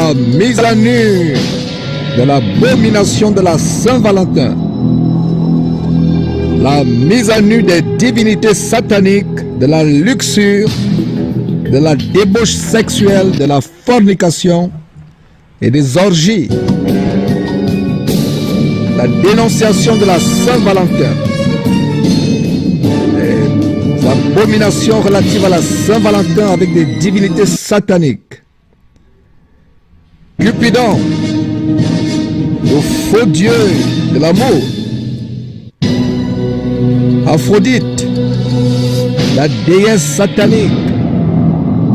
La mise à nu de l'abomination de la Saint-Valentin. La mise à nu des divinités sataniques, de la luxure, de la débauche sexuelle, de la fornication et des orgies. La dénonciation de la Saint-Valentin. Les abominations relatives à la Saint-Valentin avec des divinités sataniques. Cupidon, le faux dieu de l'amour. Aphrodite, la déesse satanique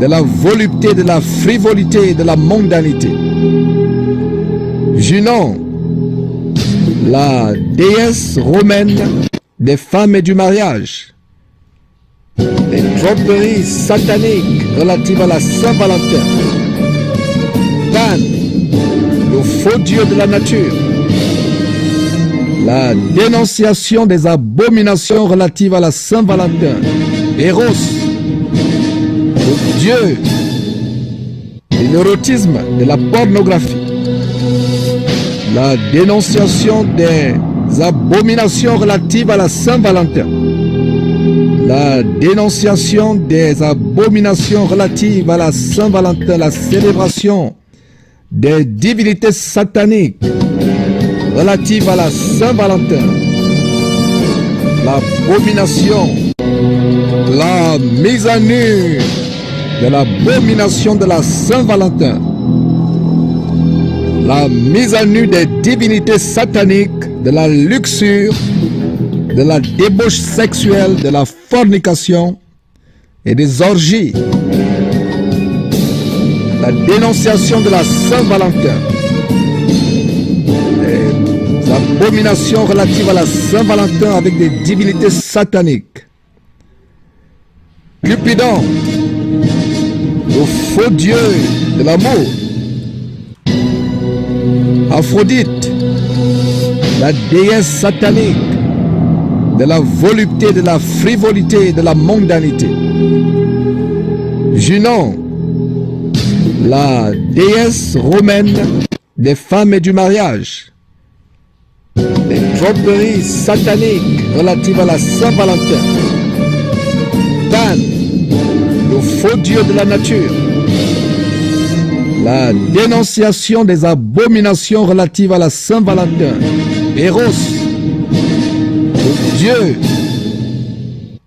de la volupté, de la frivolité et de la mondanité. Junon, la déesse romaine des femmes et du mariage. Les tromperies sataniques relatives à la Saint-Valentin. Pan, le faux dieu de la nature. La dénonciation des abominations relatives à la Saint-Valentin. Eros, le dieu de l'érotisme, de la pornographie. La dénonciation des abominations relatives à la Saint-Valentin. La dénonciation des abominations relatives à la Saint-Valentin, la célébration des divinités sataniques relatives à la Saint-Valentin. L'abomination, la mise à nu de l'abomination de la Saint-Valentin. La mise à nu des divinités sataniques, de la luxure, de la débauche sexuelle, de la fornication et des orgies. La dénonciation de la Saint-Valentin. Les abominations relatives à la Saint-Valentin avec des divinités sataniques. Cupidon, le faux dieu de l'amour. Aphrodite, la déesse satanique de la volupté, de la frivolité et de la mondanité. Junon, la déesse romaine des femmes et du mariage. Les tromperies sataniques relatives à la Saint-Valentin. Pan, le faux dieu de la nature. La dénonciation des abominations relatives à la Saint-Valentin. Eros, le dieu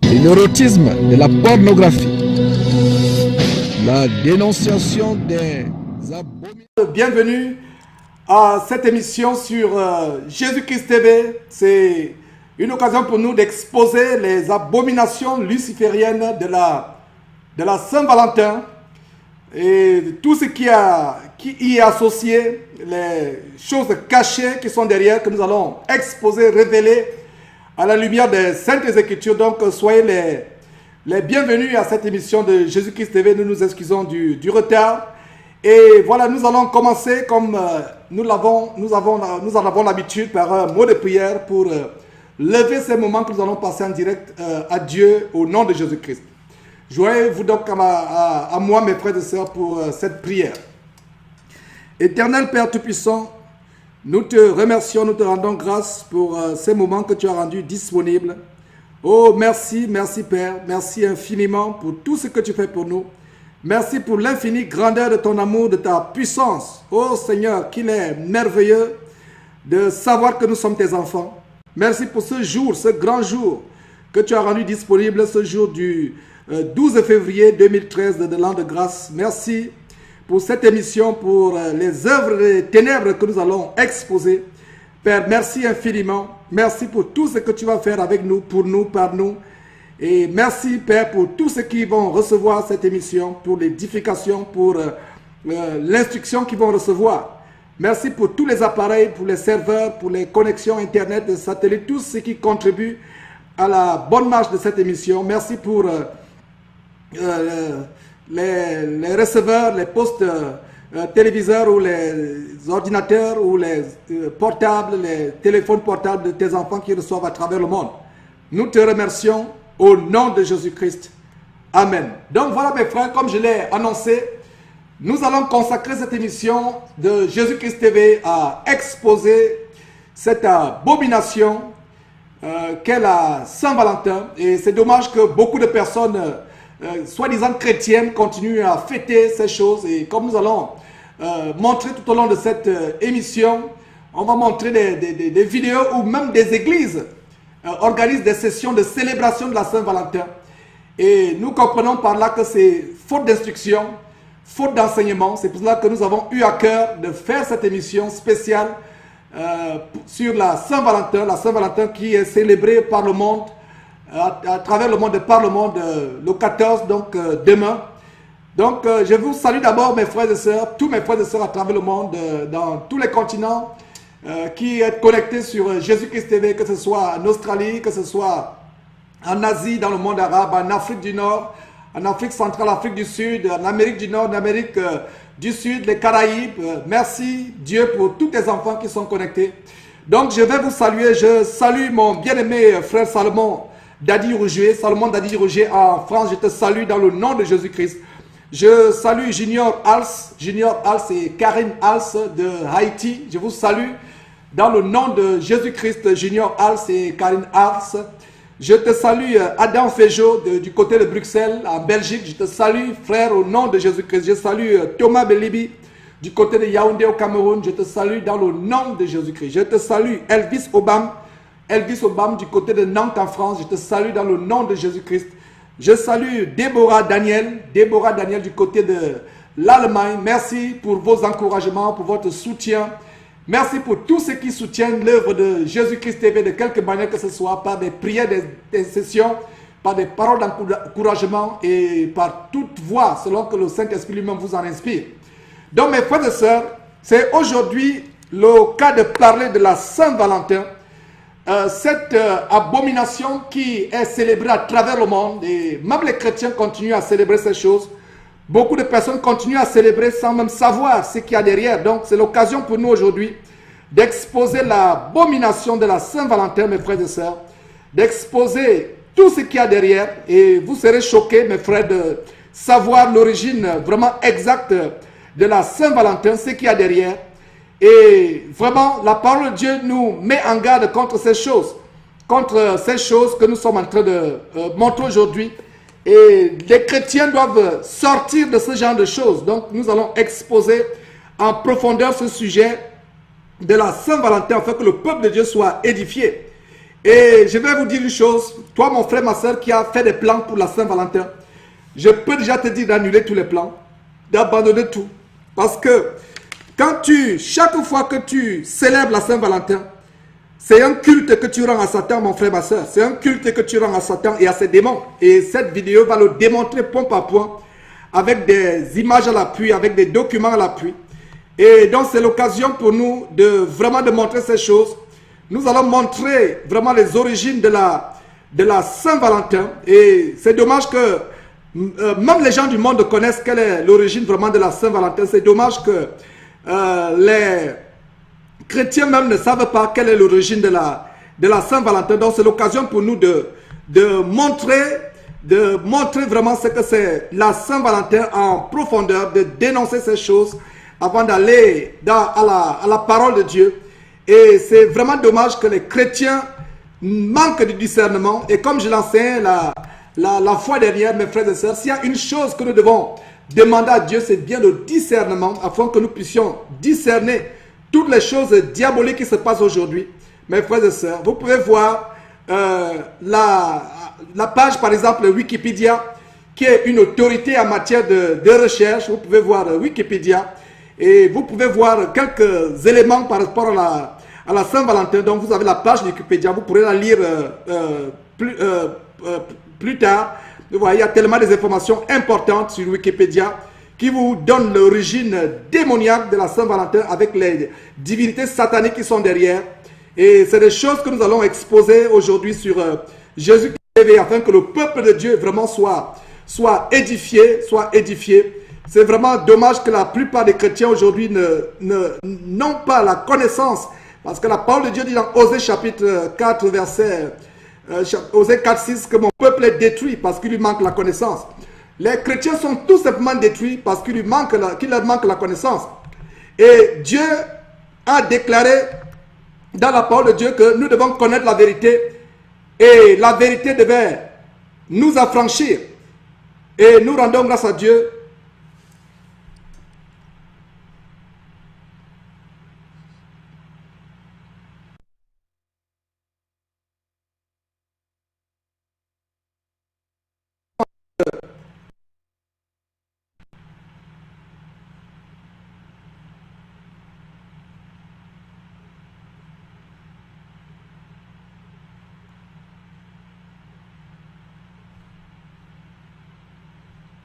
de l'érotisme, de la pornographie. La dénonciation des abominations. Bienvenue à cette émission sur Jésus-Christ TV. C'est une occasion pour nous d'exposer les abominations lucifériennes de la Saint-Valentin et tout ce qui y est associé, les choses cachées qui sont derrière, que nous allons exposer, révéler à la lumière des Saintes Écritures. Donc soyez les bienvenus à cette émission de Jésus-Christ TV. Nous nous excusons du retard. Et voilà, nous allons commencer comme nous en avons l'habitude par un mot de prière pour lever ces moments que nous allons passer en direct à Dieu au nom de Jésus-Christ. Joignez-vous donc à moi, mes frères et sœurs, pour cette prière. Éternel Père Tout-Puissant, nous te remercions, nous te rendons grâce pour ces moments que tu as rendus disponibles. Oh, merci, merci Père, merci infiniment pour tout ce que tu fais pour nous. Merci pour l'infinie grandeur de ton amour, de ta puissance. Oh Seigneur, qu'il est merveilleux de savoir que nous sommes tes enfants. Merci pour ce jour, ce grand jour que tu as rendu disponible, ce jour du 12 février 2013 de l'an de grâce. Merci pour cette émission, pour les œuvres des ténèbres que nous allons exposer. Père, merci infiniment. Merci pour tout ce que tu vas faire avec nous, pour nous, par nous. Et merci, Père, pour tous ceux qui vont recevoir cette émission, pour l'édification, pour l'instruction qu'ils vont recevoir. Merci pour tous les appareils, pour les serveurs, pour les connexions Internet, les satellites, tous ceux qui contribuent à la bonne marche de cette émission. Merci pour les receveurs, les postes téléviseurs ou les ordinateurs ou les portables, les téléphones portables de tes enfants qui reçoivent à travers le monde. Nous te remercions au nom de Jésus-Christ. Amen. Donc voilà mes frères, comme je l'ai annoncé, Nous allons consacrer cette émission de Jésus-Christ TV à exposer cette abomination qu'est la Saint-Valentin. Et c'est dommage que beaucoup de personnes, soi-disant chrétiennes, continuent à fêter ces choses. Et comme nous allons montrer tout au long de cette émission, on va montrer des vidéos où même des églises organisent des sessions de célébration de la Saint-Valentin. Et nous comprenons par là que c'est faute d'instruction, faute d'enseignement. C'est pour cela que nous avons eu à cœur de faire cette émission spéciale sur la Saint-Valentin qui est célébrée par le monde, à travers le monde, par le monde, le 14, donc demain. Donc je vous salue d'abord mes frères et sœurs, tous mes frères et sœurs à travers le monde, dans tous les continents, qui est connecté sur Jésus-Christ TV, que ce soit en Australie, que ce soit en Asie, dans le monde arabe, en Afrique du Nord, en Afrique centrale, Afrique du Sud, en Amérique du Nord, en Amérique du Sud, les Caraïbes. Merci Dieu pour tous les enfants qui sont connectés. Donc je vais vous saluer. Je salue mon bien-aimé frère Salomon Dadi Rougier, Salomon Dadi Rougier en France. Je te salue dans le nom de Jésus-Christ. Je salue Junior Hals et Karine Hals de Haïti. Je vous salue dans le nom de Jésus-Christ, Junior Hals et Karine Hals. Je te salue Adam Fejo du côté de Bruxelles, en Belgique. Je te salue frère au nom de Jésus-Christ. Je salue Thomas Belibi du côté de Yaoundé au Cameroun. Je te salue dans le nom de Jésus-Christ. Je te salue Elvis Obam du côté de Nantes en France. Je te salue dans le nom de Jésus-Christ. Je salue Déborah Daniel du côté de l'Allemagne. Merci pour vos encouragements, pour votre soutien. Merci pour tous ceux qui soutiennent l'œuvre de Jésus-Christ TV de quelque manière que ce soit, par des prières, des sessions, par des paroles d'encouragement et par toute voix, selon que le Saint-Esprit lui-même vous en inspire. Donc mes frères et sœurs, c'est aujourd'hui le cas de parler de la Saint-Valentin, cette abomination qui est célébrée à travers le monde, et même les chrétiens continuent à célébrer ces choses. Beaucoup de personnes continuent à célébrer sans même savoir ce qu'il y a derrière. Donc c'est l'occasion pour nous aujourd'hui d'exposer l'abomination de la Saint-Valentin, mes frères et sœurs, d'exposer tout ce qu'il y a derrière. Et vous serez choqués, mes frères, de savoir l'origine vraiment exacte de la Saint-Valentin, ce qu'il y a derrière. Et vraiment, la parole de Dieu nous met en garde contre ces choses que nous sommes en train de montrer aujourd'hui. Et les chrétiens doivent sortir de ce genre de choses. Donc nous allons exposer en profondeur ce sujet de la Saint-Valentin afin que le peuple de Dieu soit édifié. Et je vais vous dire une chose, toi mon frère, ma soeur qui a fait des plans pour la Saint-Valentin, je peux déjà te dire d'annuler tous les plans, d'abandonner tout. Parce que chaque fois que tu célèbres la Saint-Valentin, c'est un culte que tu rends à Satan, mon frère, ma soeur. C'est un culte que tu rends à Satan et à ses démons. Et cette vidéo va le démontrer point par point, avec des images à l'appui, avec des documents à l'appui. Et donc, c'est l'occasion pour nous de vraiment de montrer ces choses. Nous allons montrer vraiment les origines de la Saint-Valentin. Et c'est dommage que même les gens du monde connaissent quelle est l'origine vraiment de la Saint-Valentin. C'est dommage que les chrétiens même ne savent pas quelle est l'origine de la Saint-Valentin. Donc c'est l'occasion pour nous de montrer vraiment ce que c'est la Saint-Valentin en profondeur, de dénoncer ces choses avant d'aller à la parole de Dieu. Et c'est vraiment dommage que les chrétiens manquent de discernement. Et comme je l'enseignais la fois dernière, mes frères et sœurs, s'il y a une chose que nous devons demander à Dieu, c'est bien le discernement, afin que nous puissions discerner toutes les choses diaboliques qui se passent aujourd'hui. Mes frères et sœurs, vous pouvez voir la page, par exemple, Wikipédia, qui est une autorité en matière de recherche. Vous pouvez voir Wikipédia et vous pouvez voir quelques éléments par rapport à la Saint-Valentin. Donc vous avez la page Wikipédia, vous pourrez la lire plus tard. Vous voyez, il y a tellement des informations importantes sur Wikipédia qui vous donnent l'origine démoniaque de la Saint-Valentin avec les divinités sataniques qui sont derrière. Et c'est des choses que nous allons exposer aujourd'hui sur Jésus TV afin que le peuple de Dieu vraiment soit édifié. C'est vraiment dommage que la plupart des chrétiens aujourd'hui n'ont pas la connaissance. Parce que la parole de Dieu dit dans Osée chapitre 4 verset Osée 4, 6 que mon peuple est détruit parce qu'il lui manque la connaissance. Les chrétiens sont tout simplement détruits parce qu'il leur manque la connaissance. Et Dieu a déclaré dans la parole de Dieu que nous devons connaître la vérité. Et la vérité devait nous affranchir. Et nous rendons grâce à Dieu.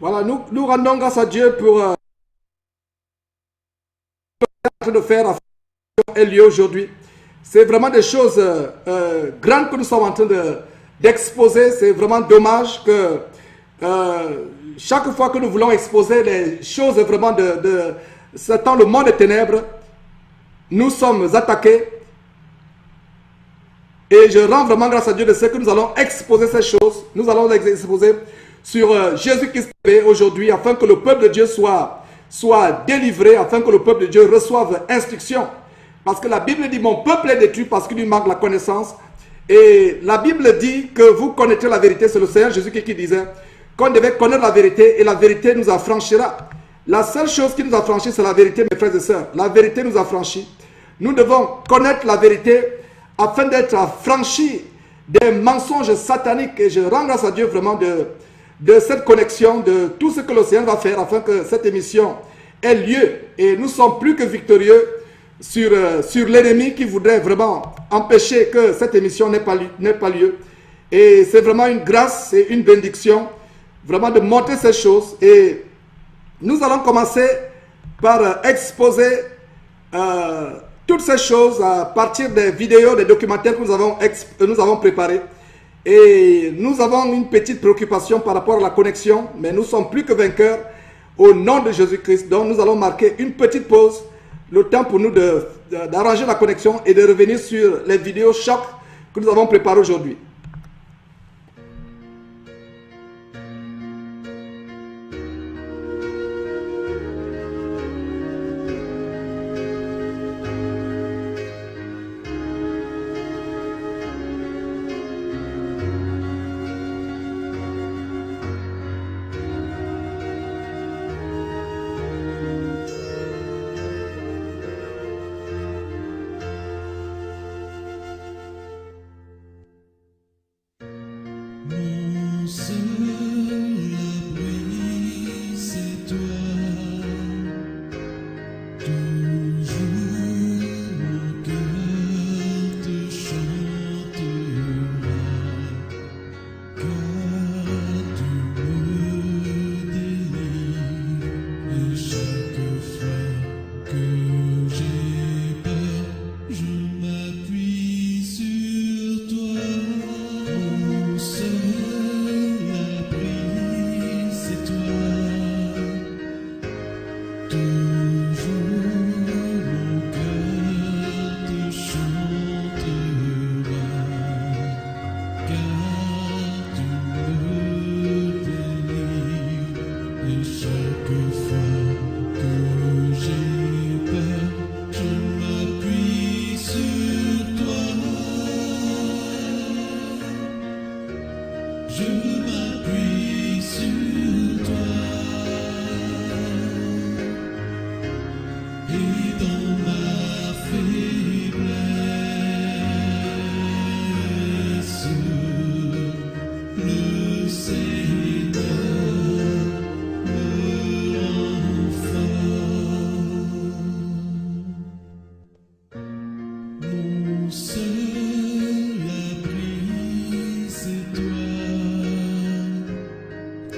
Voilà, nous rendons grâce à Dieu pour de faire la ait lieu aujourd'hui. C'est vraiment des choses grandes que nous sommes en train d'exposer. C'est vraiment dommage que chaque fois que nous voulons exposer les choses vraiment de Satan, le monde des ténèbres, nous sommes attaqués. Et je rends vraiment grâce à Dieu de ce que nous allons exposer ces choses. Nous allons les exposer sur Jésus-Christ aujourd'hui, afin que le peuple de Dieu soit délivré, afin que le peuple de Dieu reçoive instruction. Parce que la Bible dit, mon peuple est détruit parce qu'il lui manque la connaissance. Et la Bible dit que vous connaîtrez la vérité. C'est le Seigneur Jésus qui disait qu'on devait connaître la vérité et la vérité nous affranchira. La seule chose qui nous affranchit, c'est la vérité, mes frères et sœurs. La vérité nous affranchit. Nous devons connaître la vérité afin d'être affranchis des mensonges sataniques. Et je rends grâce à Dieu vraiment de cette connexion, de tout ce que le Seigneur va faire afin que cette émission ait lieu. Et nous sommes plus que victorieux sur l'ennemi qui voudrait vraiment empêcher que cette émission n'ait pas lieu. Et c'est vraiment une grâce et une bénédiction vraiment de montrer ces choses. Et nous allons commencer par exposer toutes ces choses à partir des vidéos, des documentaires que nous avons préparés. Et nous avons une petite préoccupation par rapport à la connexion, mais nous sommes plus que vainqueurs au nom de Jésus-Christ. Donc nous allons marquer une petite pause, le temps pour nous d'arranger la connexion et de revenir sur les vidéos chocs que nous avons préparées aujourd'hui.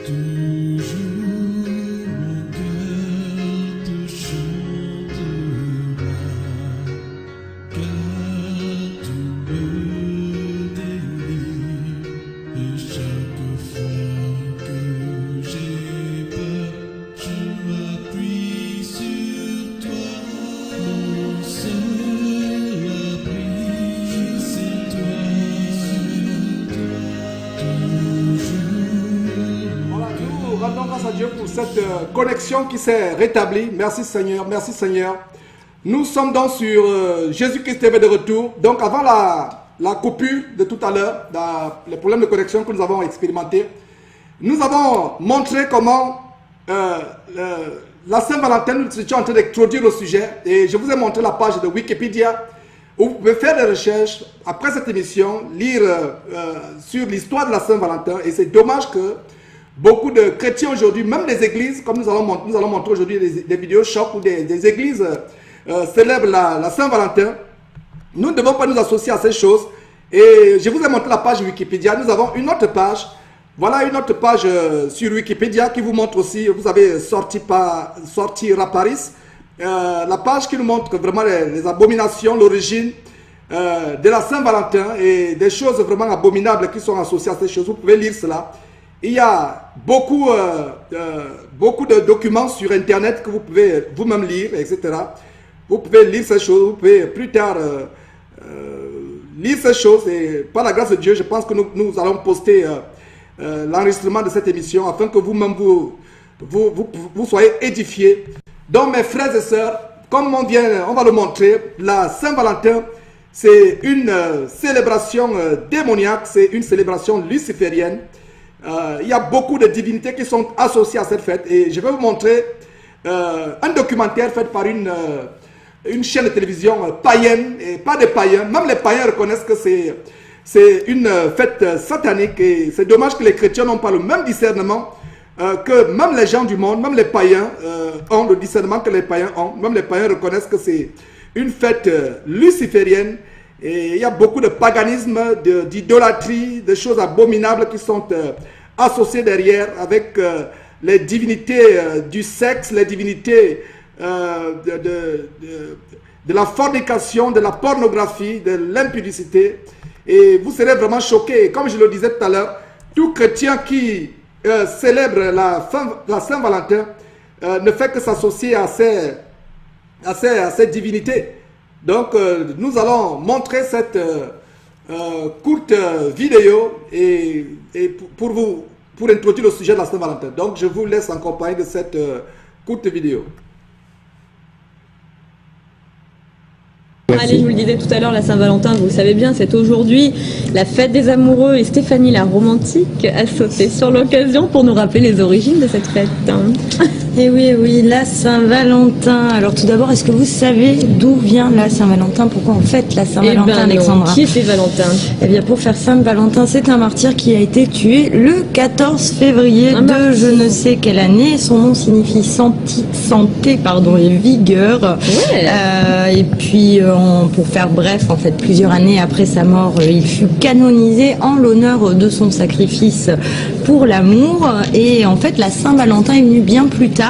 Toujours mon cœur te chantera. cette connexion qui s'est rétablie. Merci Seigneur, merci Seigneur. Nous sommes donc sur Jésus-Christ TV de retour. Donc avant la coupure de tout à l'heure, les problèmes de connexion que nous avons expérimentés, nous avons montré comment la Saint-Valentin, nous étions en train d'introduire le sujet. Et je vous ai montré la page de Wikipédia où vous pouvez faire des recherches après cette émission, lire sur l'histoire de la Saint-Valentin. Et c'est dommage que beaucoup de chrétiens aujourd'hui, même des églises, comme nous allons montrer aujourd'hui des vidéos chocs où des églises célèbrent la Saint-Valentin. Nous ne devons pas nous associer à ces choses. Et je vous ai montré la page Wikipédia. Nous avons une autre page. Voilà une autre page sur Wikipédia qui vous montre aussi, vous avez sorti Raparis. La page qui nous montre vraiment les abominations, l'origine de la Saint-Valentin et des choses vraiment abominables qui sont associées à ces choses. Vous pouvez lire cela. Il y a beaucoup de documents sur Internet que vous pouvez vous-même lire, etc. Vous pouvez lire ces choses, vous pouvez plus tard lire ces choses. Et par la grâce de Dieu, je pense que nous allons poster l'enregistrement de cette émission afin que vous-même vous soyez édifiés. Donc mes frères et sœurs, comme on va le montrer, la Saint-Valentin, c'est une célébration démoniaque, c'est une célébration luciférienne. Il y a beaucoup de divinités qui sont associées à cette fête. Et je vais vous montrer un documentaire fait par une chaîne de télévision païenne, et pas des païens. Même les païens reconnaissent que c'est une fête satanique. Et c'est dommage que les chrétiens n'ont pas le même discernement que même les gens du monde, même les païens ont le discernement que les païens ont. Même les païens reconnaissent que c'est une fête luciférienne. Et il y a beaucoup de paganisme, d'idolâtrie, de choses abominables qui sont associées derrière avec les divinités du sexe, les divinités de la fornication, de la pornographie, de l'impudicité. Et vous serez vraiment choqués. Comme je le disais tout à l'heure, tout chrétien qui célèbre la Saint-Valentin ne fait que s'associer à ces divinités. Donc, nous allons montrer cette courte vidéo et pour introduire le sujet de la Saint-Valentin. Donc, je vous laisse en compagnie de cette courte vidéo. Allez, je vous le disais tout à l'heure, la Saint-Valentin, vous le savez bien, c'est aujourd'hui la fête des amoureux et Stéphanie la romantique a sauté sur l'occasion pour nous rappeler les origines de cette fête. Et oui, la Saint-Valentin. Alors tout d'abord, est-ce que vous savez d'où vient la Saint-Valentin? Pourquoi on fête la Saint-Valentin, Alexandra? Qui était Valentin? Eh bien, pour faire simple, Valentin, c'est un martyr qui a été tué le 14 février de je ne sais quelle année. Son nom signifie santé et vigueur. Ouais. Et puis, pour faire bref, en fait, plusieurs années après sa mort, il fut canonisé en l'honneur de son sacrifice pour l'amour. Et en fait, la Saint-Valentin est venue bien plus tard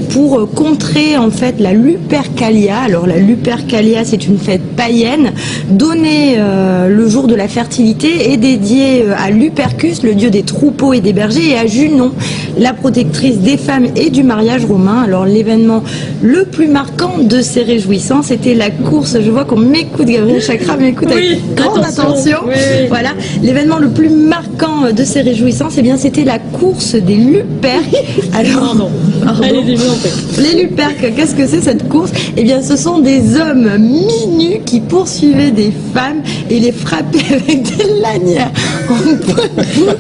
pour contrer en fait la Lupercalia. Alors la Lupercalia, c'est une fête païenne donnée le jour de la fertilité et dédiée à Lupercus, le dieu des troupeaux et des bergers, et à Junon, la protectrice des femmes et du mariage romain. Alors l'événement le plus marquant de ces réjouissances était la course. Je vois qu'on m'écoute, Gabriel Chakra m'écoute avec grande attention. Oui. Voilà, l'événement le plus marquant de ces réjouissances, eh bien c'était la course des Luperques. Alors allez-y, les Luperques, qu'est-ce que c'est cette course? Eh bien, ce sont des hommes mi-nus qui poursuivaient des femmes et les frappaient avec des lanières.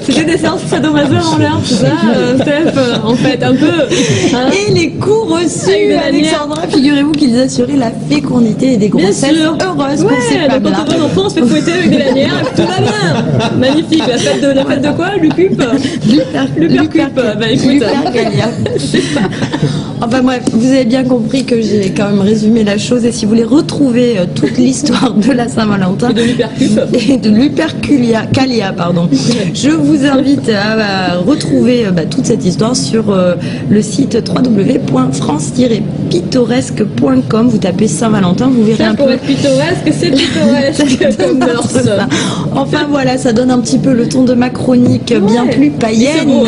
C'était des séances sadomaso en l'air, tout ça, Steph, en fait, un peu. Hein. Et les coups reçus, Alexandra, figurez-vous qu'ils assuraient la fécondité et des grossesses heureuses pour ces femmes-là. Donc quand on est enfant, on se fait fouetter avec des lanières, et tout va bien. Magnifique, la fête de quoi? Lupercup. Bah écoute. Enfin bref, vous avez bien compris que j'ai quand même résumé la chose, et si vous voulez retrouver toute l'histoire de la Saint-Valentin et de Lupercalia, je vous invite à retrouver toute cette histoire sur le site www.france-pittoresque.com. Vous tapez Saint-Valentin, vous verrez un peu. Pour être pittoresque, c'est pittoresque comme mœurs. Enfin voilà, ça donne un petit peu le ton de ma chronique bien plus païenne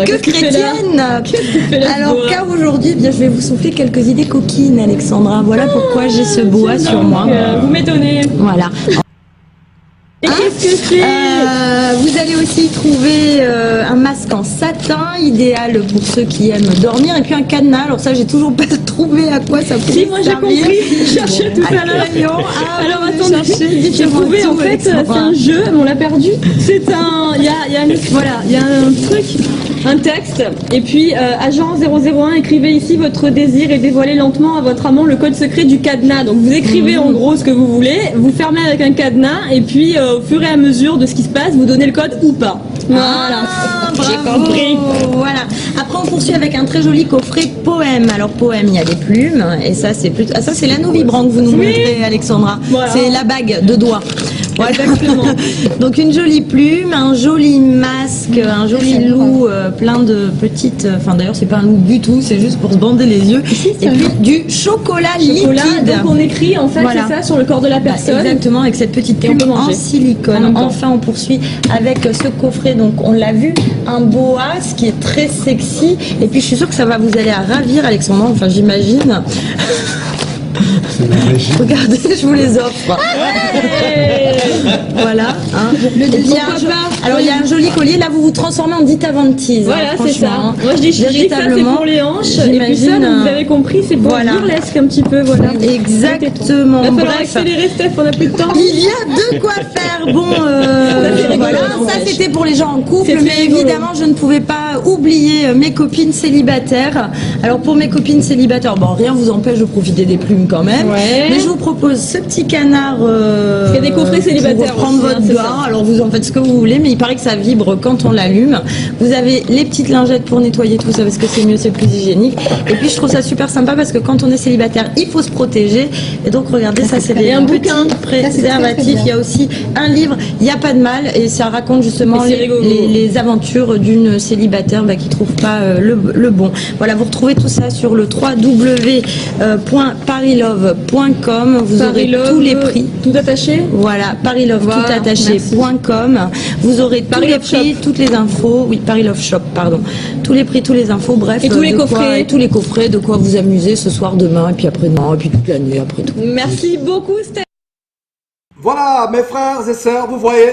que chrétienne. Alors car aujourd'hui, bien, je vais vous souffler quelques idées coquines, Alexandra. Voilà pourquoi j'ai ce boa sur moi. Vous m'étonnez. Voilà. Et que c'est. Vous allez aussi trouver un masque en satin, idéal pour ceux qui aiment dormir, et puis un cadenas. Alors ça, j'ai toujours pas trouvé à quoi ça pouvait Si, moi j'ai servir. compris, je cherchais tout à l'heure. Alors attendez, j'ai trouvé en fait, c'est un jeu, mais on l'a perdu. C'est un, il y a un truc, un texte, et puis agent 001, écrivez ici votre désir et dévoilez lentement à votre amant le code secret du cadenas. Donc vous écrivez en gros ce que vous voulez, vous fermez avec un cadenas, et puis au fur et à mesure de ce qui se passe, vous donnez le code ou pas. Voilà, j'ai compris. Voilà. Après, on poursuit avec un très joli coffret poème. Alors poème, il y a des plumes, et ça c'est plutôt, ça c'est l'anneau vibrant que vous nous montrez, Alexandra. Voilà. C'est la bague de doigts. Voilà. Exactement. Donc une jolie plume, un joli masque, un joli loup, plein de petites. Enfin d'ailleurs c'est pas un loup du tout, c'est juste pour se bander les yeux. Et puis du chocolat liquide. Donc on écrit en fait, Voilà. c'est ça, sur le corps de la personne. Exactement, avec cette petite Et on plume peut en manger. En silicone. même temps. Enfin, on poursuit avec ce coffret. Donc, on l'a vu, un boa, ce qui est très sexy. Et puis, je suis sûre que ça va vous aller à ravir, Alexandra. Enfin, j'imagine. Regardez, je vous les offre. Voilà. Hein. Et puis, alors, il y a un joli collier. Là, vous vous transformez en Dita Vantise. Voilà, c'est ça. franchement. Moi je dis que ça c'est pour les hanches, et puis ça, vous avez compris, c'est pour voilà. burlesque un petit peu, voilà. Exactement. Il va falloir Bref. accélérer, Steph, on n'a plus de temps. Il y a de quoi faire. Bon, c'est rigolo, voilà, n'empêche. ça c'était pour les gens en couple, C'est très mais rigolo. évidemment je ne pouvais pas oublier mes copines célibataires. Alors pour mes copines célibataires, bon rien vous empêche de profiter des plumes quand même, Ouais. mais je vous propose ce petit canard. Il y a des coffrets célibataires pour prendre aussi, hein, votre c'est bain. ça. Alors vous en faites ce que vous voulez, mais il paraît que ça vibre quand on l'allume. Vous avez les petites lingettes pour nettoyer tout ça parce que c'est mieux, c'est plus hygiénique. Et puis je trouve ça super sympa parce que quand on est célibataire, il faut se protéger. Et donc regardez, ça c'est des un bouquin. petits préservatifs. Il y a aussi un livre, il n'y a pas de mal, et ça raconte justement Et c'est rigolo. les aventures d'une célibataire qui trouve pas le bon. Voilà, vous retrouvez tout ça sur le www.parilove.com. Vous aurez Parilove, tous les prix. Tout attaché. Voilà, parilove Voilà, tout attaché.com. Vous aurez tous les Parilove prix, Shop. toutes les infos. Oui, Parilove Shop, pardon. Tous les prix, tous les infos, bref. Et tous les de quoi- coffrets. et tous les coffrets, de quoi vous amuser ce soir, demain, et puis après-demain, et puis toute la nuit après tout. Merci beaucoup, Steph. Voilà, mes frères et sœurs, vous voyez,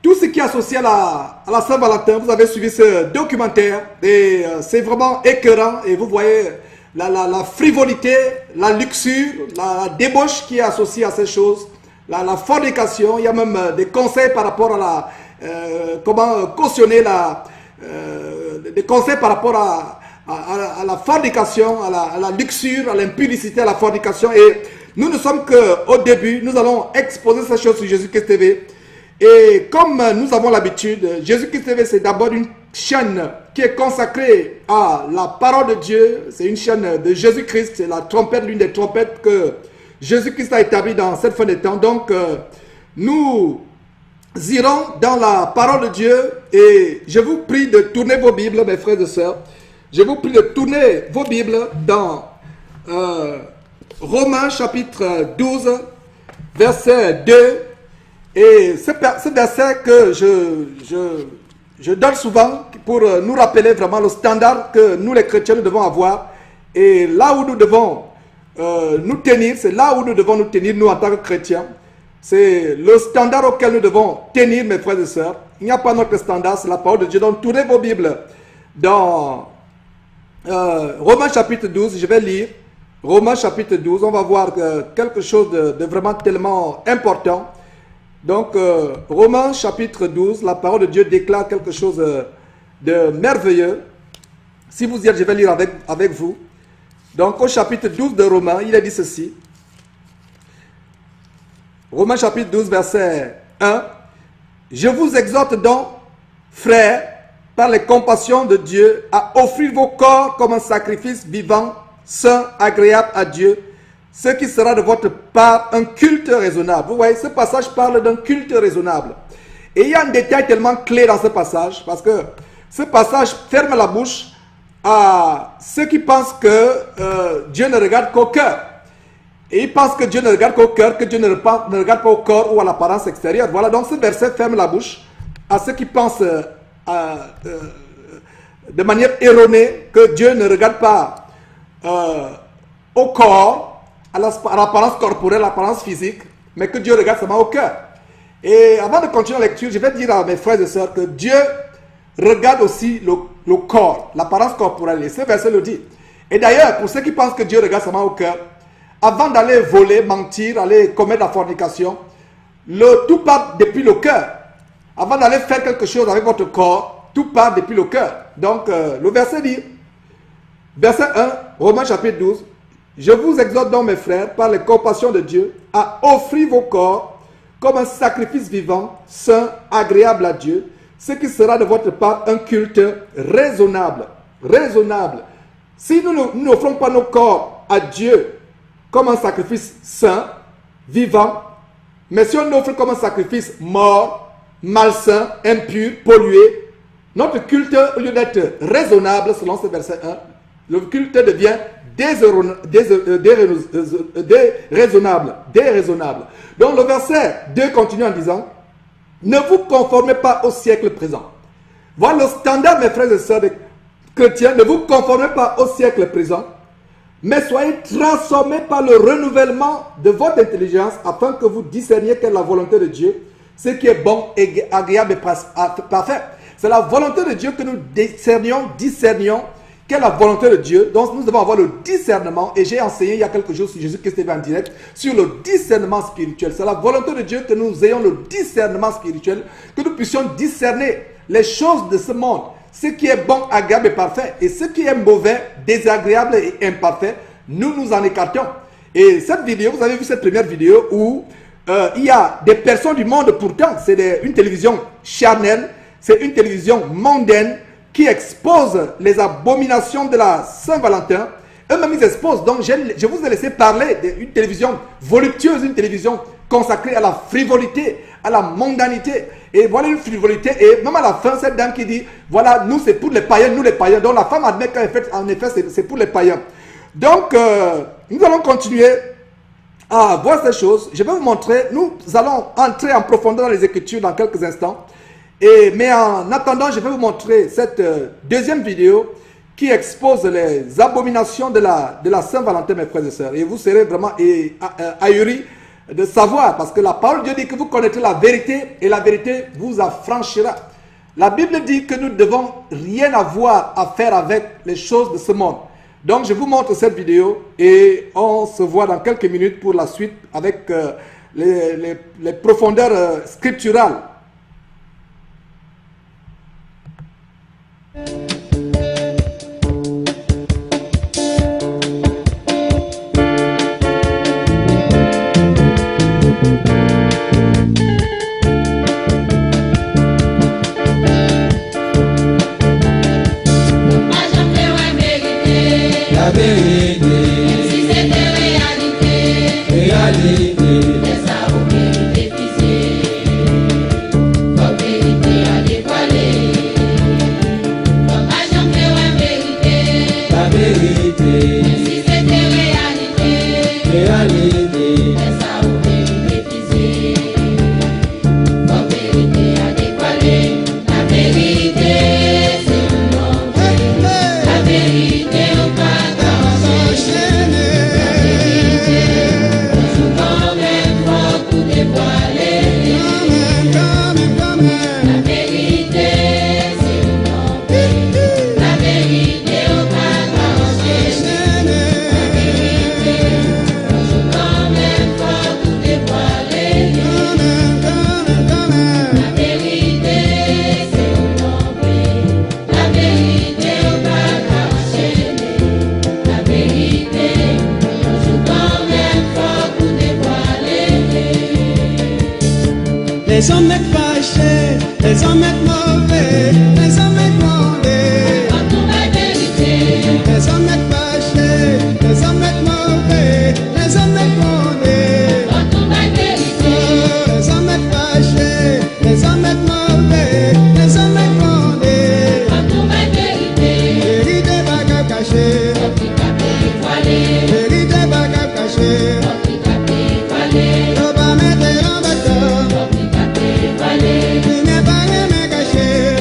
tout ce qui est associé à la Saint-Valentin, vous avez suivi ce documentaire et c'est vraiment écœurant et vous voyez la frivolité, la luxure, la débauche qui est associée à ces choses, la fornication, il y a même des conseils par rapport à comment cautionner des conseils par rapport à la fornication, à la luxure, à l'impudicité, à la fornication. Et nous ne sommes qu'au début, nous allons exposer ces choses sur Jésus-Christ TV. Et comme nous avons l'habitude, Jésus-Christ TV, c'est d'abord une chaîne qui est consacrée à la parole de Dieu. C'est une chaîne de Jésus-Christ, c'est la trompette, l'une des trompettes que Jésus-Christ a établie dans cette fin des temps. Donc, nous irons dans la parole de Dieu et je vous prie de tourner vos Bibles, mes frères et sœurs. Je vous prie de tourner vos Bibles dans Romains chapitre 12, verset 2. Et ce verset que je donne souvent pour nous rappeler vraiment le standard que nous les chrétiens nous devons avoir. Et là où nous devons nous tenir, c'est là où nous devons nous tenir nous en tant que chrétiens. C'est le standard auquel nous devons tenir, mes frères et sœurs. Il n'y a pas notre standard, c'est la parole de Dieu. Donc tournez vos Bibles dans Romains chapitre 12, je vais lire. Romains chapitre 12, on va voir quelque chose de vraiment tellement important. Donc, Romains chapitre 12, la parole de Dieu déclare quelque chose de merveilleux. Si vous y êtes, je vais lire avec vous. Donc, au chapitre 12 de Romains, il est dit ceci. Romains chapitre 12, verset 1. Je vous exhorte donc, frères, par les compassions de Dieu, à offrir vos corps comme un sacrifice vivant, saint, agréable à Dieu, ce qui sera de votre part un culte raisonnable. Vous voyez, ce passage parle d'un culte raisonnable. Et il y a un détail tellement clé dans ce passage, parce que ce passage ferme la bouche à ceux qui pensent que Dieu ne regarde qu'au cœur. Et ils pensent que Dieu ne regarde qu'au cœur, que Dieu ne regarde pas au corps ou à l'apparence extérieure. Voilà, donc ce verset ferme la bouche à ceux qui pensent de manière erronée que Dieu ne regarde pas au corps, à l'apparence corporelle, à l'apparence physique, mais que Dieu regarde seulement au cœur. Et avant de continuer la lecture, je vais dire à mes frères et sœurs que Dieu regarde aussi le corps, l'apparence corporelle. Et ce verset le dit. Et d'ailleurs, pour ceux qui pensent que Dieu regarde seulement au cœur, avant d'aller voler, mentir, aller commettre la fornication, tout part depuis le cœur. Avant d'aller faire quelque chose avec votre corps, tout part depuis le cœur. Donc, le verset dit, verset 1, Romains chapitre 12, « Je vous exhorte donc, mes frères, par les compassions de Dieu, à offrir vos corps comme un sacrifice vivant, saint, agréable à Dieu, ce qui sera de votre part un culte raisonnable. » Raisonnable. Si nous n'offrons pas nos corps à Dieu comme un sacrifice saint, vivant, mais si on offre comme un sacrifice mort, malsain, impur, pollué, notre culte, au lieu d'être raisonnable, selon ce verset 1, le culte devient déraisonnable. Donc le verset 2 continue en disant, ne vous conformez pas au siècle présent. Voilà le standard, mes frères et sœurs chrétiens, ne vous conformez pas au siècle présent, mais soyez transformés par le renouvellement de votre intelligence afin que vous discerniez quelle est la volonté de Dieu, ce qui est bon, et agréable et parfait. C'est la volonté de Dieu que nous discernions quelle est la volonté de Dieu. Donc nous devons avoir le discernement, et j'ai enseigné il y a quelques jours sur Jésus-Christ TV en direct, sur le discernement spirituel. C'est la volonté de Dieu que nous ayons le discernement spirituel, que nous puissions discerner les choses de ce monde, ce qui est bon, agréable et parfait, et ce qui est mauvais, désagréable et imparfait, nous nous en écartons. Et cette vidéo, vous avez vu cette première vidéo où il y a des personnes du monde, pourtant, c'est une télévision charnelle, c'est une télévision mondaine qui expose les abominations de la Saint-Valentin. Eux-mêmes, ils exposent. Donc, je vous ai laissé parler d'une télévision voluptueuse, une télévision consacrée à la frivolité, à la mondanité. Et voilà une frivolité. Et même à la fin, cette dame qui dit, voilà, nous, c'est pour les païens, nous les païens. Donc, la femme admet qu'en effet, c'est pour les païens. Donc, nous allons continuer à voir ces choses. Je vais vous montrer. Nous allons entrer en profondeur dans les Écritures dans quelques instants. Mais en attendant, je vais vous montrer cette deuxième vidéo qui expose les abominations de la Saint-Valentin, mes frères et sœurs. Et vous serez vraiment ahuris de savoir, parce que la parole de Dieu dit que vous connaîtrez la vérité et la vérité vous affranchira. La Bible dit que nous ne devons rien avoir à faire avec les choses de ce monde. Donc je vous montre cette vidéo et on se voit dans quelques minutes pour la suite avec les profondeurs scripturales. Les hommes fâchés, les hommes mauvais, les hommes mauvais. Quand on va vérité. Les hommes fâchés, les hommes mauvais, les hommes mauvais. Quand on va vérité. Les hommes fâchés, les hommes mauvais, les hommes mauvais. Quand on va vérité. Vérité va cacher. Vérité va cacher. Tu n'es pas aimé caché.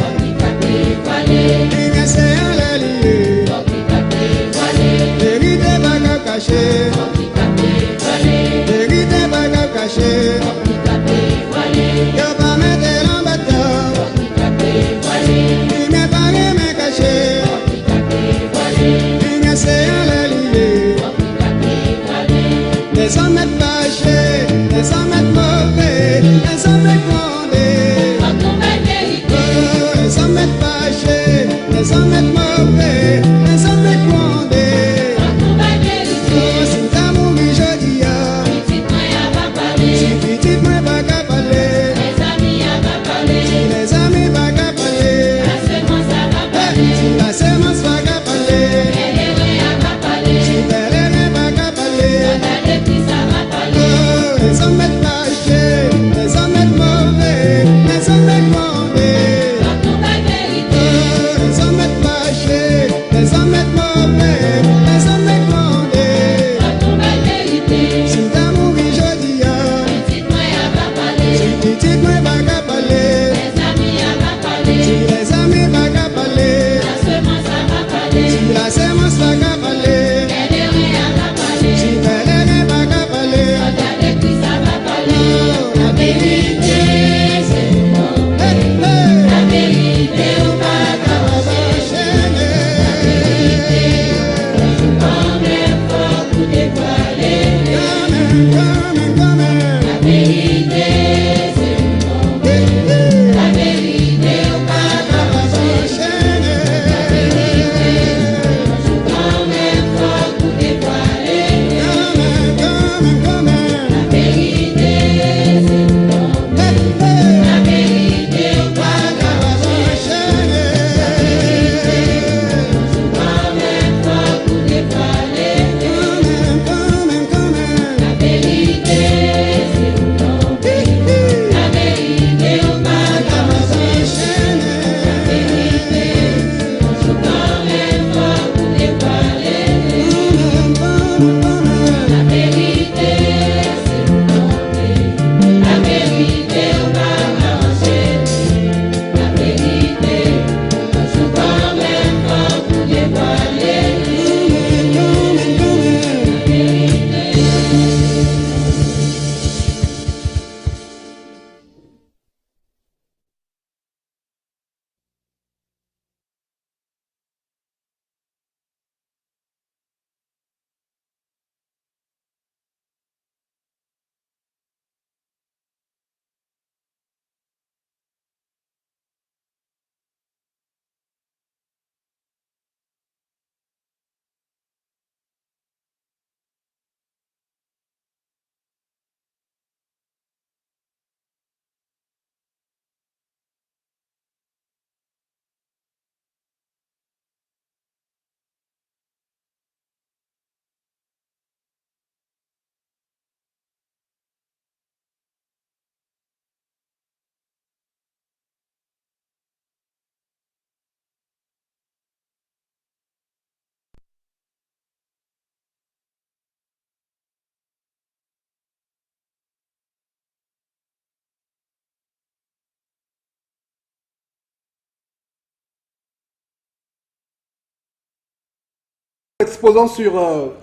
exposons sur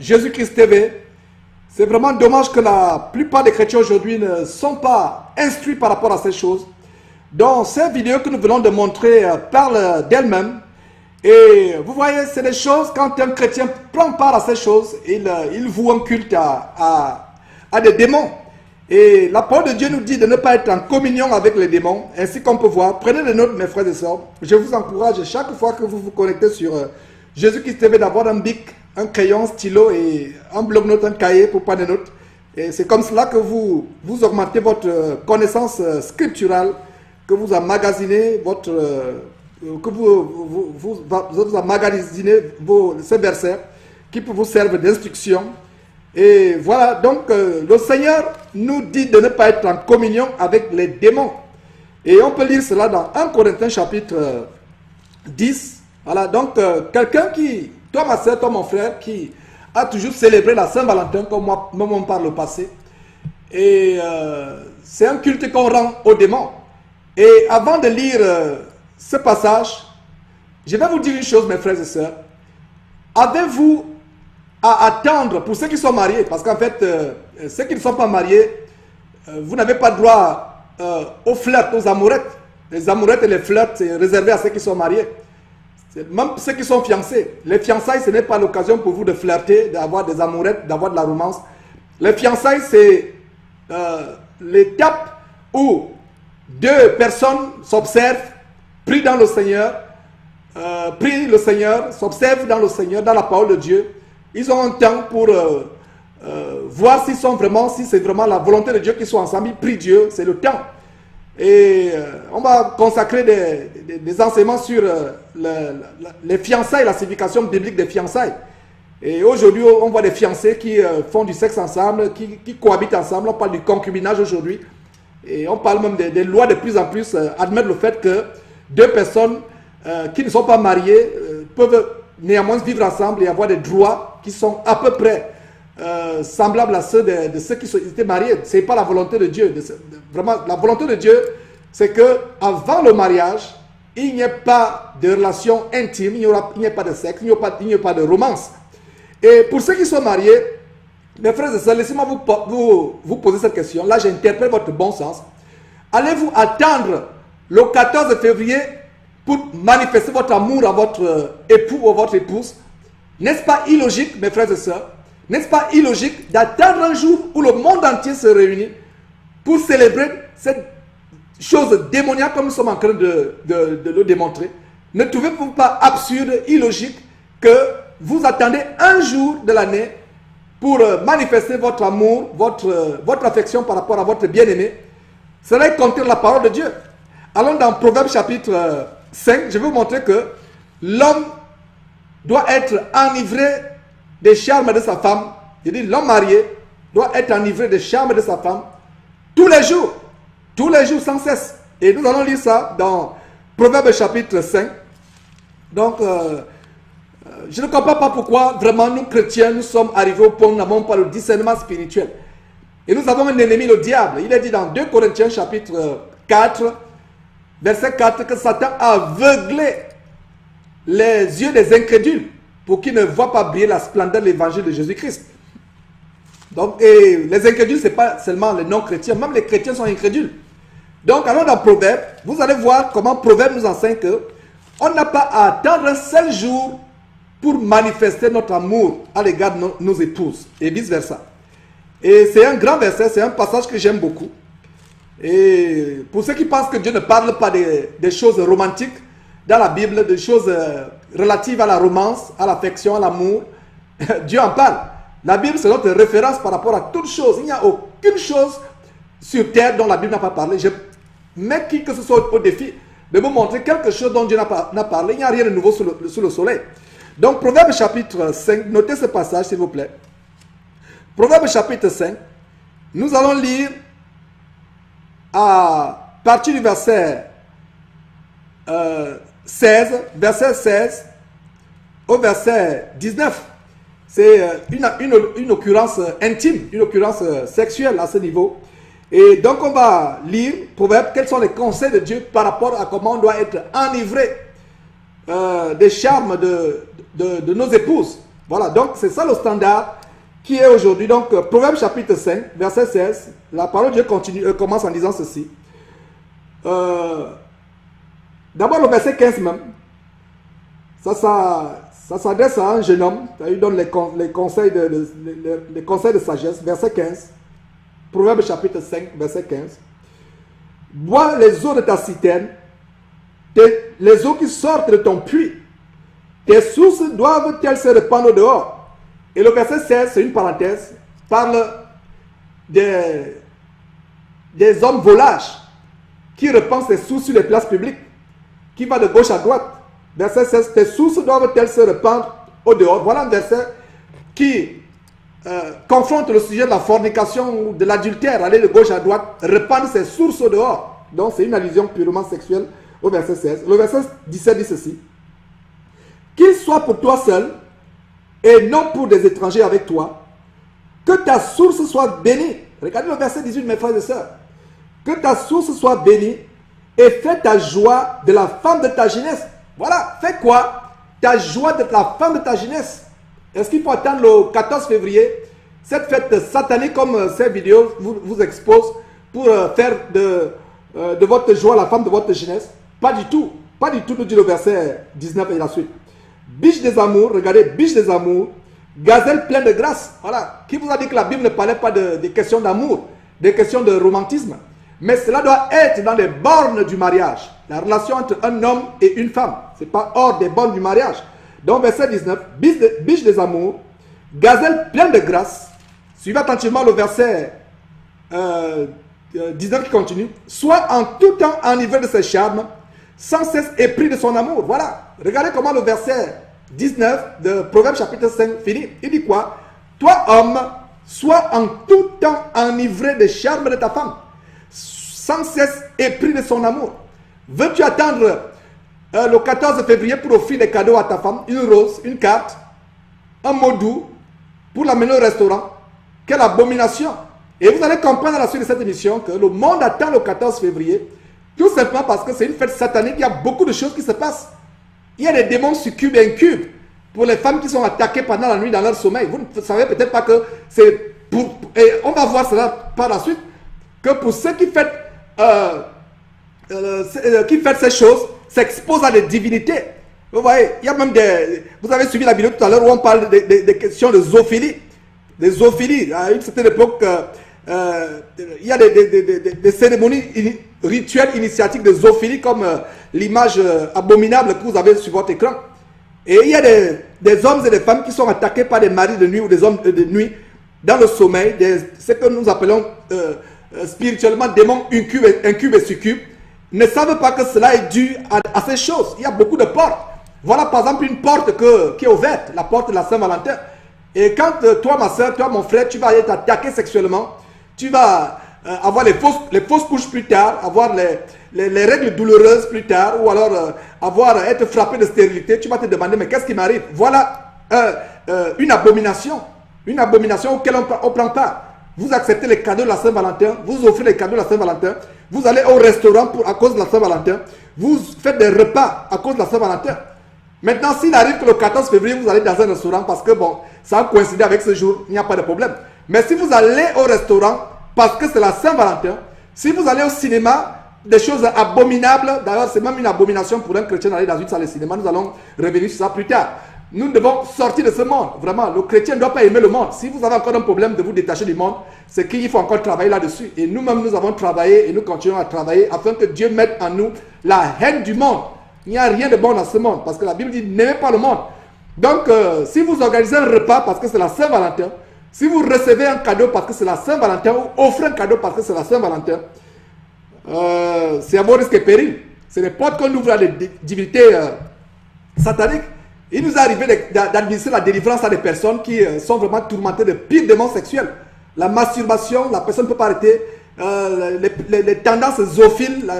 Jésus-Christ TV. C'est vraiment dommage que la plupart des chrétiens aujourd'hui ne sont pas instruits par rapport à ces choses. Donc, ces vidéos que nous venons de montrer parlent d'elles-mêmes. Et vous voyez, c'est des choses, quand un chrétien prend part à ces choses, il voue un culte à des démons. Et la parole de Dieu nous dit de ne pas être en communion avec les démons, ainsi qu'on peut voir. Prenez des notes, mes frères et sœurs. Je vous encourage chaque fois que vous vous connectez sur Jésus-Christ TV d'avoir un bic, un crayon, un stylo et un bloc-notes, un cahier pour prendre des notes. Et c'est comme cela que vous augmentez votre connaissance scripturale, que vous emmagasinez ces versets qui peuvent vous servir d'instruction. Et voilà, donc le Seigneur nous dit de ne pas être en communion avec les démons. Et on peut lire cela dans 1 Corinthiens chapitre 10. Voilà, donc quelqu'un qui, toi ma soeur, toi mon frère, qui a toujours célébré la Saint-Valentin comme moi, même par le passé. Et c'est un culte qu'on rend aux démons. Et avant de lire ce passage, je vais vous dire une chose, mes frères et sœurs. Avez-vous à attendre pour ceux qui sont mariés, parce qu'en fait, ceux qui ne sont pas mariés, vous n'avez pas droit aux flirts, aux amourettes. Les amourettes et les flirts, c'est réservé à ceux qui sont mariés. Même ceux qui sont fiancés. Les fiançailles, ce n'est pas l'occasion pour vous de flirter, d'avoir des amourettes, d'avoir de la romance. Les fiançailles, c'est l'étape où deux personnes s'observent, prient dans le Seigneur, s'observent dans le Seigneur, dans la parole de Dieu. Ils ont un temps pour voir si c'est vraiment la volonté de Dieu qu'ils soient ensemble. Ils prient Dieu, c'est le temps. Et on va consacrer des enseignements sur les fiançailles, la signification biblique des fiançailles. Et aujourd'hui, on voit des fiancés qui font du sexe ensemble, qui cohabitent ensemble. On parle du concubinage aujourd'hui. Et on parle même des lois de plus en plus admettent le fait que deux personnes qui ne sont pas mariées peuvent néanmoins vivre ensemble et avoir des droits qui sont à peu près semblables à ceux de ceux qui étaient mariés. Ce n'est pas la volonté de Dieu. Vraiment, la volonté de Dieu, c'est que avant le mariage, il n'y ait pas de relation intime, il n'y ait pas de sexe, il n'y ait pas de romance. Et pour ceux qui sont mariés, mes frères et sœurs, laissez-moi vous poser cette question. Là, j'interprète votre bon sens. Allez-vous attendre le 14 février pour manifester votre amour à votre époux ou à votre épouse? N'est-ce pas illogique, mes frères et sœurs? N'est-ce pas illogique d'attendre un jour où le monde entier se réunit pour célébrer cette chose démoniaque comme nous sommes en train de le démontrer? Ne trouvez-vous pas absurde, illogique que vous attendez un jour de l'année pour manifester votre amour, votre affection par rapport à votre bien-aimé? Cela est contre la parole de Dieu. Allons dans Proverbes chapitre 5, je vais vous montrer que l'homme doit être enivré des charmes de sa femme. Je dis l'homme marié doit être enivré des charmes de sa femme tous les jours sans cesse. Et nous allons lire ça dans Proverbes chapitre 5. Donc, je ne comprends pas pourquoi vraiment nous chrétiens, nous sommes arrivés au point où nous n'avons pas le discernement spirituel. Et nous avons un ennemi, le diable. Il est dit dans 2 Corinthiens chapitre 4, verset 4, que Satan a aveuglé les yeux des incrédules pour qu'ils ne voient pas briller la splendeur de l'évangile de Jésus-Christ. Donc, et les incrédules, ce n'est pas seulement les non-chrétiens, même les chrétiens sont incrédules. Donc, allons dans Proverbe, vous allez voir comment Proverbe nous enseigne que on n'a pas à attendre un seul jour pour manifester notre amour à l'égard de nos épouses, et vice-versa. Et c'est un grand verset, c'est un passage que j'aime beaucoup. Et pour ceux qui pensent que Dieu ne parle pas des choses romantiques dans la Bible, des choses relatives à la romance, à l'affection, à l'amour, Dieu en parle. La Bible, c'est notre référence par rapport à toutes choses. Il n'y a aucune chose sur terre dont la Bible n'a pas parlé. Je mets qui que ce soit au défi de vous montrer quelque chose dont Dieu n'a parlé. Il n'y a rien de nouveau sous le soleil. Donc, Proverbe chapitre 5, notez ce passage s'il vous plaît. Proverbe chapitre 5, nous allons lire à partir du verset 16 au verset 19. C'est une occurrence intime, une occurrence sexuelle à ce niveau. Et donc on va lire Proverbe, quels sont les conseils de Dieu par rapport à comment on doit être enivré des charmes de nos épouses. Voilà, donc c'est ça le standard qui est aujourd'hui. Donc, Proverbe chapitre 5, verset 16, la parole de Dieu commence en disant ceci. D'abord le verset 15 même, ça s'adresse à un jeune homme, il donne les conseils de sagesse, verset 15, Proverbe chapitre 5, verset 15. Bois les eaux de ta citerne, les eaux qui sortent de ton puits, tes sources doivent-elles se répandre au dehors? Et le verset 16, c'est une parenthèse, parle des hommes volages qui répandent ses sources sur les places publiques, qui va de gauche à droite. Verset 16, tes sources doivent-elles se répandre au dehors? Voilà un verset qui confronte le sujet de la fornication ou de l'adultère, aller de gauche à droite, répandre ses sources au dehors. Donc c'est une allusion purement sexuelle au verset 16. Le verset 17 dit ceci. Qu'il soit pour toi seul et non pour des étrangers avec toi, que ta source soit bénie. Regardez le verset 18, mes frères et sœurs. Que ta source soit bénie et fais ta joie de la femme de ta jeunesse. Voilà, fais quoi? Ta joie de la femme de ta jeunesse. Est-ce qu'il faut attendre le 14 février, cette fête satanique comme ces vidéos vous exposent pour faire de votre joie la femme de votre jeunesse? Pas du tout. Pas du tout, nous dit le verset 19 et la suite. Biche des amours, regardez, biche des amours, gazelle pleine de grâce. Voilà. Qui vous a dit que la Bible ne parlait pas des questions d'amour, des questions de romantisme? Mais cela doit être dans les bornes du mariage. La relation entre un homme et une femme. Ce n'est pas hors des bornes du mariage. Donc verset 19, biche des amours, gazelle pleine de grâce. Suivez attentivement le verset 19 qui continue. Soit en tout temps enivré de ses charmes, sans cesse épris de son amour. Voilà. Regardez comment le verset 19 de Proverbe chapitre 5 finit. Il dit quoi? Toi homme, sois en tout temps enivré des charmes de ta femme, sans cesse épris de son amour. Veux-tu attendre le 14 février pour offrir des cadeaux à ta femme, une rose, une carte, un mot doux, pour l'amener au restaurant? Quelle abomination! Et vous allez comprendre à la suite de cette émission que le monde attend le 14 février, tout simplement parce que c'est une fête satanique, il y a beaucoup de choses qui se passent. Il y a des démons succubes et incubes pour les femmes qui sont attaquées pendant la nuit dans leur sommeil. Vous ne savez peut-être pas que c'est pour... Et on va voir cela par la suite, que pour ceux qui fêtent ces choses, s'exposent à des divinités. Vous voyez, il y a même des... Vous avez suivi la vidéo tout à l'heure où on parle des questions de zoophilie. Des zoophilies. À une certaine époque, il y a des cérémonies rituelles initiatiques de zoophilie, comme l'image abominable que vous avez sur votre écran. Et il y a des hommes et des femmes qui sont attaqués par des maris de nuit ou des hommes de nuit dans le sommeil, ce que nous appelons spirituellement démons incubes et succubes, ne savent pas que cela est dû à ces choses. Il y a beaucoup de portes. Voilà par exemple une porte qui est ouverte, la porte de la Saint-Valentin. Et quand toi, ma soeur, toi, mon frère, tu vas être attaqué sexuellement, tu vas avoir les fausses couches plus tard, avoir les règles douloureuses plus tard, ou alors être frappé de stérilité, tu vas te demander, mais qu'est-ce qui m'arrive? Voilà une abomination auquel on ne prend pas. Vous acceptez les cadeaux de la Saint-Valentin, vous offrez les cadeaux de la Saint-Valentin, vous allez au restaurant à cause de la Saint-Valentin, vous faites des repas à cause de la Saint-Valentin. Maintenant, s'il arrive que le 14 février, vous allez dans un restaurant parce que, bon, ça a coïncidé avec ce jour, il n'y a pas de problème. Mais si vous allez au restaurant parce que c'est la Saint-Valentin, si vous allez au cinéma, des choses abominables, d'ailleurs, c'est même une abomination pour un chrétien d'aller dans une salle de cinéma, nous allons revenir sur ça plus tard. Nous devons sortir de ce monde, vraiment. Le chrétien ne doit pas aimer le monde. Si vous avez encore un problème de vous détacher du monde, c'est qu'il faut encore travailler là-dessus. Et nous-mêmes, nous avons travaillé et nous continuons à travailler afin que Dieu mette en nous la haine du monde. Il n'y a rien de bon dans ce monde, parce que la Bible dit n'aimez pas le monde. Donc, si vous organisez un repas parce que c'est la Saint-Valentin, si vous recevez un cadeau parce que c'est la Saint-Valentin, ou offrez un cadeau parce que c'est la Saint-Valentin, c'est à vos risques et périls. C'est les portes qu'on ouvre à des divinités sataniques. Il nous est arrivé d'administrer la délivrance à des personnes qui sont vraiment tourmentées de pires démons sexuels. La masturbation, la personne ne peut pas arrêter. Les tendances zoophiles,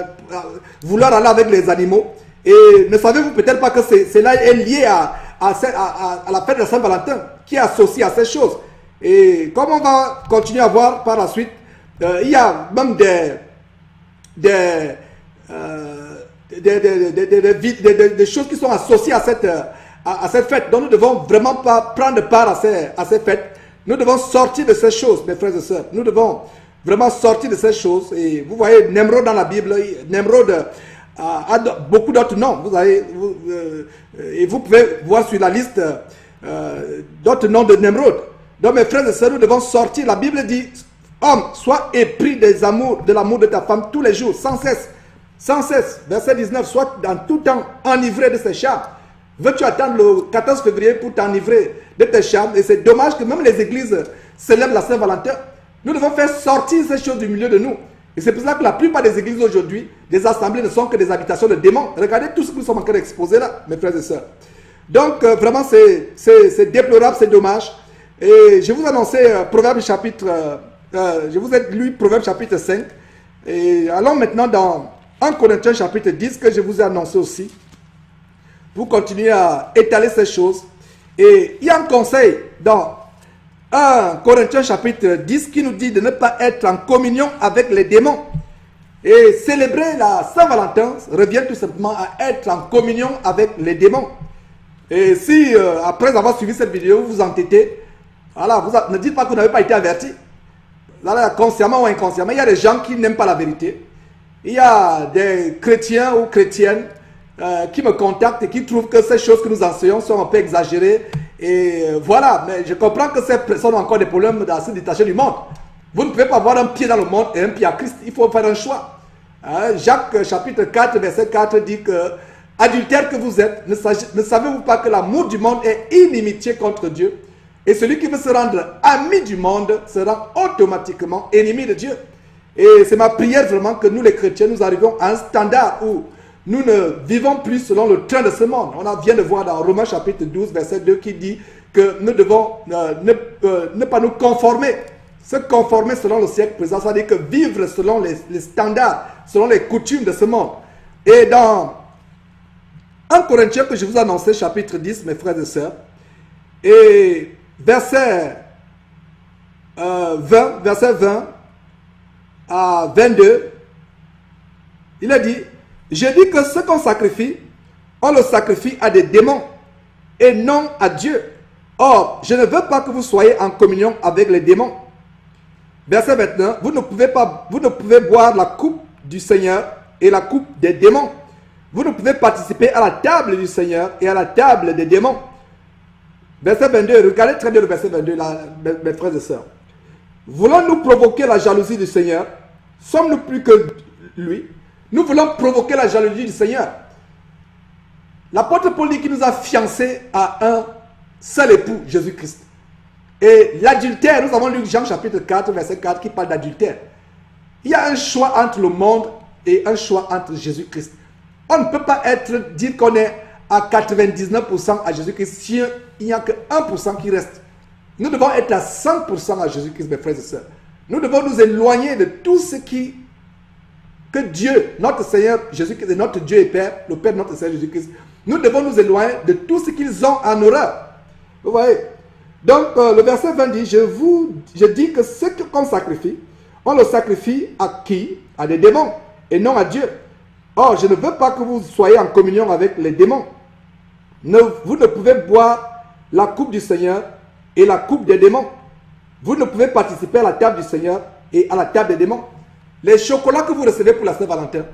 vouloir aller avec les animaux. Et ne savez-vous peut-être pas que cela est lié à la fête de Saint-Valentin, qui est associée à ces choses. Et comme on va continuer à voir par la suite, il y a même des choses qui sont associées à à cette fête. Donc nous ne devons vraiment pas prendre part à ces fêtes. Nous devons sortir de ces choses, mes frères et sœurs. Nous devons vraiment sortir de ces choses. Et vous voyez Nemrod dans la Bible, Nemrod a beaucoup d'autres noms. Et vous pouvez voir sur la liste d'autres noms de Nemrod. Donc mes frères et sœurs, nous devons sortir. La Bible dit, homme, sois épris de l'amour de ta femme tous les jours, sans cesse. Sans cesse. Verset 19, sois dans tout temps enivré de ses charmes. Veux-tu attendre le 14 février pour t'enivrer de tes charmes? Et c'est dommage que même les églises célèbrent la Saint-Valentin. Nous devons faire sortir ces choses du milieu de nous. Et c'est pour cela que la plupart des églises aujourd'hui, des assemblées ne sont que des habitations de démons. Regardez tout ce que nous sommes en train d'exposer là, mes frères et sœurs. Donc vraiment c'est déplorable, c'est dommage. Et je vous annonçais Proverbe chapitre, je vous ai lu Proverbe chapitre 5. Et allons maintenant dans 1 Corinthiens chapitre 10 que je vous ai annoncé aussi. Pour continuer à étaler ces choses. Et il y a un conseil dans 1 Corinthiens chapitre 10 qui nous dit de ne pas être en communion avec les démons. Et célébrer la Saint-Valentin revient tout simplement à être en communion avec les démons. Et si après avoir suivi cette vidéo, vous vous entêtez, voilà, ne dites pas que vous n'avez pas été averti. Là, consciemment ou inconsciemment, il y a des gens qui n'aiment pas la vérité. Il y a des chrétiens ou chrétiennes qui me contactent et qui trouvent que ces choses que nous enseignons sont un peu exagérées. Et voilà, mais je comprends que ces personnes ont encore des problèmes à se détacher du monde. Vous ne pouvez pas avoir un pied dans le monde et un pied à Christ. Il faut faire un choix. Jacques chapitre 4, verset 4 dit que adultère que vous êtes, ne savez-vous pas que l'amour du monde est inimitié contre Dieu? Et celui qui veut se rendre ami du monde se rend automatiquement ennemi de Dieu. Et c'est ma prière vraiment que nous les chrétiens, nous arrivons à un standard où nous ne vivons plus selon le train de ce monde. On vient de voir dans Romains chapitre 12, verset 2 qui dit que nous devons ne pas nous conformer. Se conformer selon le siècle présent, c'est-à-dire que vivre selon les standards, selon les coutumes de ce monde. Et dans 1 Corinthiens que je vous ai annoncé, chapitre 10, mes frères et sœurs, et verset 20 à 22, il a dit, je dis que ce qu'on sacrifie, on le sacrifie à des démons et non à Dieu. Or, je ne veux pas que vous soyez en communion avec les démons. Verset 21, vous ne pouvez boire la coupe du Seigneur et la coupe des démons. Vous ne pouvez participer à la table du Seigneur et à la table des démons. Verset 22, regardez très bien le verset 22, là, mes frères et sœurs. Voulons-nous provoquer la jalousie du Seigneur? Sommes-nous plus que lui? Nous voulons provoquer la jalousie du Seigneur. L'apôtre Paul dit qu'il nous a fiancés à un seul époux, Jésus-Christ. Et l'adultère, nous avons lu Jean chapitre 4, verset 4 qui parle d'adultère. Il y a un choix entre le monde et un choix entre Jésus-Christ. On ne peut pas dire qu'on est à 99% à Jésus-Christ si il n'y a que 1% qui reste. Nous devons être à 100% à Jésus-Christ, mes frères et sœurs. Nous devons nous éloigner de tout ce que Dieu, notre Seigneur Jésus-Christ, et notre Dieu et Père, le Père de notre Seigneur Jésus-Christ, nous devons nous éloigner de tout ce qu'ils ont en horreur. Vous voyez? Donc, le verset 20 dit, je dis que ce qu'on sacrifie, on le sacrifie à qui? À des démons, et non à Dieu. Or, je ne veux pas que vous soyez en communion avec les démons. Vous ne pouvez boire la coupe du Seigneur et la coupe des démons. Vous ne pouvez participer à la table du Seigneur et à la table des démons. Les chocolats que vous recevez pour la Saint-Valentin,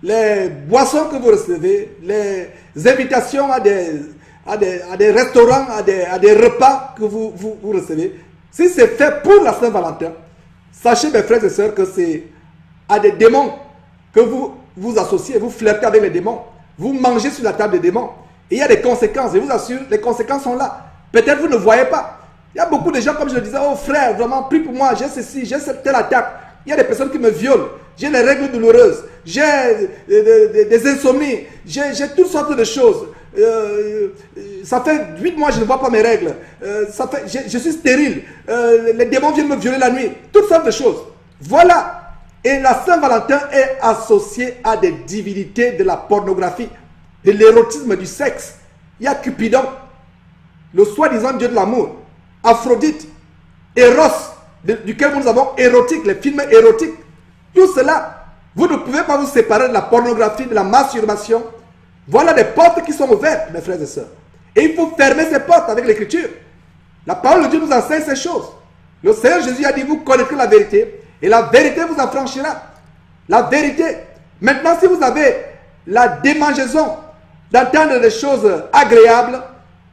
les boissons que vous recevez, les invitations à des restaurants, à des repas que vous recevez, si c'est fait pour la Saint-Valentin, sachez mes frères et sœurs que c'est à des démons que vous vous associez, vous flirtez avec les démons, vous mangez sur la table des démons. Et il y a des conséquences, je vous assure, les conséquences sont là. Peut-être vous ne voyez pas. Il y a beaucoup de gens, comme je le disais, oh frère, vraiment, prie pour moi, j'ai ceci, j'ai cette telle attaque. Il y a des personnes qui me violent, j'ai les règles douloureuses, j'ai des insomnies, j'ai toutes sortes de choses. Ça fait 8 mois que je ne vois pas mes règles. Je suis stérile, les démons viennent me violer la nuit, toutes sortes de choses. Voilà. Et la Saint-Valentin est associée à des divinités de la pornographie, de l'érotisme, du sexe. Il y a Cupidon, le soi-disant dieu de l'amour, Aphrodite, Eros, duquel nous avons érotique, les films érotiques. Tout cela, vous ne pouvez pas vous séparer de la pornographie, de la masturbation. Voilà des portes qui sont ouvertes, mes frères et sœurs. Et il faut fermer ses portes avec l'écriture. La parole de Dieu nous enseigne ces choses. Le Seigneur Jésus a dit, vous connaîtrez la vérité, et la vérité vous affranchira. La vérité. Maintenant, si vous avez la démangeaison d'entendre des choses agréables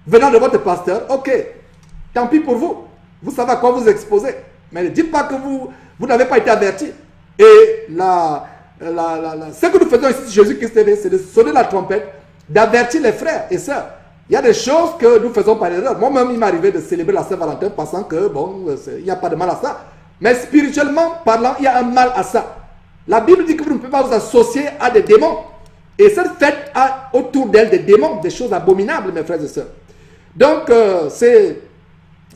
venant de votre pasteur, ok, tant pis pour vous. Vous savez à quoi vous exposez. Mais ne dites pas que vous n'avez pas été averti. Et ce que nous faisons ici sur Jésus-Christ TV, c'est de sonner la trompette, d'avertir les frères et sœurs. Il y a des choses que nous faisons par erreur. Moi-même, il m'est arrivé de célébrer la Saint-Valentin pensant que, bon, il n'y a pas de mal à ça. Mais spirituellement parlant, il y a un mal à ça. La Bible dit que vous ne pouvez pas vous associer à des démons. Et cette fête a autour d'elle des démons, des choses abominables, mes frères et sœurs. Donc, c'est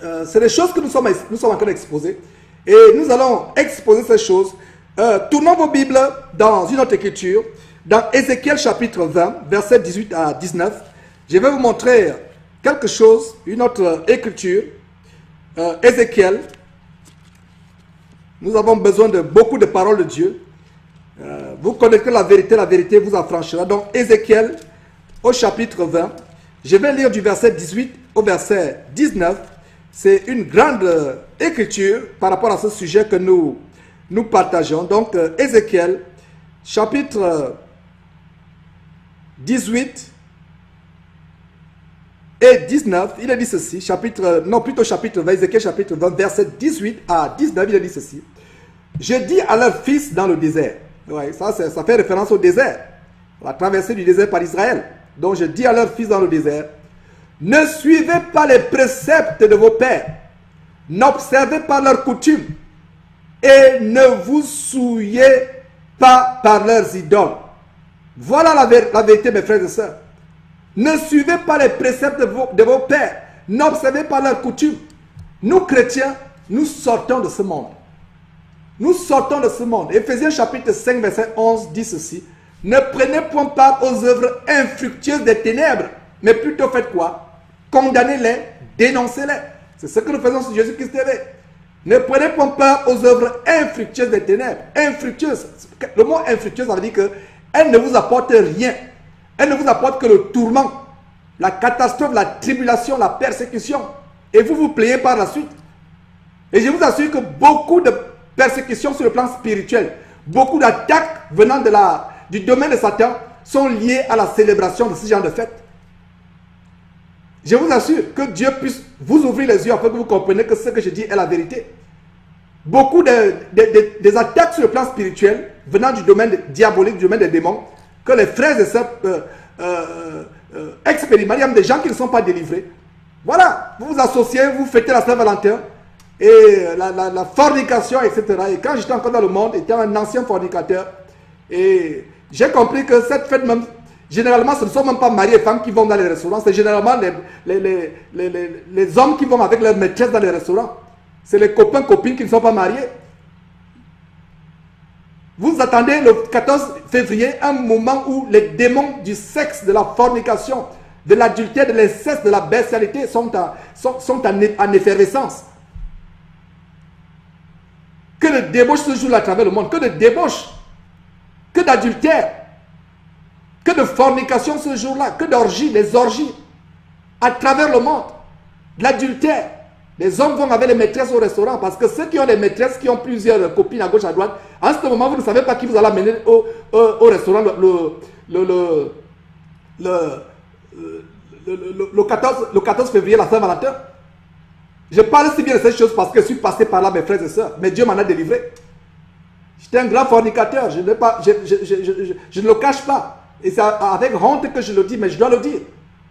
des choses que nous sommes en train d'exposer. Et nous allons exposer ces choses. Tournons vos Bibles dans une autre écriture, dans Ézéchiel chapitre 20, versets 18 à 19. Je vais vous montrer quelque chose, une autre écriture. Ézéchiel. Nous avons besoin de beaucoup de paroles de Dieu. Vous connaîtrez la vérité vous affranchira. Donc Ézéchiel au chapitre 20. Je vais lire du verset 18 au verset 19. C'est une grande écriture par rapport à ce sujet que nous partageons. Donc Ézéchiel chapitre 18 et 19, il a dit ceci, chapitre 20, Ézéchiel chapitre 20, verset 18 à 19, il a dit ceci. Je dis à leurs fils dans le désert, ouais, ça fait référence au désert, la traversée du désert par Israël. Donc je dis à leurs fils dans le désert, ne suivez pas les préceptes de vos pères, n'observez pas leurs coutumes, et ne vous souillez pas par leurs idoles. Voilà la vérité, mes frères et sœurs. Ne suivez pas les préceptes de vos pères. N'observez pas leurs coutumes. Nous, chrétiens, nous sortons de ce monde. Nous sortons de ce monde. Éphésiens chapitre 5, verset 11 dit ceci. Ne prenez point part aux œuvres infructueuses des ténèbres, mais plutôt faites quoi? Condamnez-les, dénoncez-les. C'est ce que nous faisons sur Jésus-Christ TV. Ne prenez point part aux œuvres infructueuses des ténèbres. Infructueuses. Le mot infructueuse, ça veut dire qu'elle ne vous apporte rien. Elle ne vous apporte que le tourment, la catastrophe, la tribulation, la persécution. Et vous vous plaignez par la suite. Et je vous assure que beaucoup de persécutions sur le plan spirituel, beaucoup d'attaques venant du domaine de Satan sont liées à la célébration de ce genre de fête. Je vous assure que Dieu puisse vous ouvrir les yeux afin que vous compreniez que ce que je dis est la vérité. Beaucoup des attaques sur le plan spirituel venant du domaine diabolique, du domaine des démons, que les frères et sœurs expérimentent. Il y a même des gens qui ne sont pas délivrés. Voilà, vous vous associez, vous fêtez la Saint-Valentin et la fornication, etc. Et quand j'étais encore dans le monde, j'étais un ancien fornicateur. Et j'ai compris que cette fête même, généralement, ce ne sont même pas mariés et femmes qui vont dans les restaurants. C'est généralement les hommes qui vont avec leur maîtresse dans les restaurants. C'est les copains, copines qui ne sont pas mariés. Vous attendez le 14 février, un moment où les démons du sexe, de la fornication, de l'adultère, de l'inceste, de la bestialité sont en effervescence. Que de débauche se joue à travers le monde, que de débauche, que d'adultère, que de fornication ce jour-là, que d'orgies, les orgies à travers le monde, de l'adultère. Les hommes vont avec les maîtresses au restaurant parce que ceux qui ont des maîtresses, qui ont plusieurs copines à gauche, à droite, en ce moment, vous ne savez pas qui vous allez amener au restaurant le 14 février, la Saint-Valentin. Je parle si bien de ces choses parce que je suis passé par là, mes frères et sœurs. Mais Dieu m'en a délivré. J'étais un grand fornicateur. Je ne le cache pas. Et c'est avec honte que je le dis, mais je dois le dire.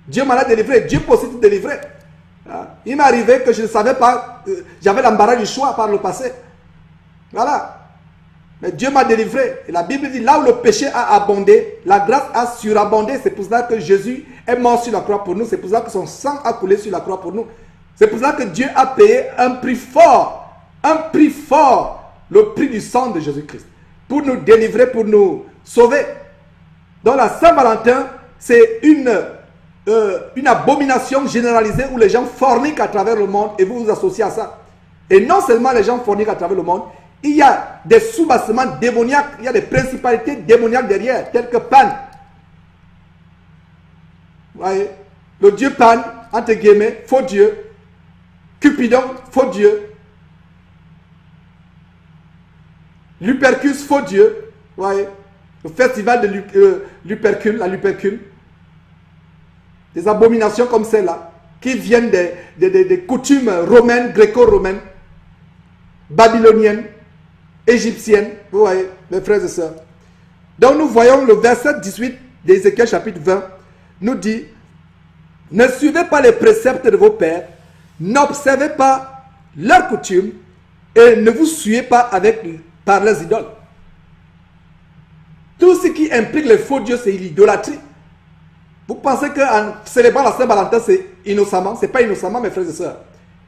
Dieu m'en a délivré. Dieu peut aussi te délivrer. Il m'est arrivé que je ne savais pas, j'avais l'embarras du choix par le passé. Voilà. Mais Dieu m'a délivré. Et la Bible dit, là où le péché a abondé, la grâce a surabondé. C'est pour cela que Jésus est mort sur la croix pour nous. C'est pour cela que son sang a coulé sur la croix pour nous. C'est pour cela que Dieu a payé un prix fort. Un prix fort. Le prix du sang de Jésus-Christ. Pour nous délivrer, pour nous sauver. Donc la Saint-Valentin, c'est une abomination généralisée où les gens forniquent à travers le monde et vous vous associez à ça. Et non seulement les gens forniquent à travers le monde, il y a des soubassements démoniaques, il y a des principalités démoniaques derrière, telles que Pan. Vous voyez, le dieu Pan, entre guillemets, faux dieu. Cupidon, faux dieu. Lupercus, faux dieu. Ouais. Le festival de Lupercule, la Lupercule. Des abominations comme celle-là, qui viennent des coutumes romaines, gréco-romaines, babyloniennes, égyptiennes. Vous voyez, mes frères et sœurs. Donc nous voyons le verset 18 d'Ézéchiel chapitre 20, nous dit, ne suivez pas les préceptes de vos pères, n'observez pas leurs coutumes, et ne vous souillez pas par les idoles. Tout ce qui implique les faux dieux, c'est l'idolâtrie. Vous pensez qu'en célébrant la Saint-Valentin, c'est innocemment? Ce n'est pas innocemment, mes frères et sœurs.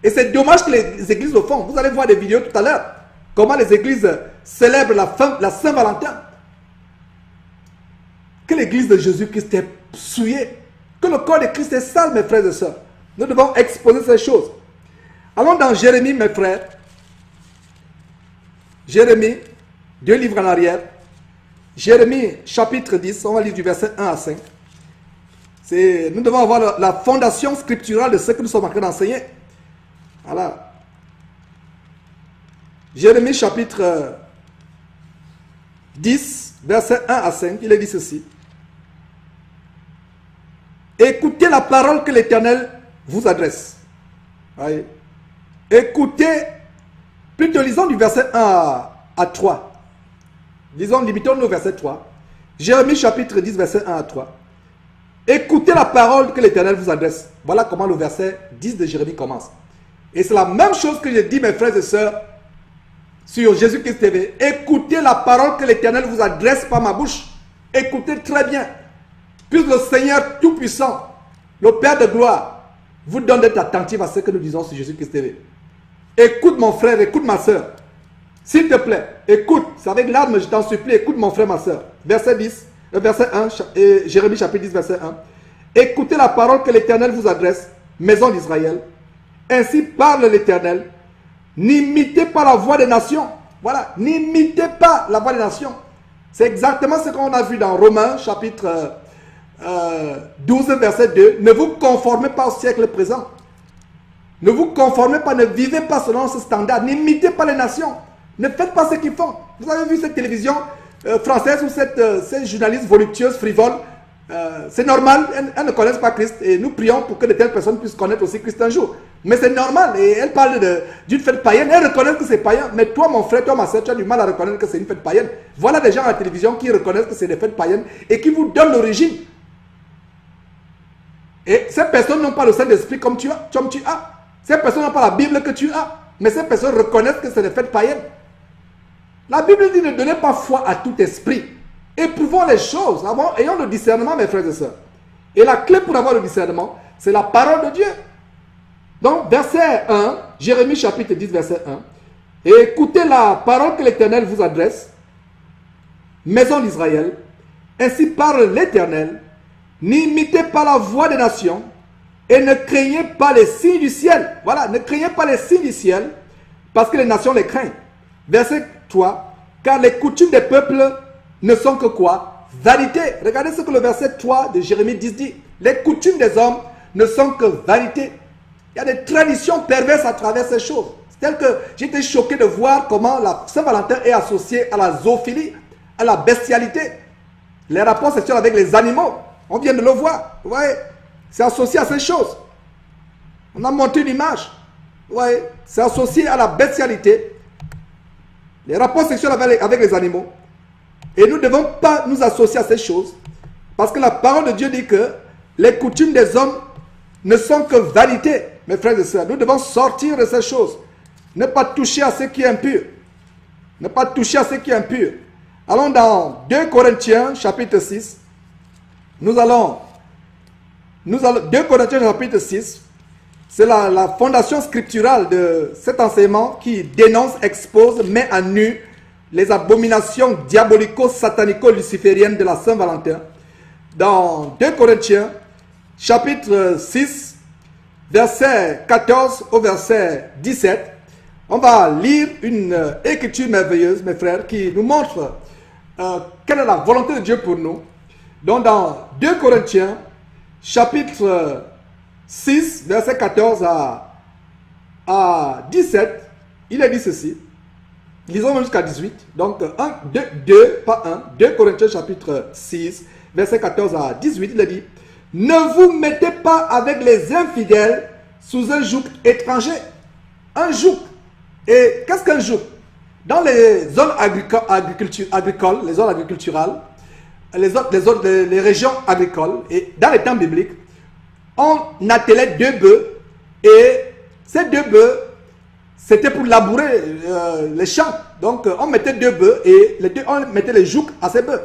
Et c'est dommage que les églises le font. Vous allez voir des vidéos tout à l'heure. Comment les églises célèbrent la Saint-Valentin. Que l'église de Jésus-Christ est souillée. Que le corps de Christ est sale, mes frères et sœurs. Nous devons exposer ces choses. Allons dans Jérémie, mes frères. Jérémie, 2 livres en arrière. Jérémie, chapitre 10, on va lire du verset 1 à 5. Nous devons avoir la fondation scripturale de ce que nous sommes en train d'enseigner. Voilà. Jérémie, chapitre 10, verset 1 à 5, il est dit ceci. Écoutez la parole que l'Éternel vous adresse. Voyez. Écoutez, plutôt lisons du verset 1 à 3. Limitons-nous au verset 3. Jérémie chapitre 10, verset 1 à 3. Écoutez la parole que l'Éternel vous adresse. Voilà comment le verset 10 de Jérémie commence. Et c'est la même chose que j'ai dit, mes frères et sœurs, sur Jésus-Christ TV. Écoutez la parole que l'Éternel vous adresse par ma bouche. Écoutez très bien. Puisque le Seigneur Tout-Puissant, le Père de gloire, vous donne d'être attentif à ce que nous disons sur Jésus-Christ TV. Écoute mon frère, écoute ma soeur. S'il te plaît, écoute. C'est avec larmes, je t'en supplie, écoute mon frère, ma soeur. Verset 10, verset 1, Jérémie chapitre 10, verset 1. Écoutez la parole que l'Éternel vous adresse, maison d'Israël. Ainsi parle l'Éternel. N'imitez pas la voix des nations. Voilà, n'imitez pas la voix des nations. C'est exactement ce qu'on a vu dans Romains chapitre 12, verset 2. Ne vous conformez pas au siècle présent. Ne vous conformez pas, ne vivez pas selon ce standard. N'imitez pas les nations. Ne faites pas ce qu'ils font. Vous avez vu cette télévision française ou ces journalistes voluptueuses, frivoles. C'est normal, elles ne connaissent pas Christ. Et nous prions pour que de telles personnes puissent connaître aussi Christ un jour. Mais c'est normal. Et elles parlent d'une fête païenne. Elles reconnaissent que c'est païen. Mais toi, mon frère, toi, ma soeur, tu as du mal à reconnaître que c'est une fête païenne. Voilà des gens à la télévision qui reconnaissent que c'est des fêtes païennes et qui vous donnent l'origine. Et ces personnes n'ont pas le Saint-Esprit comme tu as. Ces personnes n'ont pas la Bible que tu as. Mais ces personnes reconnaissent que c'est des fêtes païennes. La Bible dit ne donnez pas foi à tout esprit. Éprouvons les choses. Ayons le discernement, mes frères et sœurs. Et la clé pour avoir le discernement, c'est la parole de Dieu. Donc, verset 1, Jérémie chapitre 10, verset 1. Et écoutez la parole que l'Éternel vous adresse, maison d'Israël. Ainsi parle l'Éternel. N'imitez pas la voix des nations et ne craignez pas les signes du ciel. Voilà, ne craignez pas les signes du ciel parce que les nations les craignent. Verset 3. Car les coutumes des peuples ne sont que quoi? Vanité. Regardez ce que le verset 3 de Jérémie 10 dit. Les coutumes des hommes ne sont que vanité. Il y a des traditions perverses à travers ces choses. C'est tel que j'étais choqué de voir comment la Saint-Valentin est associée à la zoophilie, à la bestialité. Les rapports sexuels avec les animaux. On vient de le voir. Vous voyez, c'est associé à ces choses. On a monté une image. Vous voyez, c'est associé à la bestialité. Les rapports sexuels avec les animaux. Et nous ne devons pas nous associer à ces choses. Parce que la parole de Dieu dit que les coutumes des hommes ne sont que vanité, mes frères et sœurs. Nous devons sortir de ces choses. Ne pas toucher à ce qui est impur. Ne pas toucher à ce qui est impur. Allons dans 2 Corinthiens chapitre 6. Nous allons 2 Corinthiens chapitre 6. C'est la fondation scripturale de cet enseignement qui dénonce, expose, met à nu les abominations diabolico-satanico-lucifériennes de la Saint-Valentin. Dans 2 Corinthiens, chapitre 6, verset 14 au verset 17, on va lire une écriture merveilleuse, mes frères, qui nous montre quelle est la volonté de Dieu pour nous. Donc dans 2 Corinthiens, chapitre 6, verset 14 à 17, il a dit ceci. Lisons même jusqu'à 18. Donc, 2 Corinthiens chapitre 6, verset 14 à 18, il a dit, ne vous mettez pas avec les infidèles sous un joug étranger. Un joug. Et qu'est-ce qu'un joug? Dans les zones agricoles, les zones agriculturales, les régions agricoles, et dans les temps bibliques, on attelait 2 bœufs, et ces 2 bœufs, c'était pour labourer les champs. Donc, on mettait 2 bœufs et on mettait les jougs à ces bœufs.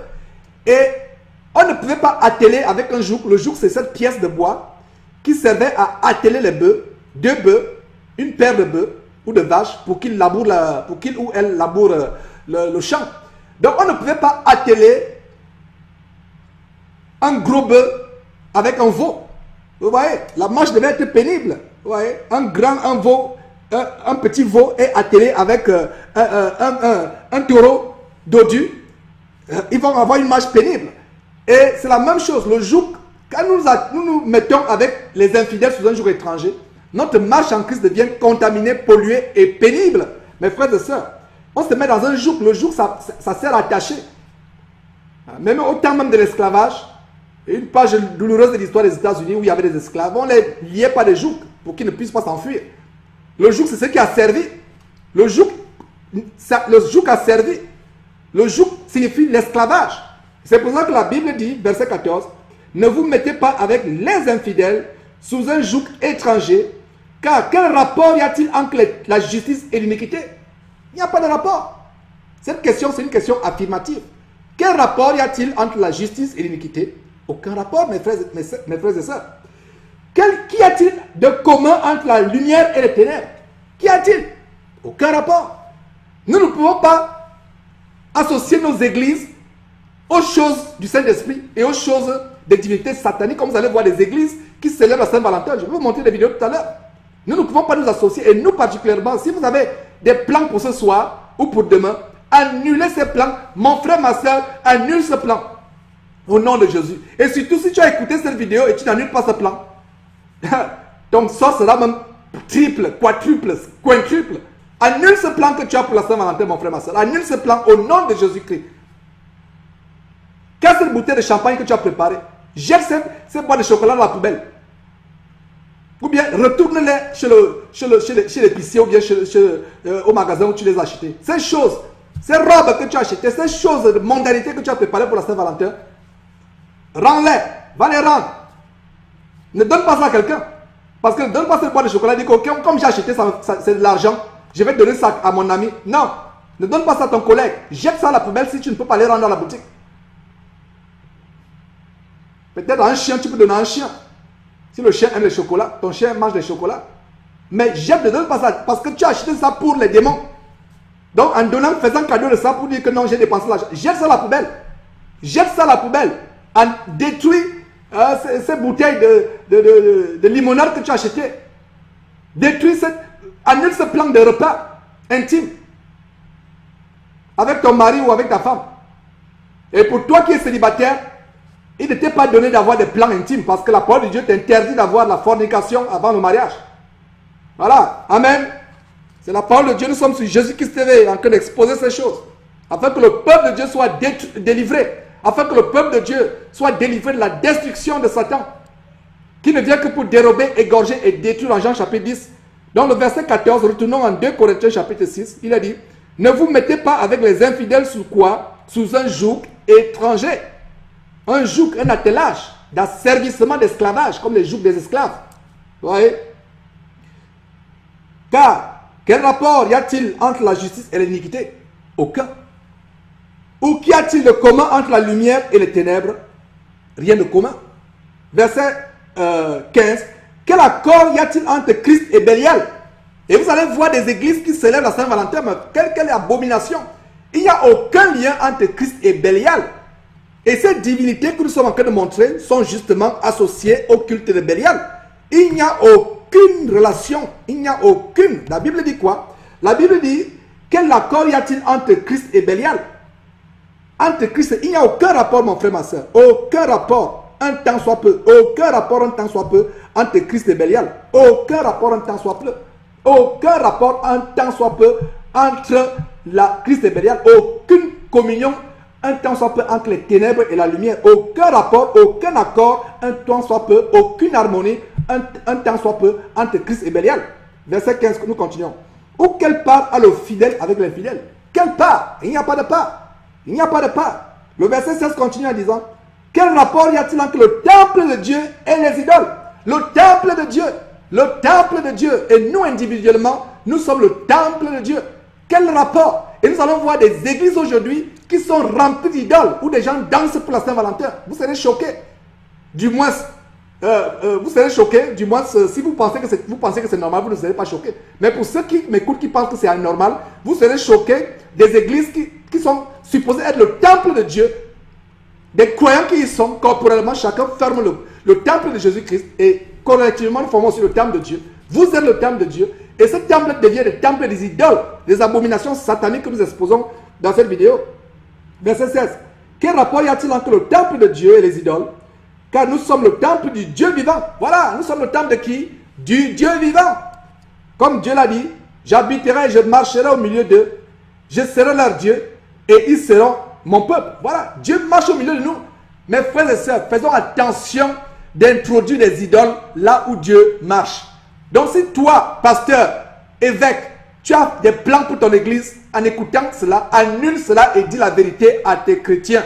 Et on ne pouvait pas atteler avec un joug. Le joug, c'est cette pièce de bois qui servait à atteler les bœufs. 2 bœufs, une paire de bœufs ou de vaches pour qu'il ou elle laboure le champ. Donc, on ne pouvait pas atteler un gros bœuf avec un veau. Vous voyez, la marche devait être pénible. Vous voyez, un veau. Un petit veau est attelé avec un taureau dodu. Ils vont avoir une marche pénible. Et c'est la même chose. Le joug, quand nous nous mettons avec les infidèles sous un joug étranger, notre marche en Christ devient contaminée, polluée et pénible. Mes frères et sœurs, on se met dans un joug. Le joug, ça sert à attacher. Même au temps même de l'esclavage, une page douloureuse de l'histoire des États-Unis où il y avait des esclaves, on les liait par des jougs pour qu'ils ne puissent pas s'enfuir. Le joug, c'est ce qui a servi. Le joug a servi. Le joug signifie l'esclavage. C'est pour ça que la Bible dit, verset 14, ne vous mettez pas avec les infidèles sous un joug étranger, car quel rapport y a-t-il entre la justice et l'iniquité? Il n'y a pas de rapport. Cette question, c'est une question affirmative. Quel rapport y a-t-il entre la justice et l'iniquité? Aucun rapport, mes frères et sœurs. Qu'y a-t-il de commun entre la lumière et les ténèbres? Qu'y a-t-il? Aucun rapport. Nous ne pouvons pas associer nos églises aux choses du Saint-Esprit et aux choses des divinités sataniques, comme vous allez voir des églises qui célèbrent la Saint-Valentin. Je vais vous montrer des vidéos tout à l'heure. Nous ne pouvons pas nous associer, et nous particulièrement, si vous avez des plans pour ce soir ou pour demain, annulez ces plans. Mon frère, ma soeur, annule ce plan. Au nom de Jésus. Et surtout, si tu as écouté cette vidéo et tu n'annules pas ce plan, ton sort sera même triple, quadruple, quintuple. Annule ce plan que tu as pour la Saint-Valentin, mon frère, ma soeur. Annule ce plan au nom de Jésus-Christ. Quelle cette bouteille de champagne que tu as préparée? Jette ces boîtes de chocolat dans la poubelle. Ou bien retourne-les chez l'épicier ou bien au magasin où tu les as achetées. Ces choses, ces robes que tu as achetées, ces choses de mondanité que tu as préparées pour la Saint-Valentin, rends-les, va les rendre. Ne donne pas ça à quelqu'un. Parce que ne donne pas cette boîte de chocolat, dit que comme j'ai acheté ça, c'est de l'argent, je vais donner ça à mon ami. Non, ne donne pas ça à ton collègue. Jette ça à la poubelle si tu ne peux pas les rendre dans la boutique. Peut-être à un chien, tu peux donner à un chien. Si le chien aime le chocolat, ton chien mange des chocolats. Mais jette, ne donne pas ça. Parce que tu as acheté ça pour les démons. Donc en donnant, faisant cadeau de ça pour dire que non, j'ai dépensé l'argent. Jette ça à la poubelle. Jette ça à la poubelle. Détruis ces bouteilles de limonade que tu as acheté. Détruis annule ce plan de repas intime avec ton mari ou avec ta femme. Et pour toi qui es célibataire, il ne t'est pas donné d'avoir des plans intimes parce que la parole de Dieu t'interdit d'avoir la fornication avant le mariage. Voilà. Amen. C'est la parole de Dieu. Nous sommes sur Jésus-Christ TV en train d'exposer ces choses afin que le peuple de Dieu soit délivré. Afin que le peuple de Dieu soit délivré de la destruction de Satan, qui ne vient que pour dérober, égorger et détruire en Jean chapitre 10. Dans le verset 14, retournons en 2 Corinthiens chapitre 6, il a dit, ne vous mettez pas avec les infidèles sous quoi? Sous un joug étranger. Un joug, un attelage d'asservissement d'esclavage, comme les jougs des esclaves. Vous voyez? Car, quel rapport y a-t-il entre la justice et l'iniquité? Aucun. Ou qu'y a-t-il de commun entre la lumière et les ténèbres? Rien de commun. Verset 15. Quel accord y a-t-il entre Christ et Bélial? Et vous allez voir des églises qui célèbrent la Saint-Valentin, mais quelle abomination! Il n'y a aucun lien entre Christ et Bélial. Et ces divinités que nous sommes en train de montrer sont justement associées au culte de Bélial. Il n'y a aucune relation. Il n'y a aucune. La Bible dit quoi? La Bible dit, quel accord y a-t-il entre Christ et Bélial? Entre Christ, il n'y a aucun rapport, mon frère, ma soeur. Aucun rapport, un temps soit peu. Aucun rapport, un temps soit peu, entre Christ et Bélial. Aucun rapport un tant soit peu. Aucun rapport un tant soit peu entre Christ et Bélial. Aucune communion un temps soit peu entre les ténèbres et la lumière. Aucun rapport, aucun accord un temps soit peu. Aucune harmonie un temps soit peu entre Christ et Bélial. Verset 15, nous continuons. Ou quelle part a le fidèle avec l'infidèle? Quelle part? Il n'y a pas de part. Il n'y a pas de part. Le verset 16 continue en disant, quel rapport y a-t-il entre le temple de Dieu et les idoles? Le temple de Dieu. Le temple de Dieu. Et nous individuellement, nous sommes le temple de Dieu. Quel rapport? Et nous allons voir des églises aujourd'hui qui sont remplies d'idoles, où des gens dansent pour la Saint-Valentin. Vous serez choqués. Du moins, vous serez choqués. Du moins, si vous pensez que c'est normal, vous ne serez pas choqués. Mais pour ceux qui m'écoutent, qui pensent que c'est anormal, vous serez choqués des églises qui sont supposées être le temple de Dieu. Des croyants qui y sont, corporellement, chacun ferme le temple de Jésus-Christ et collectivement, nous formons aussi le temple de Dieu. Vous êtes le temple de Dieu et ce temple devient le temple des idoles, des abominations sataniques que nous exposons dans cette vidéo. Verset 16. Quel rapport y a-t-il entre le temple de Dieu et les idoles? Car nous sommes le temple du Dieu vivant. Voilà, nous sommes le temple de qui? Du Dieu vivant. Comme Dieu l'a dit, j'habiterai et je marcherai au milieu d'eux. Je serai leur Dieu et ils seront mon peuple. Voilà, Dieu marche au milieu de nous. Mes frères et sœurs, faisons attention d'introduire des idoles là où Dieu marche. Donc si toi, pasteur, évêque, tu as des plans pour ton église, en écoutant cela, annule cela et dis la vérité à tes chrétiens,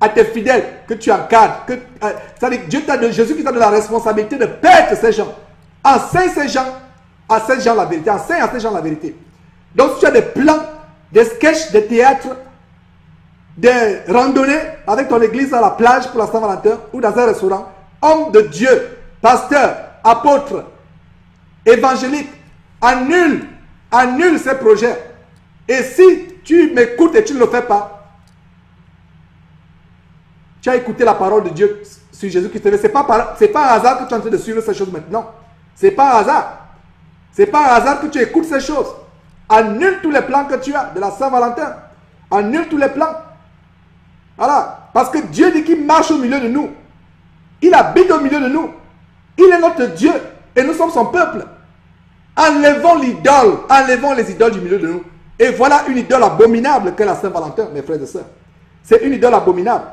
à tes fidèles que tu encadres. C'est-à-dire que Jésus qui t'a donné la responsabilité de perdre ces gens. Enseigne ces gens la vérité. Enseigne à ces gens la vérité. Donc si tu as des plans, des sketchs, des théâtres, des randonnées avec ton église à la plage pour la Saint-Valentin ou dans un restaurant, homme de Dieu, pasteur, apôtre, évangélique, annule ces projets. Et si tu m'écoutes et tu ne le fais pas, tu as écouté la parole de Dieu sur Jésus-Christ. Ce n'est pas un hasard que tu es en train de suivre ces choses maintenant. Ce n'est pas un hasard. Ce n'est pas un hasard que tu écoutes ces choses. Annule tous les plans que tu as de la Saint-Valentin. Annule tous les plans. Voilà. Parce que Dieu dit qu'il marche au milieu de nous. Il habite au milieu de nous. Il est notre Dieu. Et nous sommes son peuple. Enlevons l'idole. Enlevons les idoles du milieu de nous. Et voilà une idole abominable qu'est la Saint-Valentin, mes frères et sœurs. C'est une idole abominable.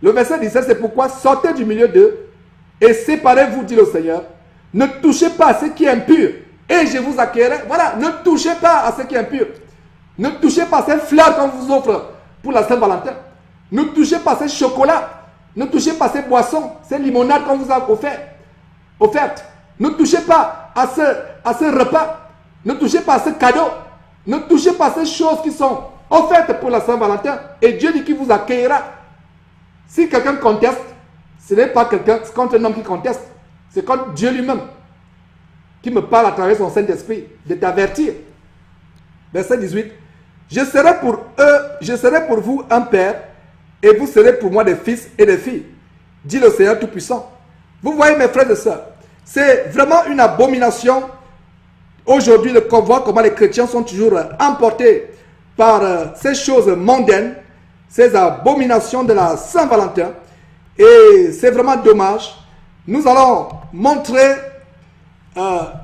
Le verset 17, c'est pourquoi sortez du milieu d'eux et séparez-vous, dit le Seigneur. Ne touchez pas à ce qui est impur et je vous accueillerai. Voilà, ne touchez pas à ce qui est impur. Ne touchez pas à ces fleurs qu'on vous offre pour la Saint-Valentin. Ne touchez pas à ces chocolats. Ne touchez pas à ces boissons, ces limonades qu'on vous a offertes. Ne touchez pas à ce repas. Ne touchez pas à ce cadeau. Ne touchez pas à ces choses qui sont offertes pour la Saint-Valentin. Et Dieu dit qu'il vous accueillera. Si quelqu'un conteste, ce n'est pas quelqu'un, c'est contre un homme qui conteste. C'est contre Dieu lui-même qui me parle à travers son Saint-Esprit de t'avertir. Verset 18. Je serai pour vous un père et vous serez pour moi des fils et des filles, dit le Seigneur Tout-Puissant. Vous voyez mes frères et sœurs, c'est vraiment une abomination aujourd'hui de voir comment les chrétiens sont toujours emportés par ces choses mondaines, ces abominations de la Saint-Valentin. Et c'est vraiment dommage. Nous allons montrer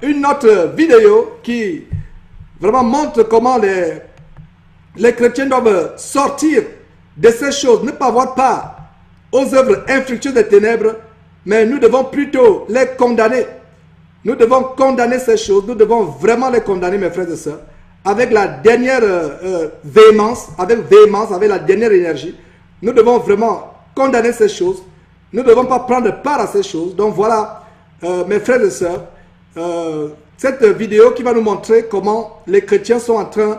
une autre vidéo qui vraiment montre comment les chrétiens doivent sortir de ces choses, ne pas avoir part aux œuvres infructueuses des ténèbres, mais nous devons plutôt les condamner. Nous devons condamner ces choses, nous devons vraiment les condamner, mes frères et sœurs, avec la dernière véhémence, avec la dernière énergie. Nous devons vraiment condamner ces choses. Nous ne devons pas prendre part à ces choses. Donc voilà, mes frères et sœurs, cette vidéo qui va nous montrer comment les chrétiens sont en train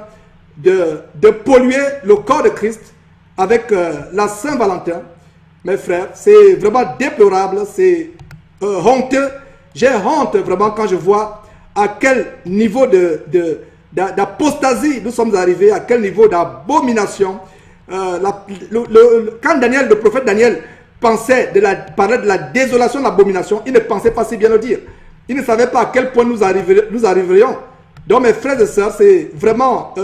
de polluer le corps de Christ avec la Saint-Valentin. Mes frères, c'est vraiment déplorable, c'est honteux. J'ai honte vraiment quand je vois à quel niveau d'apostasie nous sommes arrivés, à quel niveau d'abomination. Quand Daniel, le prophète Daniel, parlait de la désolation de l'abomination, il ne pensait pas si bien le dire. Il ne savait pas à quel point nous arriverions. Donc mes frères et sœurs, c'est vraiment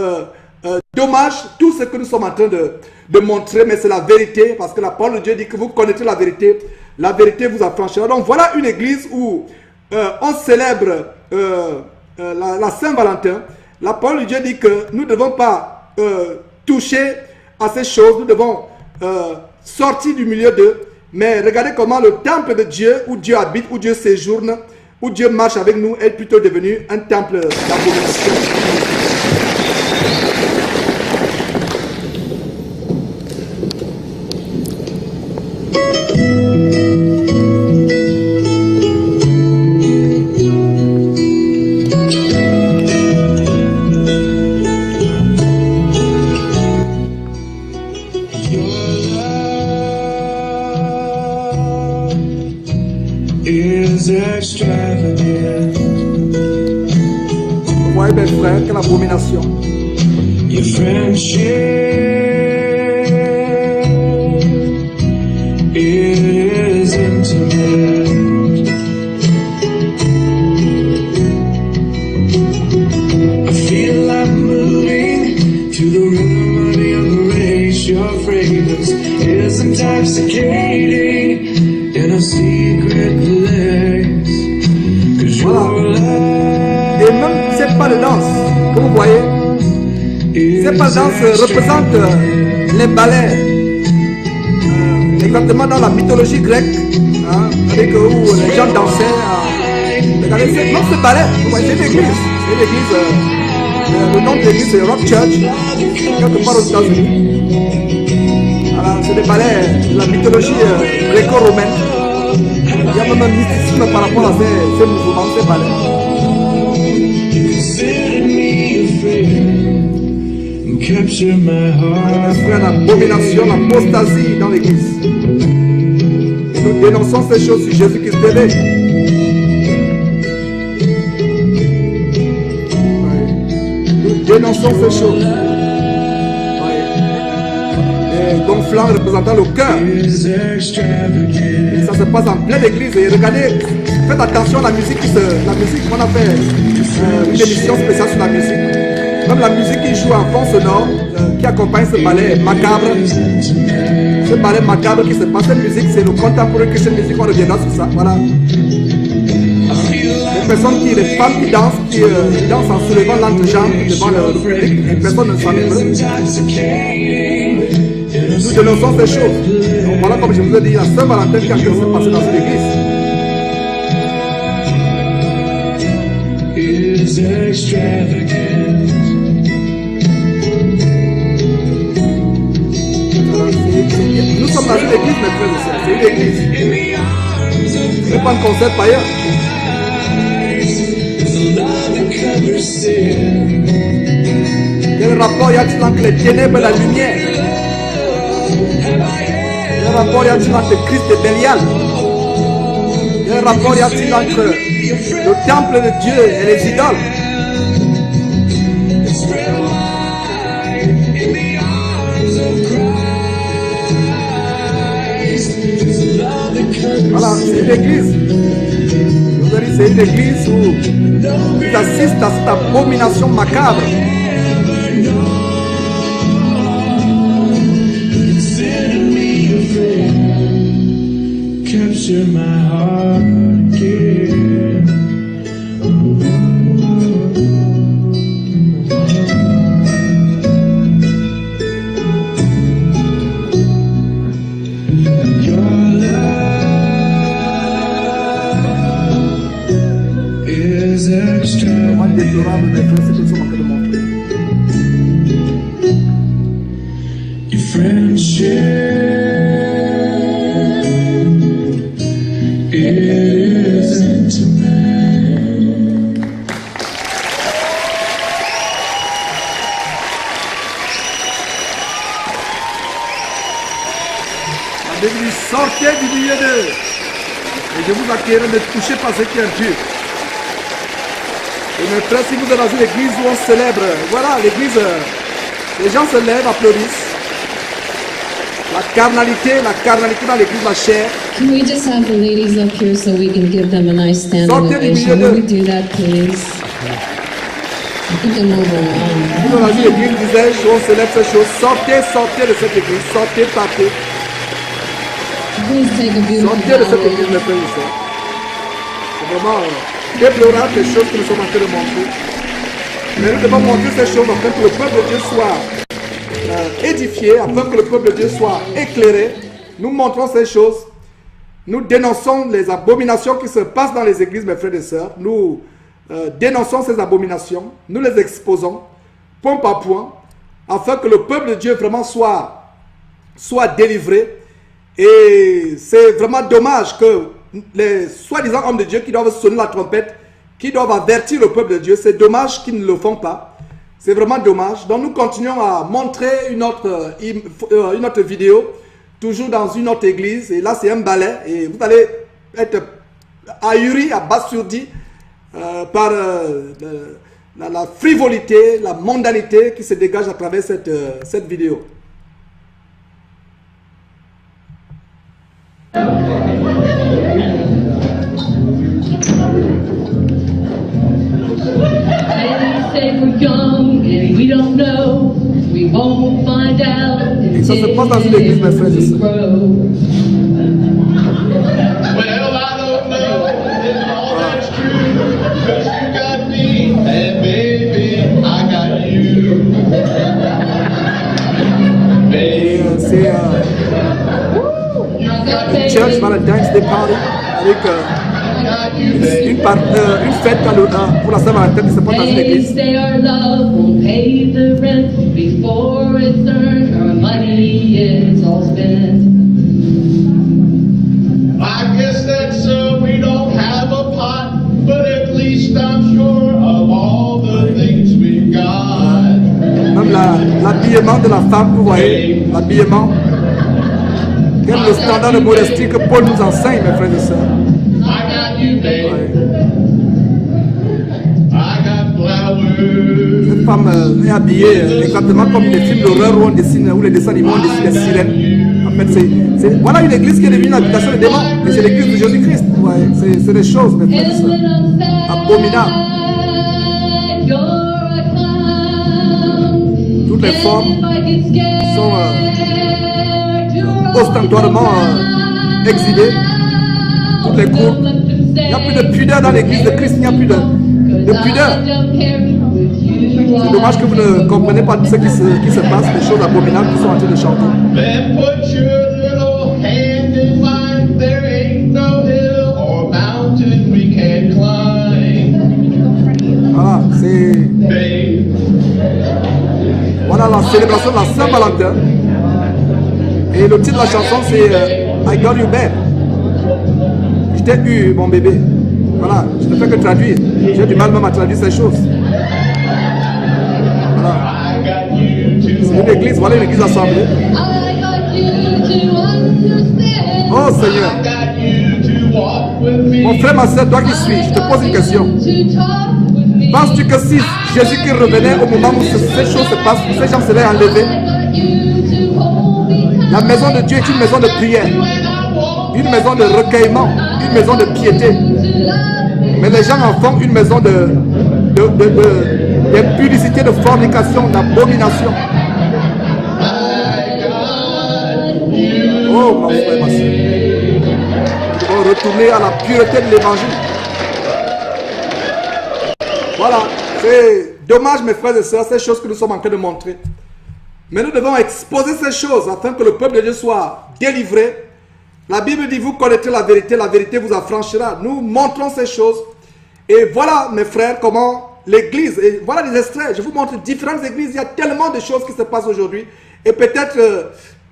dommage tout ce que nous sommes en train de montrer, mais c'est la vérité, parce que la parole de Dieu dit que vous connaîtrez la vérité la vérité vous affranchira. Donc voilà une église où on célèbre la Saint-Valentin. La parole de Dieu dit que nous ne devons pas toucher à ces choses, nous devons sortir du milieu d'eux. Mais regardez comment le temple de Dieu, où Dieu habite, où Dieu séjourne, où Dieu marche avec nous, est plutôt devenu un temple d'abomination. Vous voyez, mes frères, quelle abomination. Your friendship is intimate. I feel like moving to the rhythm of your embrace. Your fragrance is intoxicating in a secret place. 'Cause your love. Et même ces pas de danse que vous voyez, ces pas de danse représentent les ballets, exactement dans la mythologie grecque, hein, avec où les gens dansaient. Regardez, non, ce ballet, vous voyez, c'est une église. C'est une église, le nom de l'église c'est Rock Church, quelque part aux États-Unis. Voilà, c'est des ballets de la mythologie gréco-romaine. Il y a même un mysticisme par rapport à ces mouvements, ces ballets. Capture my heart. Frère, l'abomination, l'apostasie dans l'église. Et nous dénonçons ces choses sur Jésus-Christ TV. Nous dénonçons ces choses. Et gonflant représentant le cœur. Et ça se passe en pleine église. Et regardez, faites attention à la musique. La musique, on a fait une émission spéciale sur la musique. Même la musique qui joue en fond sonore, qui accompagne ce ballet macabre. Ce ballet macabre qui se passe, cette musique, c'est le contemporain Christian music, on reviendra sur ça. Voilà. Les personnes les femmes qui dansent en soulevant l'entrejambe devant le public, les personnes ne s'en émeuvent. Nous dénonçons ces choses. Donc voilà, comme je vous ai dit, la Saint-Valentin qui a commencé à passer dans cette église. Is extravagant. Nous sommes dans une église, mes frères et sœurs. C'est une église. Ce n'est pas un concert par ailleurs. Quel rapport y a-t-il entre les ténèbres et la lumière? Quel rapport y a-t-il entre Christ et Bélial? Quel rapport y a-t-il entre le temple de Dieu et les idoles? Voilà, c'est une église. Vous avez dit, c'est une église où ils assistent à cette abomination macabre. Capture my heart again. Your love is Comment extravagant. déplorable, mes frères, c'est ce qu'on manque de montrer. Your friendship is intimate. La Bible dit, sortez du milieu d'eux. Et je vous accueillerai, ne touchez pas ce qui est impur. Et mes frères, si vous êtes dans une église où on célèbre, voilà, l'église, les gens se lèvent, applaudissent. La carnalité dans l'église, la chair. Can we just have the ladies up here so we can give them a nice standing Sortez du milieu ovation? Will we d'eux. do that, please? I think I'm overwhelmed. Si vous êtes dans une église, disais-je, où on célèbre ces choses, sortez de cette église, sortez, partez. Please take a beautiful Sortez de cette bow. église, mes frères et sœurs. C'est vraiment déplorable les choses que nous sommes en train de montrer. Mais nous devons montrer ces choses afin que le peuple de Dieu soit édifié, afin que le peuple de Dieu soit éclairé. Nous montrons ces choses. Nous dénonçons les abominations qui se passent dans les églises, mes frères et sœurs. Nous dénonçons ces abominations. Nous les exposons, point par point, afin que le peuple de Dieu vraiment soit délivré. Et c'est vraiment dommage que les soi-disant hommes de Dieu qui doivent sonner la trompette, qui doivent avertir le peuple de Dieu, c'est dommage qu'ils ne le font pas. C'est vraiment dommage. Donc nous continuons à montrer une autre vidéo, toujours dans une autre église. Et là c'est un ballet. Et vous allez être ahuri, abasourdi par la frivolité, la mondanité qui se dégage à travers cette vidéo. Et ça se passe dans une église, mes frères et sœurs. Well, I don't know if all that's true, 'cause you got me, and baby, I got you. Et c'est Church Valentine's Day Party avec une fête pour la Saint-Valentin qui se passe dans une église. Say our love won't pay the rent before it's earned. Our money is all spent. I guess that's so we don't have a pot, but at least I'm sure of all the things we've got. Même l'habillement de la femme, vous voyez, l'habillement. Quel est le standard de modestie que Paul nous enseigne, mes frères et sœurs. I got you, babe. I got flowers. Cette femme est habillée exactement comme les films d'horreur où on dessine, où les dessins animés on dessine des sirènes. En fait, voilà une église qui est devenue une habitation de démons. Et c'est l'église de Jésus-Christ. Ouais, c'est des choses, mes frères et sœurs, abominables. Toutes les formes sont ostentatoirement exhibées. Toutes les courbes. Il n'y a plus de pudeur dans l'église de Christ. Il n'y a plus de pudeur. C'est dommage que vous ne comprenez pas ce qui se passe, les choses abominables qui sont en train de chanter. Then put your little hand in mine. There ain't no hill or mountain we can't climb. Voilà, c'est Babe, voilà la célébration de la Saint-Valentin. Et le titre de la chanson c'est I Got You Babe. Je t'ai eu, mon bébé. Voilà, je ne fais que traduire. J'ai du mal même à traduire ces choses. Voilà. I got you to C'est une église, voilà une église assemblée. Oh Seigneur, I got you to walk with me. mon frère, ma soeur, toi qui suis, je te pose une question. Penses-tu que si Jésus-Christ revenait au moment où ces choses se passent, ces gens seraient enlevés? La maison de Dieu est une maison de prière, une maison de recueillement, une maison de piété. Mais les gens en font une maison d'impudicité, de fornication, d'abomination. Oh mon frère, ma soeur, nous devons retourner à la pureté de l'évangile. Voilà, c'est dommage mes frères et sœurs, ces choses que nous sommes en train de montrer. Mais nous devons exposer ces choses afin que le peuple de Dieu soit délivré. La Bible dit, vous connaîtrez la vérité vous affranchira. Nous montrons ces choses. Et voilà mes frères, comment l'église, et voilà des extraits, je vous montre différentes églises, il y a tellement de choses qui se passent aujourd'hui. Et peut-être,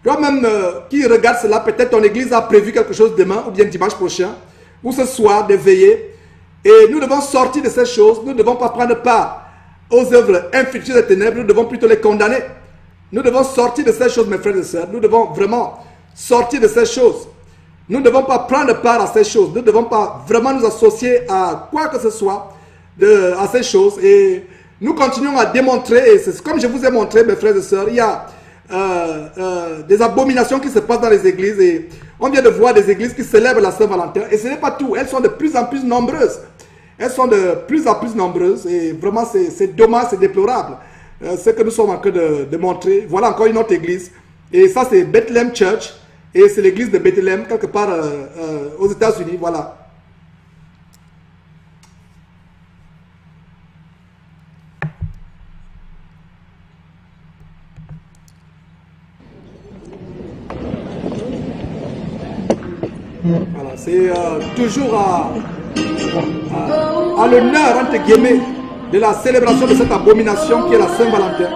toi-même qui regarde cela, peut-être ton église a prévu quelque chose demain ou bien dimanche prochain, ou ce soir, de veiller. Et nous devons sortir de ces choses, nous ne devons pas prendre part aux œuvres infructueuses des ténèbres, nous devons plutôt les condamner. Nous devons sortir de ces choses, mes frères et sœurs, nous devons vraiment sortir de ces choses. Nous ne devons pas prendre part à ces choses, nous ne devons pas vraiment nous associer à quoi que ce soit à ces choses. Et nous continuons à démontrer, et c'est comme je vous ai montré, mes frères et sœurs, il y a des abominations qui se passent dans les églises. Et on vient de voir des églises qui célèbrent la Saint-Valentin. Et ce n'est pas tout, elles sont de plus en plus nombreuses. Elles sont de plus en plus nombreuses. Et vraiment, c'est dommage, c'est déplorable. Ce que nous sommes en train de montrer. Voilà encore une autre église. Et ça, c'est Bethlehem Church. Et c'est l'église de Bethléem, quelque part aux États-Unis, voilà. Voilà, c'est toujours à l'honneur, entre guillemets, de la célébration de cette abomination qui est la Saint-Valentin.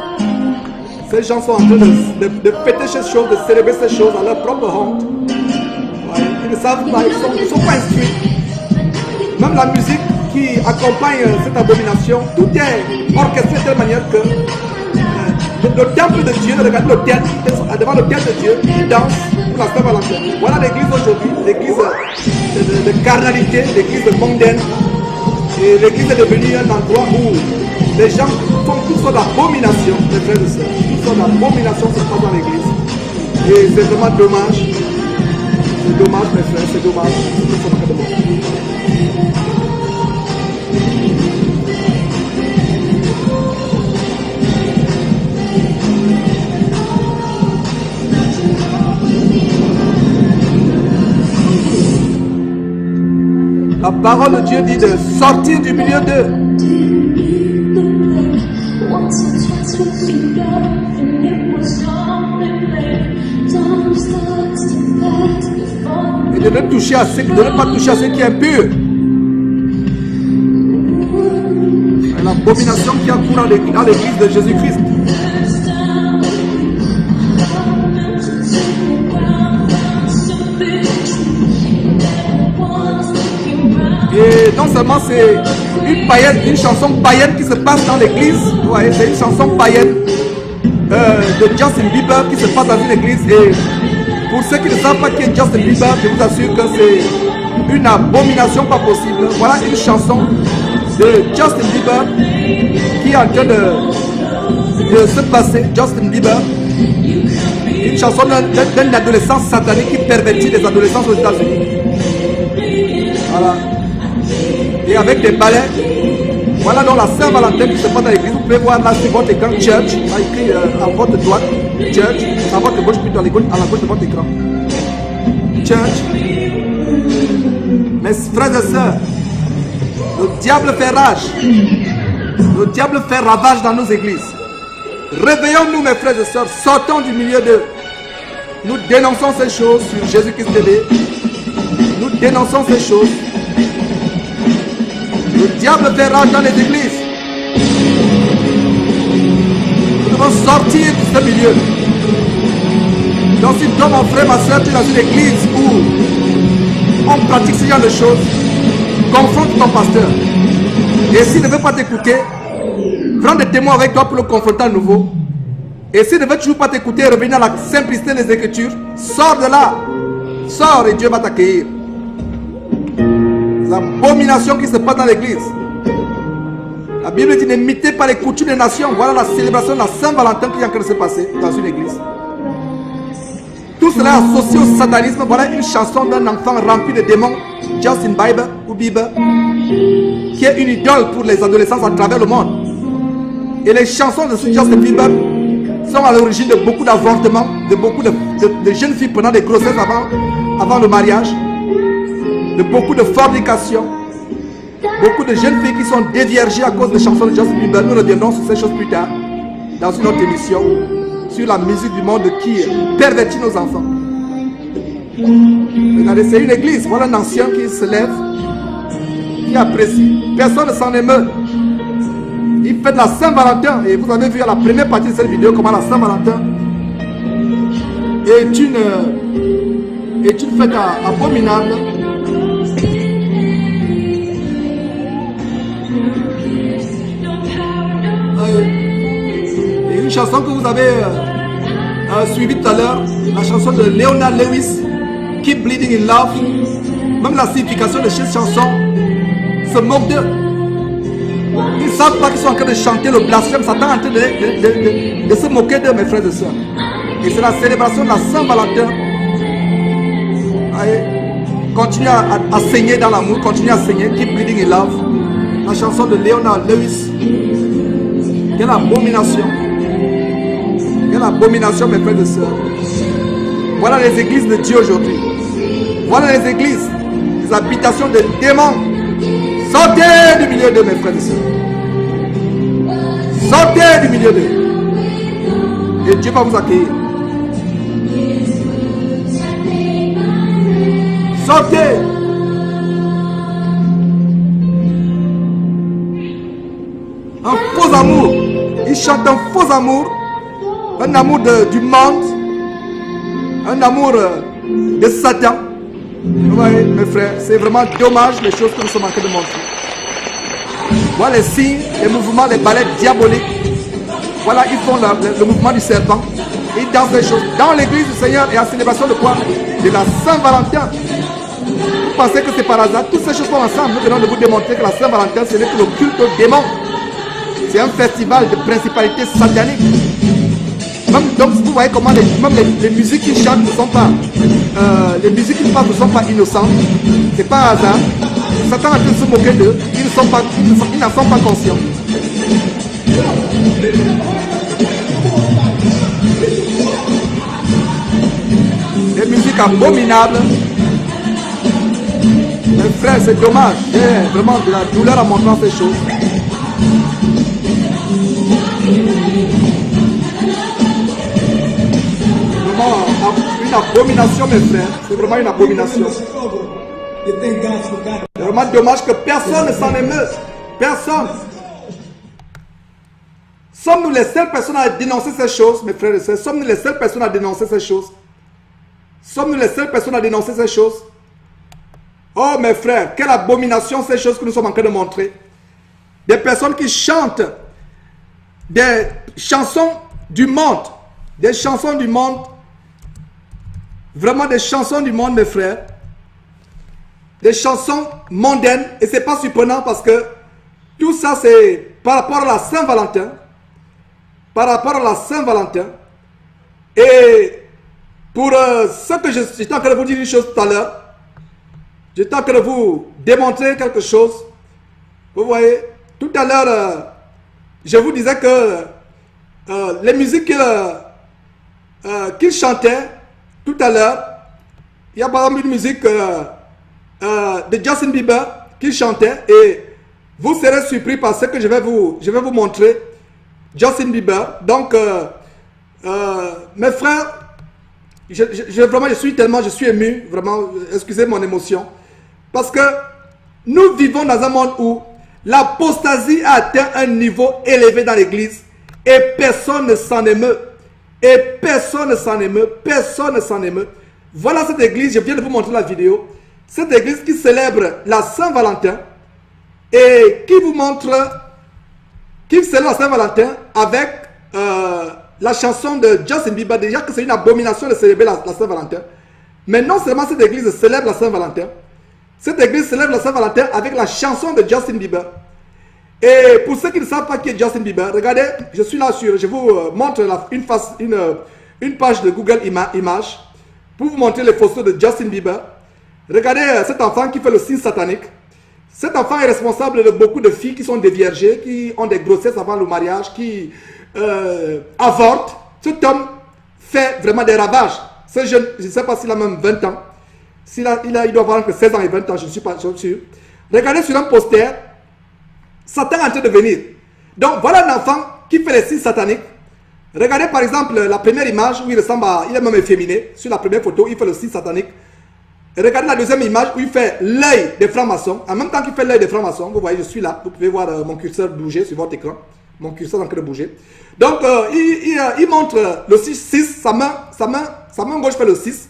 Ces gens sont en train de fêter ces choses, de célébrer ces choses à leur propre honte. Ouais, ils ne savent pas, ils ne sont pas instruits. Même la musique qui accompagne cette abomination, tout est orchestré de telle manière que le temple de Dieu, regardez le temple, devant le temple de Dieu, ils dansent pour la Saint-Valentin. Voilà l'église aujourd'hui, l'église de carnalité, l'église de mondaine. Et l'église est devenue un endroit où les gens font toutes sortes d'abominations, mes frères et sœurs. Toutes sortes d'abominations se passent dans l'église. Et c'est vraiment dommage. C'est dommage, mes frères, c'est dommage. La parole de Dieu dit de sortir du milieu d'eux. Et de ne toucher à ce, de ne pas toucher à ce qui est impur. L'abomination qui a cours dans l'église de Jésus-Christ. Et non seulement c'est une païenne, une chanson païenne qui se passe dans l'église, ouais, c'est une chanson païenne de Justin Bieber qui se passe dans une église. Et pour ceux qui ne savent pas qui est Justin Bieber, je vous assure que c'est une abomination pas possible. Voilà une chanson de Justin Bieber qui est en train de se passer. Justin Bieber, une chanson d'un adolescent satanique qui pervertit les adolescents aux États-Unis. Voilà. Et avec des balais, voilà donc la Saint-Valentin qui se passe dans l'église. Vous pouvez voir là sur votre écran Church, là écrit à votre droite, Church, à votre gauche plutôt, à la gauche de votre écran. Church. Mes frères et sœurs, le diable fait rage. Le diable fait ravage dans nos églises. Réveillons-nous, mes frères et sœurs, sortons du milieu d'eux. Nous dénonçons ces choses sur Jésus-Christ TV. Nous dénonçons ces choses. Le diable fait rage dans les églises. Nous devons sortir de ce milieu. Donc si toi, mon frère, ma soeur, tu es dans une église où on pratique ce genre de choses, confronte ton pasteur. Et s'il ne veut pas t'écouter, prends des témoins avec toi pour le confronter à nouveau. Et s'il ne veut toujours pas t'écouter, revenir à la simplicité des Écritures, sors de là. Sors et Dieu va t'accueillir. L'abomination qui se passe dans l'église. La Bible dit n'imitez pas les coutumes des nations. Voilà la célébration de la Saint-Valentin qui est en train de se passer dans une église. Tout cela associé au satanisme. Voilà une chanson d'un enfant rempli de démons, Justin Bieber ou Bieber, qui est une idole pour les adolescents à travers le monde. Et les chansons de ce Justin Bieber sont à l'origine de beaucoup d'avortements, de beaucoup de jeunes filles pendant des grossesses avant le mariage, de beaucoup de fornication, beaucoup de jeunes filles qui sont déviergées à cause des chansons de Justin Bieber. Nous reviendrons sur ces choses plus tard dans une autre émission sur la musique du monde qui pervertit nos enfants. Regardez, c'est une église. Voilà un ancien qui se lève, qui apprécie. Personne ne s'en émeut. Il fait de la Saint-Valentin. Et vous avez vu à la première partie de cette vidéo comment la Saint-Valentin est une fête abominable. Et une chanson que vous avez suivie tout à l'heure, la chanson de Leonard Lewis, Keep Bleeding in Love. Même la signification de cette chanson se moque d'eux. Ils ne savent pas qu'ils sont en train de chanter le blasphème. Satan est en train de se moquer d'eux, mes frères et sœurs. Et c'est la célébration de la Saint-Valentin. Continuez à saigner dans l'amour, continuez à saigner. Keep Bleeding in Love. La chanson de Leonard Lewis. Quelle abomination. Quelle abomination, mes frères et sœurs. Voilà les églises de Dieu aujourd'hui. Voilà les églises, les habitations de démons. Sortez du milieu de mes frères et sœurs. Sortez du milieu d'eux. Et Dieu va vous accueillir. Sortez. Un faux amour. Ils chantent un faux amour. Un amour du monde. Un amour de Satan. Vous voyez, mes frères, c'est vraiment dommage les choses que nous sommes en train de montrer. Voilà les signes, les mouvements, les ballets diaboliques. Voilà, ils font le mouvement du serpent. Ils dansent les choses. Dans l'église du Seigneur et en célébration de quoi? De la Saint-Valentin. Vous pensez que c'est par hasard? Toutes ces choses sont ensemble. Nous venons de vous démontrer que la Saint-Valentin, ce n'est que le culte aux démons. C'est un festival de principalité satanique. Même, donc vous voyez comment même les musiques qui chantent ne sont pas, les musiques qui parlent ne sont pas innocentes. C'est pas hasard. Satan a pu se moquer d'eux. Ils n'en sont pas conscients. Des musiques abominables. Mes frères, c'est dommage. J'ai vraiment de la douleur en montrant ces choses. Une abomination, mes frères. C'est vraiment une abomination. C'est vraiment dommage que personne ne s'en émeut. Personne. Sommes-nous les seules personnes à dénoncer ces choses, mes frères et sœurs? Sommes-nous les seules personnes à dénoncer ces choses? Sommes-nous les seules personnes à dénoncer ces choses? Oh, mes frères, quelle abomination ces choses que nous sommes en train de montrer. Des personnes qui chantent des chansons du monde. Des chansons du monde. Vraiment des chansons du monde, mes frères. Des chansons mondaines. Et c'est pas surprenant parce que tout ça, c'est par rapport à la Saint-Valentin. Par rapport à la Saint-Valentin. Et pour ce que j'étais en train de vous dire une chose tout à l'heure. J'étais en train de vous démontrer quelque chose. Vous voyez, tout à l'heure, je vous disais que les musiques qu'il chantait tout à l'heure, il y a par exemple une musique de Justin Bieber qu'il chantait et vous serez surpris par ce que je vais vous montrer. Justin Bieber. Donc, mes frères, je suis ému, vraiment, excusez mon émotion, parce que nous vivons dans un monde où l'apostasie a atteint un niveau élevé dans l'église et personne ne s'en émeut. Et personne ne s'en émeut, personne ne s'en émeut. Voilà cette église, je viens de vous montrer la vidéo. Cette église qui célèbre la Saint-Valentin et qui vous montre, qui célèbre la Saint-Valentin avec la chanson de Justin Bieber. Déjà que c'est une abomination de célébrer la Saint-Valentin. Mais non seulement cette église célèbre la Saint-Valentin, cette église célèbre la Saint-Valentin avec la chanson de Justin Bieber. Et pour ceux qui ne savent pas qui est Justin Bieber, regardez, je suis là sur, je vous montre une page de Google Images pour vous montrer les photos de Justin Bieber. Regardez cet enfant qui fait le signe satanique. Cet enfant est responsable de beaucoup de filles qui sont déviergées, qui ont des grossesses avant le mariage, qui avortent. Cet homme fait vraiment des ravages. Ce jeune, je ne sais pas s'il a même 20 ans. Il doit avoir entre 16 ans et 20 ans, je ne suis pas sûr. Regardez sur un poster. Satan est en train de venir. Donc voilà un enfant qui fait les signes sataniques. Regardez par exemple la première image où il ressemble à... Il est même efféminé. Sur la première photo, il fait le signe satanique. Et regardez la deuxième image où il fait l'œil des francs-maçons. En même temps qu'il fait l'œil des francs-maçons, vous voyez, je suis là. Vous pouvez voir mon curseur bouger sur votre écran. Mon curseur est en train de bouger. Donc il montre le 6, sa main gauche fait le 6.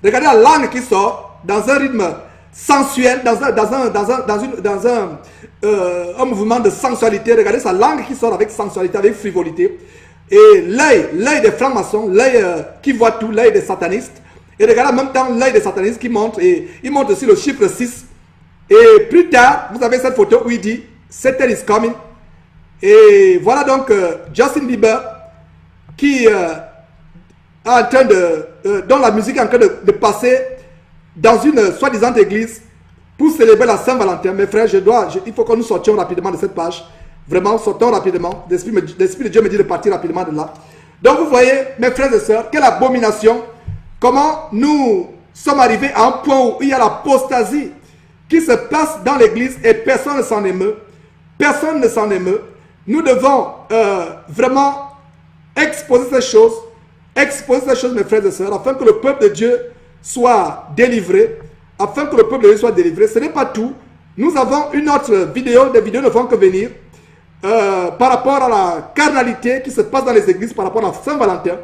Regardez la langue qui sort dans un rythme sensuel, dans un mouvement de sensualité. Regardez sa langue qui sort avec sensualité, avec frivolité. Et l'œil des francs-maçons, l'œil qui voit tout, l'œil des satanistes. Et regardez en même temps l'œil des satanistes qui montre, et il montre aussi le chiffre 6. Et plus tard, vous avez cette photo où il dit Satan is coming. Et voilà donc Justin Bieber qui en train dont la musique est en train de passer dans une soi-disant église pour célébrer la Saint-Valentin. Mes frères, il faut que nous sortions rapidement de cette page. Vraiment, sortons rapidement. L'Esprit de Dieu me dit de partir rapidement de là. Donc vous voyez, mes frères et sœurs, quelle abomination comment nous sommes arrivés à un point où il y a l'apostasie qui se passe dans l'église et personne ne s'en émeut. Personne ne s'en émeut. Nous devons vraiment exposer ces choses, mes frères et sœurs, afin que le peuple de Dieu soit délivré, afin que le peuple de Dieu soit délivré. Ce n'est pas tout. Nous avons une autre vidéo, des vidéos ne vont que venir, par rapport à la carnalité qui se passe dans les églises, par rapport à Saint-Valentin.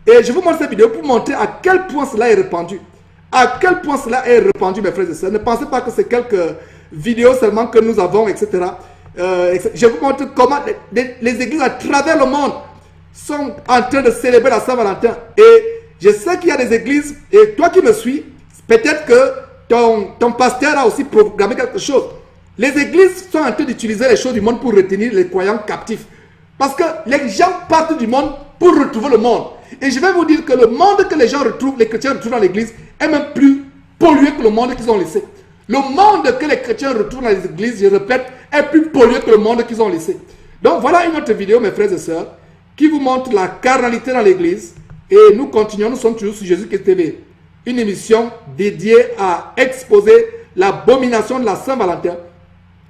Et je vous montre cette vidéo pour montrer à quel point cela est répandu. À quel point cela est répandu, mes frères et sœurs. Ne pensez pas que c'est quelques vidéos seulement que nous avons, etc. Je vous montre comment les églises à travers le monde sont en train de célébrer la Saint-Valentin. Et je sais qu'il y a des églises, et toi qui me suis, peut-être que ton pasteur a aussi programmé quelque chose. Les églises sont en train d'utiliser les choses du monde pour retenir les croyants captifs. Parce que les gens partent du monde pour retrouver le monde. Et je vais vous dire que le monde que les gens retrouvent, les chrétiens retrouvent dans l'église, est même plus pollué que le monde qu'ils ont laissé. Le monde que les chrétiens retrouvent dans les églises, je répète, est plus pollué que le monde qu'ils ont laissé. Donc voilà une autre vidéo, mes frères et sœurs, qui vous montre la carnalité dans l'église. Et nous continuons, nous sommes toujours sur Jésus-Christ TV. Une émission dédiée à exposer l'abomination de la Saint-Valentin.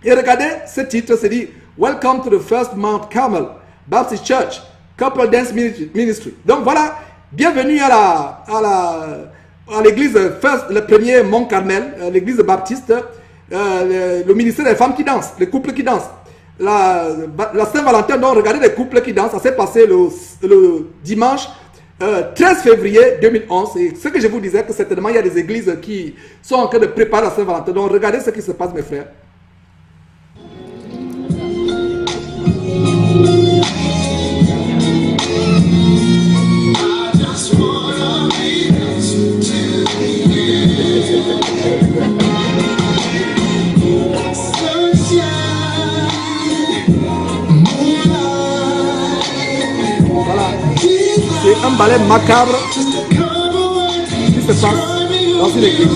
Et regardez, ce titre, c'est dit « Welcome to the First Mount Carmel Baptist Church Couple Dance Ministry ». Donc voilà, bienvenue à l'église, le premier Mont Carmel, l'église baptiste, le ministère des femmes qui dansent, les couples qui dansent. La Saint-Valentin, donc regardez les couples qui dansent, ça s'est passé le dimanche 13 février 2011. Et ce que je vous disais, que certainement il y a des églises qui sont en train de préparer la Saint-Valentin. Donc regardez ce qui se passe, mes frères. C'est un ballet macabre qui se passe dans une église.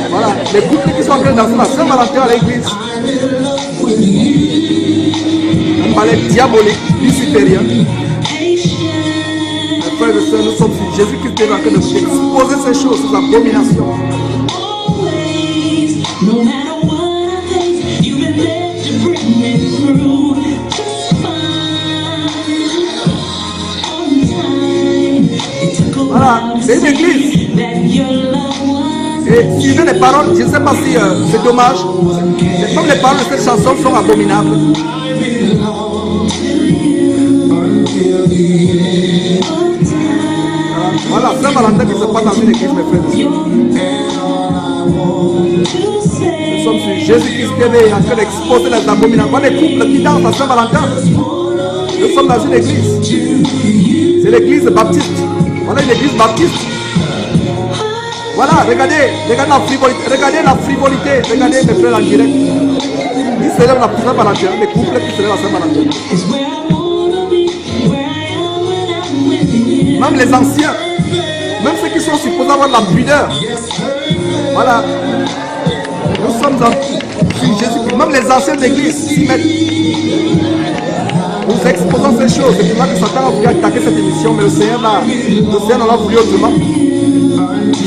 Voilà, les couples qui sont en train de danser la Saint-Valentin à l'église. Un ballet diabolique, luciférien. Mes frères et sœurs, nous sommes sur Jésus-Christ est en train de exposer ces choses, ces abominations. Voilà, c'est une église. Et suivez les paroles, je ne sais pas si c'est dommage. Comme les paroles de cette chanson sont abominables. Voilà, Saint-Valentin qui se passe dans une église, mes frères. Nous sommes sur Jésus-Christ TV en train d'exposer les abominations. Voilà les couples qui dansent à Saint-Valentin. Nous sommes dans une église. C'est l'église baptiste. Voilà une église baptiste. Voilà, regardez la frivolité. Regardez mes frères en direct. Ils célèbrent la Saint-Valentin, les couples qui célèbrent la Saint-Valentin. Même les anciens, même ceux qui sont supposés avoir la pudeur. Voilà. Nous sommes dans Jésus. Même les anciens d'église s'y mettent. Nous exposons ces choses. C'est pour ça que Satan a voulu attaquer cette émission, mais le Seigneur en a voulu autrement.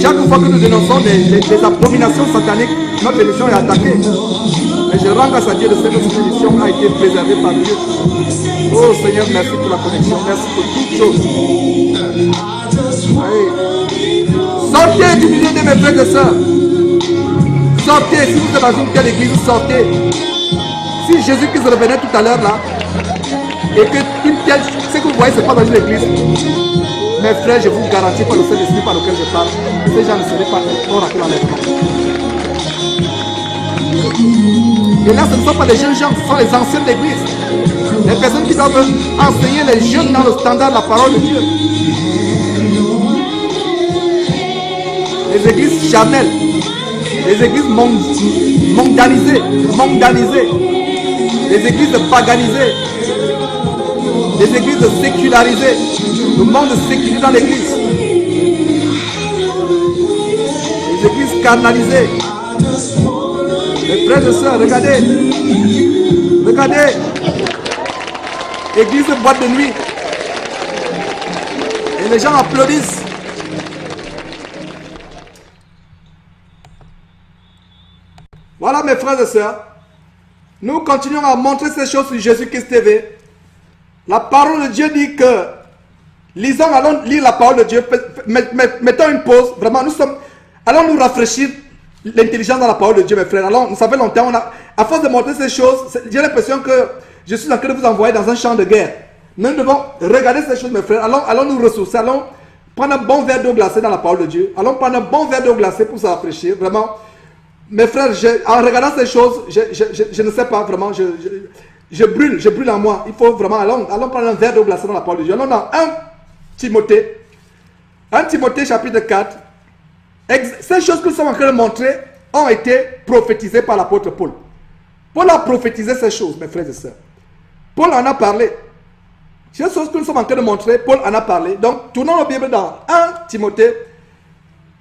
Chaque fois que nous dénonçons des abominations sataniques, notre émission est attaquée. Mais je rends grâce à Dieu de ce que cette émission a été préservée par Dieu. Oh Seigneur, merci pour la connexion, merci pour toutes choses. Allez. Sortez du milieu de mes frères et sœurs. Sortez, si vous êtes dans une telle église, sortez. Si Jésus-Christ revenait tout à l'heure là, et que ce que vous voyez, ce n'est pas dans une église, mes frères, je vous garantis par le Saint-Esprit par lequel je parle, ces gens ne seraient pas rentrés dans l'enlèvement. Et là, ce ne sont pas les jeunes gens, ce sont les anciens de l'église. Les personnes qui doivent enseigner les jeunes dans le standard de la parole de Dieu. Les églises charnelles, les églises mondanisées, les églises paganisées, les églises sécularisées, le monde sécularisé dans l'église, les églises canalisées. Mes frères et sœurs, regardez, église boîte de nuit. Et les gens applaudissent. Voilà mes frères et sœurs. Nous continuons à montrer ces choses sur Jésus-Christ TV. La parole de Dieu dit que lisons, allons lire la parole de Dieu. Mettons une pause. Vraiment, allons nous rafraîchir l'intelligence dans la parole de Dieu, mes frères. Alors, ça fait longtemps, à force de montrer ces choses, j'ai l'impression que je suis en train de vous envoyer dans un champ de guerre. Nous devons regarder ces choses, mes frères. Allons nous ressourcer. Allons prendre un bon verre d'eau glacée dans la parole de Dieu. Allons prendre un bon verre d'eau glacée pour se rafraîchir. Vraiment, mes frères, en regardant ces choses, je ne sais pas, vraiment, je brûle en moi. Il faut vraiment, allons prendre un verre d'eau glacée dans la parole de Dieu. Allons dans 1 Timothée chapitre 4. Ces choses que nous sommes en train de montrer ont été prophétisées par l'apôtre Paul. Paul a prophétisé ces choses, mes frères et sœurs. Paul en a parlé. Ces choses que nous sommes en train de montrer, Paul en a parlé. Donc, tournons la Bible dans 1 Timothée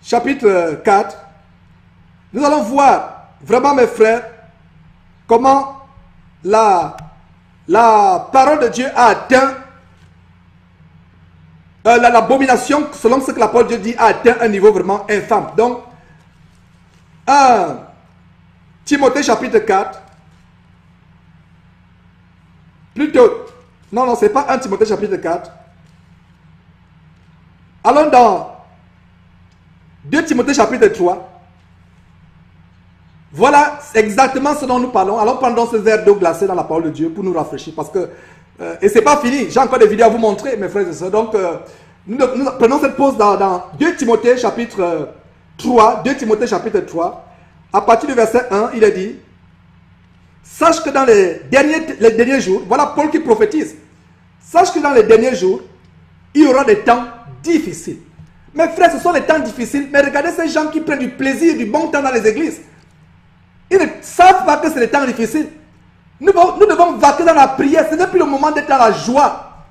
chapitre 4. Nous allons voir vraiment, mes frères, comment la parole de Dieu a atteint l'abomination, selon ce que la parole de Dieu dit, a atteint un niveau vraiment infâme. Donc, 1 Timothée chapitre 4. Plutôt, non, c'est pas 1 Timothée chapitre 4. Allons dans 2 Timothée chapitre 3. Voilà exactement ce dont nous parlons. Allons prendre ce verre d'eau glacée dans la parole de Dieu pour nous rafraîchir. Parce que, et c'est pas fini, j'ai encore des vidéos à vous montrer, mes frères et sœurs. Donc, nous prenons cette pause dans 2 Timothée chapitre 3. 2 Timothée chapitre 3. À partir du verset 1, il est dit: sache que dans les derniers jours, voilà Paul qui prophétise. Sache que dans les derniers jours, il y aura des temps difficiles. Mes frères, ce sont les temps difficiles, mais regardez ces gens qui prennent du plaisir, du bon temps dans les églises. Ils ne savent pas que c'est des temps difficiles. Nous devons vaquer dans la prière. Ce n'est plus le moment d'être dans la joie.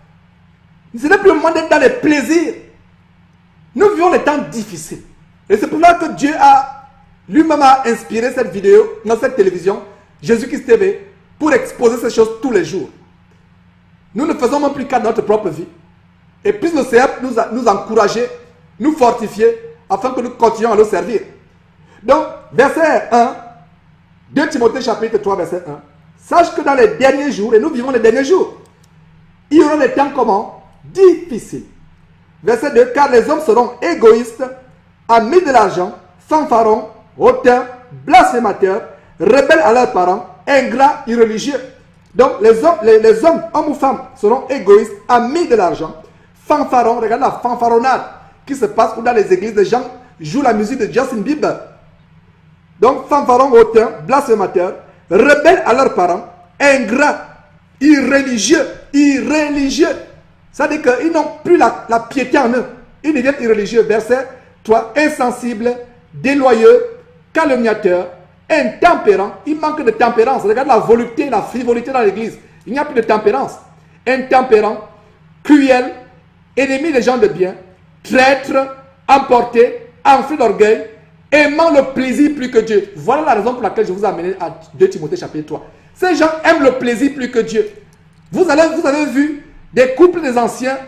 Ce n'est plus le moment d'être dans les plaisirs. Nous vivons les temps difficiles. Et c'est pour ça que Dieu a lui-même inspiré cette vidéo dans cette télévision, Jésus-Christ TV, pour exposer ces choses tous les jours. Nous ne faisons même plus qu'à notre propre vie. Et puis le Seigneur nous encourager, nous fortifier, afin que nous continuions à le servir. Donc, verset 1, 2 Timothée chapitre 3, verset 1. Sache que dans les derniers jours, et nous vivons les derniers jours, il y aura des temps comment? Difficiles. Verset 2. Car les hommes seront égoïstes, amis de l'argent, fanfarons, hautains, blasphémateurs, rebelles à leurs parents, ingrats, irréligieux. Donc les hommes, hommes ou femmes, seront égoïstes, amis de l'argent, fanfarons. Regardez la fanfaronnade qui se passe dans les églises. Les gens jouent la musique de Justin Bieber. Donc fanfarons, hautains, blasphémateurs, rebelles à leurs parents, ingrats, irréligieux. Ça veut dire qu'ils n'ont plus la piété en eux. Ils deviennent irréligieux. Verset 3. Insensibles, déloyaux, calomniateurs, intempérants. Il manque de tempérance. Regarde la volupté, la frivolité dans l'église. Il n'y a plus de tempérance. Intempérants, cruels, ennemis des gens de bien, traîtres, emportés, enflés d'orgueil, aimant le plaisir plus que Dieu. Voilà la raison pour laquelle je vous ai amené à 2 Timothée chapitre 3. Ces gens aiment le plaisir plus que Dieu. Vous avez vu des couples des anciens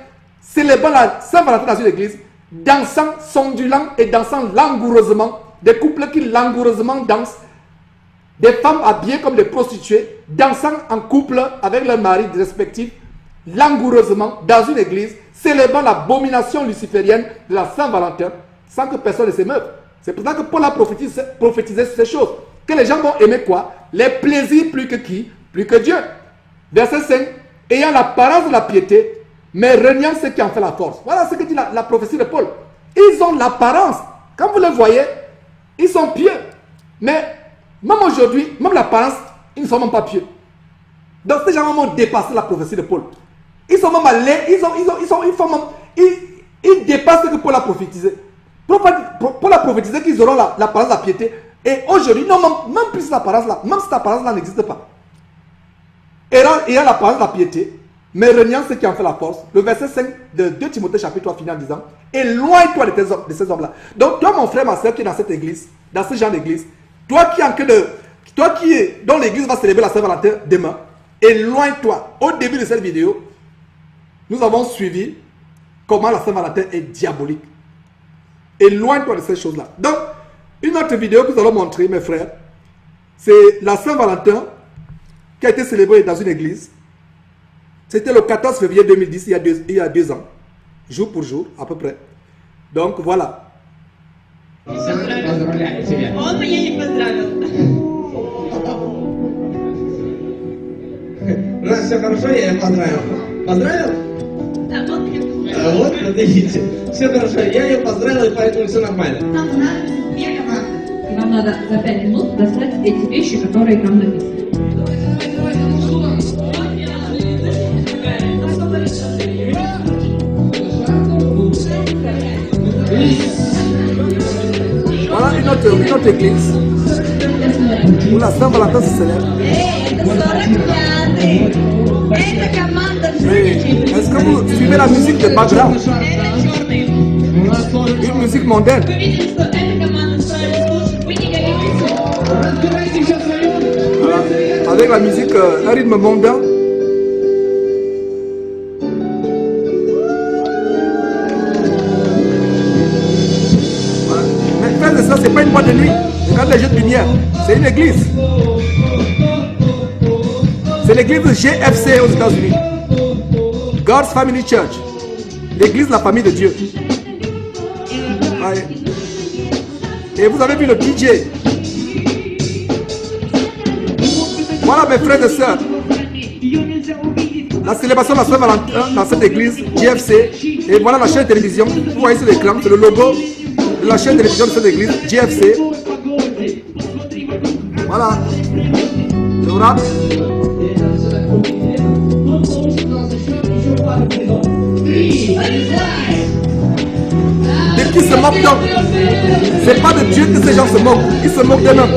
célébrant la Saint-Valentin dans une église, dansant, s'ondulant et dansant langoureusement. Des couples qui langoureusement dansent. Des femmes habillées comme des prostituées, dansant en couple avec leurs maris respectifs, langoureusement dans une église, célébrant l'abomination luciférienne de la Saint-Valentin, sans que personne ne s'émeuve. C'est pour ça que Paul a prophétisé ces choses. Que les gens vont aimer quoi? Les plaisirs plus que qui? Plus que Dieu. Verset 5. Ayant l'apparence de la piété, mais reniant ce qui en fait la force. Voilà ce que dit la prophétie de Paul. Ils ont l'apparence. Quand vous le voyez, ils sont pieux. Mais même aujourd'hui, même l'apparence, ils ne sont même pas pieux. Donc ces gens ont dépassé la prophétie de Paul. Ils sont même allés, ils dépassent ce que Paul a prophétisé. Paul a prophétisé qu'ils auront l'apparence de la piété. Et aujourd'hui, non, même plus cette apparence-là, même cette apparence-là n'existe pas. Ayant l'apparence de la piété, mais reniant ce qui en fait la force. Le verset 5 de 2 Timothée chapitre 3 finit en disant: éloigne-toi de ces hommes-là. Donc toi, mon frère, ma soeur qui est dans cette église, dans ce genre d'église, toi qui est dont l'église va célébrer la Saint-Valentin demain, éloigne-toi. Au début de cette vidéo, nous avons suivi comment la Saint-Valentin est diabolique. Éloigne-toi de ces choses-là. Donc, une autre vidéo que nous allons montrer, mes frères, c'est la Saint-Valentin qui a été célébrée dans une église. C'était le 14 février 2010, il y a 2 ans. Jour pour jour, à peu près. Donc, voilà. Все хорошо, я ее поздравил. Поздравил? Вот, видите, все хорошо. Я ее поздравил, и поэтому все нормально. Вам надо за 5 минут достать эти вещи, которые там написаны. Voilà une autre église où la Saint-Valentin se célèbre. Est-ce que vous suivez la musique de background? Une musique mondaine. Voilà. Avec la musique, un rythme mondain. Voilà. Mais faire de ça, c'est pas une boîte de nuit. Regarde les jeux de lumière. C'est une église. C'est l'église de GFC aux États-Unis. God's Family Church. L'église de la famille de Dieu. Ouais. Et vous avez vu le DJ. Voilà mes frères et sœurs. La célébration de la Saint-Valentin dans cette église GFC. Et voilà la chaîne de télévision. Vous voyez sur l'écran, c'est le logo de la chaîne de télévision de cette église GFC. Voilà. Le rap. De qui se moquent donc? C'est pas de Dieu que ces gens se moquent. Ils se moquent d'eux-mêmes.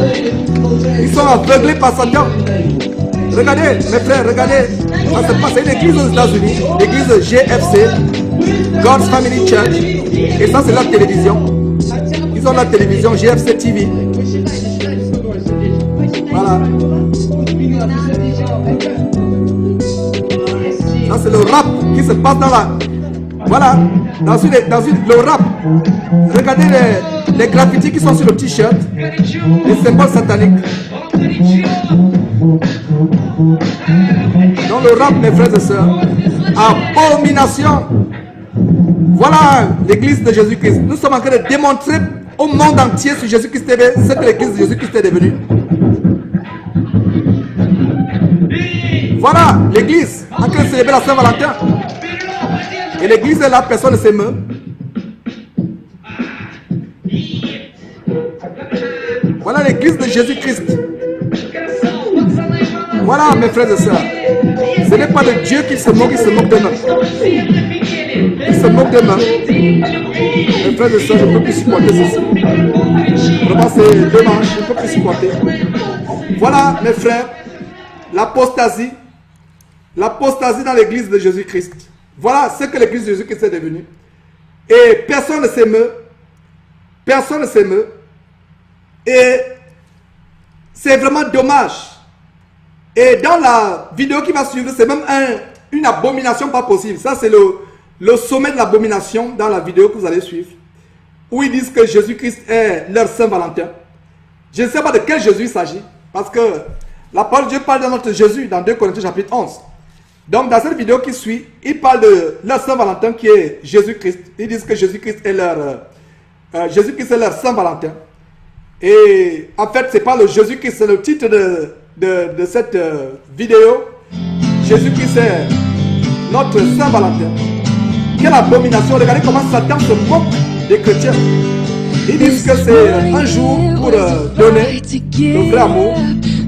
Ils sont aveuglés par Satan. Regardez, mes frères, regardez. Ça se passe. C'est une église aux États-Unis. L'église GFC, God's Family Church. Et ça, c'est la télévision. Ils ont la télévision GFC TV. Voilà. Ça, c'est le rap qui se passe dans la... Voilà, le rap. Regardez les graffitis qui sont sur le t-shirt, les symboles sataniques. Dans le rap, mes frères et sœurs, abomination. Voilà l'église de Jésus-Christ. Nous sommes en train de démontrer au monde entier sur Jésus-Christ TV ce que l'église de Jésus-Christ est devenue. Voilà l'église en train de célébrer la Saint-Valentin. Et l'église est là, personne ne s'émeut. Voilà l'église de Jésus-Christ. Voilà mes frères et sœurs. Ce n'est pas de Dieu qui se moque, il se moque d'eux-mêmes. Il se moque d'eux-mêmes. Mes frères et sœurs, je ne peux plus supporter ceci. Vraiment, c'est dommage, je ne peux plus supporter. Voilà mes frères, l'apostasie. L'apostasie dans l'église de Jésus-Christ. Voilà ce que l'église de Jésus-Christ est devenue. Et personne ne s'émeut. Personne ne s'émeut. Et c'est vraiment dommage. Et dans la vidéo qui va suivre, c'est même une abomination pas possible. Ça, c'est le sommet de l'abomination dans la vidéo que vous allez suivre. Où ils disent que Jésus-Christ est leur Saint-Valentin. Je ne sais pas de quel Jésus il s'agit. Parce que la parole de Dieu parle de notre Jésus dans 2 Corinthiens chapitre 11. Donc dans cette vidéo qui suit, ils parlent de leur Saint-Valentin qui est Jésus-Christ. Ils disent que Jésus-Christ est leur Saint-Valentin. Et en fait, c'est pas le Jésus-Christ, c'est le titre de cette vidéo. Jésus-Christ est notre Saint-Valentin. Quelle abomination! Regardez comment Satan se moque des chrétiens. Ils disent que c'est un jour pour donner le vrai amour.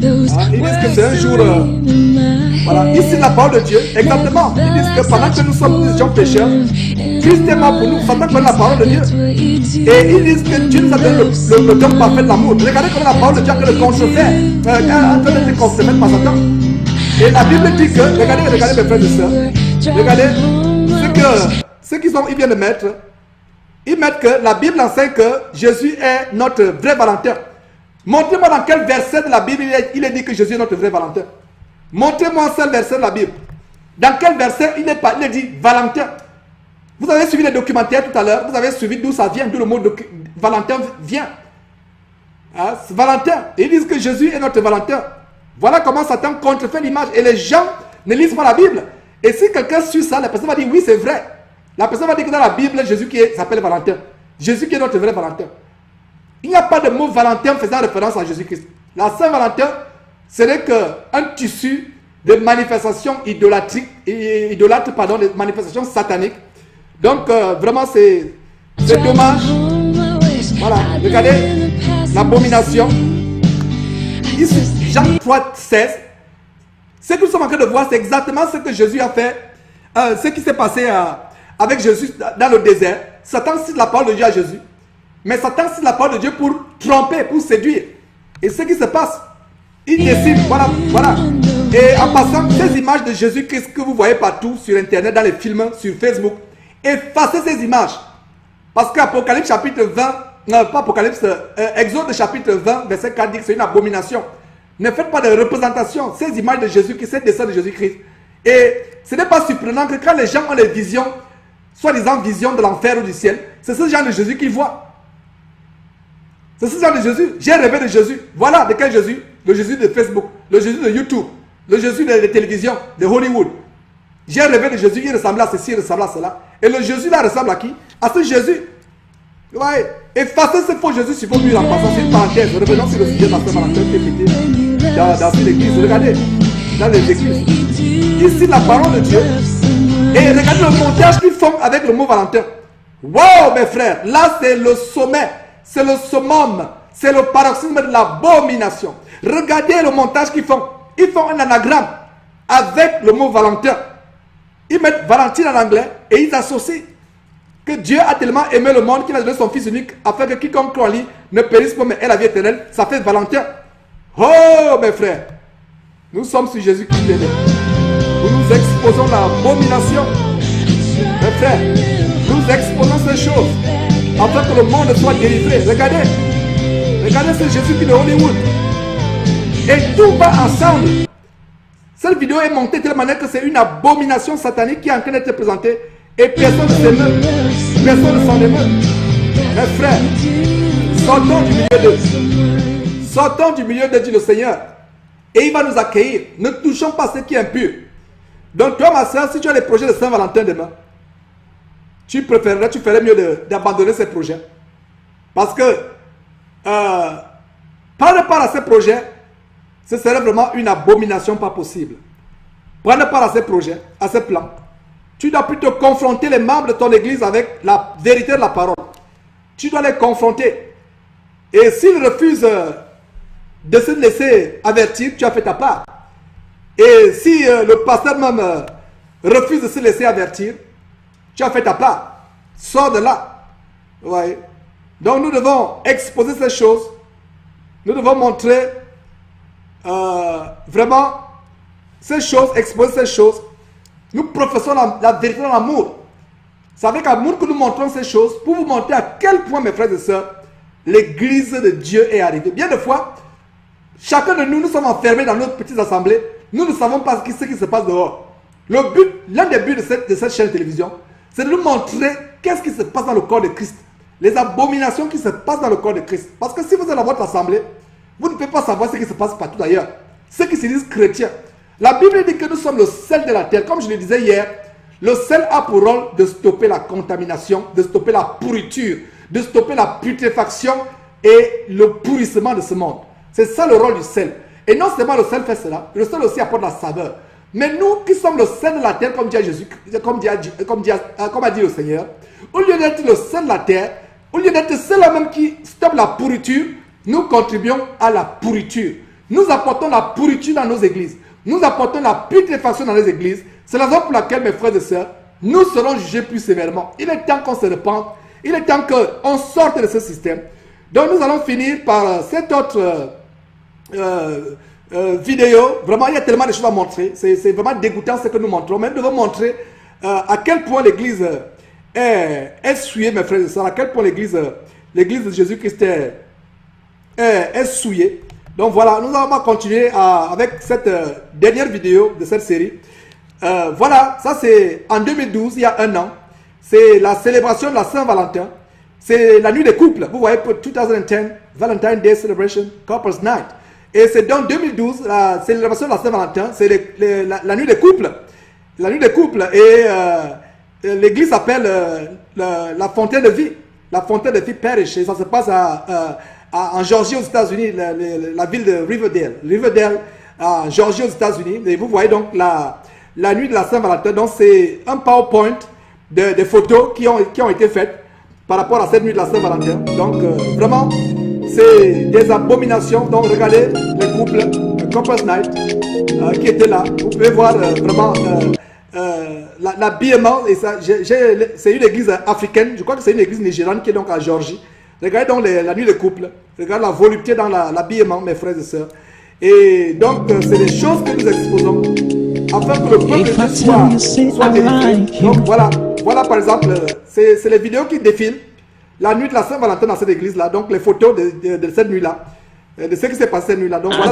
Ils disent que c'est un jour... voilà, ici la parole de Dieu, exactement. Ils disent que pendant que nous sommes des gens pécheurs, Christ est mort pour nous, Satan connaît la parole de Dieu. Et ils disent que Dieu nous a donné le don parfait de l'amour. Regardez comment la parole de Dieu a le contrefaire, en train d'être contrefait par Satan. Et la Bible dit que, regardez mes frères et sœurs, regardez ce qu'ils viennent de mettre. Ils mettent que la Bible enseigne que Jésus est notre vrai Valentin. Montrez-moi dans quel verset de la Bible il est dit que Jésus est notre vrai Valentin. Montrez-moi un seul verset de la Bible. Dans quel verset il est dit Valentin. Vous avez suivi les documentaires tout à l'heure, vous avez suivi d'où ça vient, d'où le mot Valentin vient. Hein, Valentin, ils disent que Jésus est notre Valentin. Voilà comment Satan contrefait l'image. Et les gens ne lisent pas la Bible. Et si quelqu'un suit ça, la personne va dire oui, c'est vrai. La personne va dire que dans la Bible, Jésus qui s'appelle Valentin. Jésus qui est notre vrai Valentin. Il n'y a pas de mot Valentin faisant référence à Jésus-Christ. La Saint-Valentin, ce n'est qu'un tissu de manifestations idolâtres, de manifestations sataniques. Donc, vraiment, c'est dommage. Voilà, regardez l'abomination. Ici, Jean 3, 16. Ce que nous sommes en train de voir, c'est exactement ce que Jésus a fait, ce qui s'est passé avec Jésus dans le désert. Satan cite la parole de Dieu à Jésus. Mais Satan cite la parole de Dieu pour tromper, pour séduire. Et ce qui se passe, il décide, voilà. Et en passant, ces images de Jésus-Christ que vous voyez partout sur Internet, dans les films, sur Facebook, effacez ces images. Parce qu'Apocalypse chapitre 20, non pas Apocalypse, Exode chapitre 20, verset 4 dit que c'est une abomination. Ne faites pas de représentation, ces images de Jésus-Christ, ces dessins de Jésus-Christ. Et ce n'est pas surprenant que quand les gens ont les visions, soi-disant visions de l'enfer ou du ciel, c'est ce genre de Jésus qu'ils voient. C'est ce genre de Jésus. J'ai rêvé de Jésus. Voilà de quel Jésus? Le Jésus de Facebook, le Jésus de YouTube, le Jésus de télévision, de Hollywood. J'ai rêvé de Jésus, il ressemblait à ceci, il ressemblait à cela. Et le Jésus là ressemble à qui? À ce Jésus. Ouais. Effacez ce faux Jésus sur vos murs en passant sur une parenthèse. Revenons sur le sujet de la Saint-Valentin qui est pété dans une église. Regardez, dans les églises. Ici, la parole de Dieu. Et regardez le montage qu'ils font avec le mot Valentin. Wow, mes frères, là c'est le sommet, c'est le summum, c'est le paroxysme de l'abomination. Regardez le montage qu'ils font. Ils font un anagramme avec le mot Valentin. Ils mettent Valentine en anglais et ils associent que Dieu a tellement aimé le monde qu'il a donné son Fils unique afin que quiconque croit en lui ne périsse pas mais ait la vie éternelle. Ça fait Valentin. Oh mes frères, nous sommes sur Jésus-Christ. Nous exposons l'abomination. Mes frères, nous exposons ces choses afin que le monde soit délivré. Regardez ce Jésus qui est de Hollywood. Et tout va ensemble. Cette vidéo est montée de telle manière que c'est une abomination satanique qui est en train d'être présentée et personne ne s'émeut. Personne ne s'en émeut. Mes frères, sortons du milieu d'eux. Sortons du milieu d'eux, dit le Seigneur. Et il va nous accueillir. Ne touchons pas ce qui est impur. Donc toi, ma soeur, si tu as les projets de Saint-Valentin demain, tu ferais mieux d'abandonner ces projets. Parce que prendre part à ces projets, ce serait vraiment une abomination pas possible. Prendre part à ces projets, à ces plans. Tu dois plutôt confronter les membres de ton église avec la vérité de la parole. Tu dois les confronter. Et s'ils refusent de se laisser avertir, tu as fait ta part. Et si le pasteur même refuse de se laisser avertir, tu as fait ta part. Sors de là. Ouais. Donc nous devons exposer ces choses. Nous devons montrer vraiment ces choses, exposer ces choses. Nous professons la vérité dans l'amour. C'est avec amour que nous montrons ces choses pour vous montrer à quel point, mes frères et sœurs, l'église de Dieu est arrivée. Bien des fois, chacun de nous, nous sommes enfermés dans notre petite assemblée. Nous ne savons pas ce qui se passe dehors. L'un des buts de cette chaîne de télévision, c'est de nous montrer qu'est-ce qui se passe dans le corps de Christ. Les abominations qui se passent dans le corps de Christ. Parce que si vous êtes dans votre assemblée, vous ne pouvez pas savoir ce qui se passe partout ailleurs. Ceux qui se disent chrétiens. La Bible dit que nous sommes le sel de la terre. Comme je le disais hier, le sel a pour rôle de stopper la contamination, de stopper la pourriture, de stopper la putréfaction et le pourrissement de ce monde. C'est ça le rôle du sel. Et non seulement le sel fait cela, le sel aussi apporte la saveur. Mais nous qui sommes le sel de la terre, comme dit Jésus, comme a dit le Seigneur, au lieu d'être le sel de la terre, au lieu d'être ceux-là même qui stoppent la pourriture, nous contribuons à la pourriture. Nous apportons la pourriture dans nos églises. Nous apportons la putréfaction dans les églises. C'est la raison pour laquelle, mes frères et sœurs, nous serons jugés plus sévèrement. Il est temps qu'on se repente. Il est temps qu'on sorte de ce système. Donc nous allons finir par cette autre vidéo. Vraiment, il y a tellement de choses à montrer. C'est vraiment dégoûtant ce que nous montrons. Mais nous devons montrer à quel point l'église est souillée, mes frères et sœurs. À quel point l'église de Jésus-Christ est souillée. Donc voilà, nous allons continuer avec cette dernière vidéo de cette série. Voilà, ça c'est en 2012, il y a un an. c'est la célébration de la Saint-Valentin. C'est la nuit des couples. Vous voyez, pour 2010, Valentine's Day Celebration, Couples Night. Et c'est dans 2012, la célébration de la Saint-Valentin, c'est la nuit des couples. La nuit des couples. Et l'église s'appelle la Fontaine de Vie. La Fontaine de Vie Parish. Et ça se passe en Georgie, aux États-Unis, la ville de Riverdale. Riverdale, en Georgie, aux États-Unis. Et vous voyez donc la nuit de la Saint-Valentin. Donc c'est un PowerPoint de photos qui ont été faites par rapport à cette nuit de la Saint-Valentin. Donc vraiment, c'est des abominations. Donc regardez les couples, Couples Night, qui étaient là. Vous pouvez voir vraiment l'habillement. Et ça, c'est une église africaine. Je crois que c'est une église nigériane qui est donc à Georgie. Regardez donc la nuit de couple. Regardez la volupté dans l'habillement, mes frères et sœurs. Et donc, c'est des choses que nous exposons afin que le peuple de Dieu soit délivré. Donc voilà par exemple, c'est les vidéos qui défilent la nuit de la Saint-Valentin dans cette église-là. Donc les photos de cette nuit-là, de ce qui s'est passé cette nuit-là. Donc voilà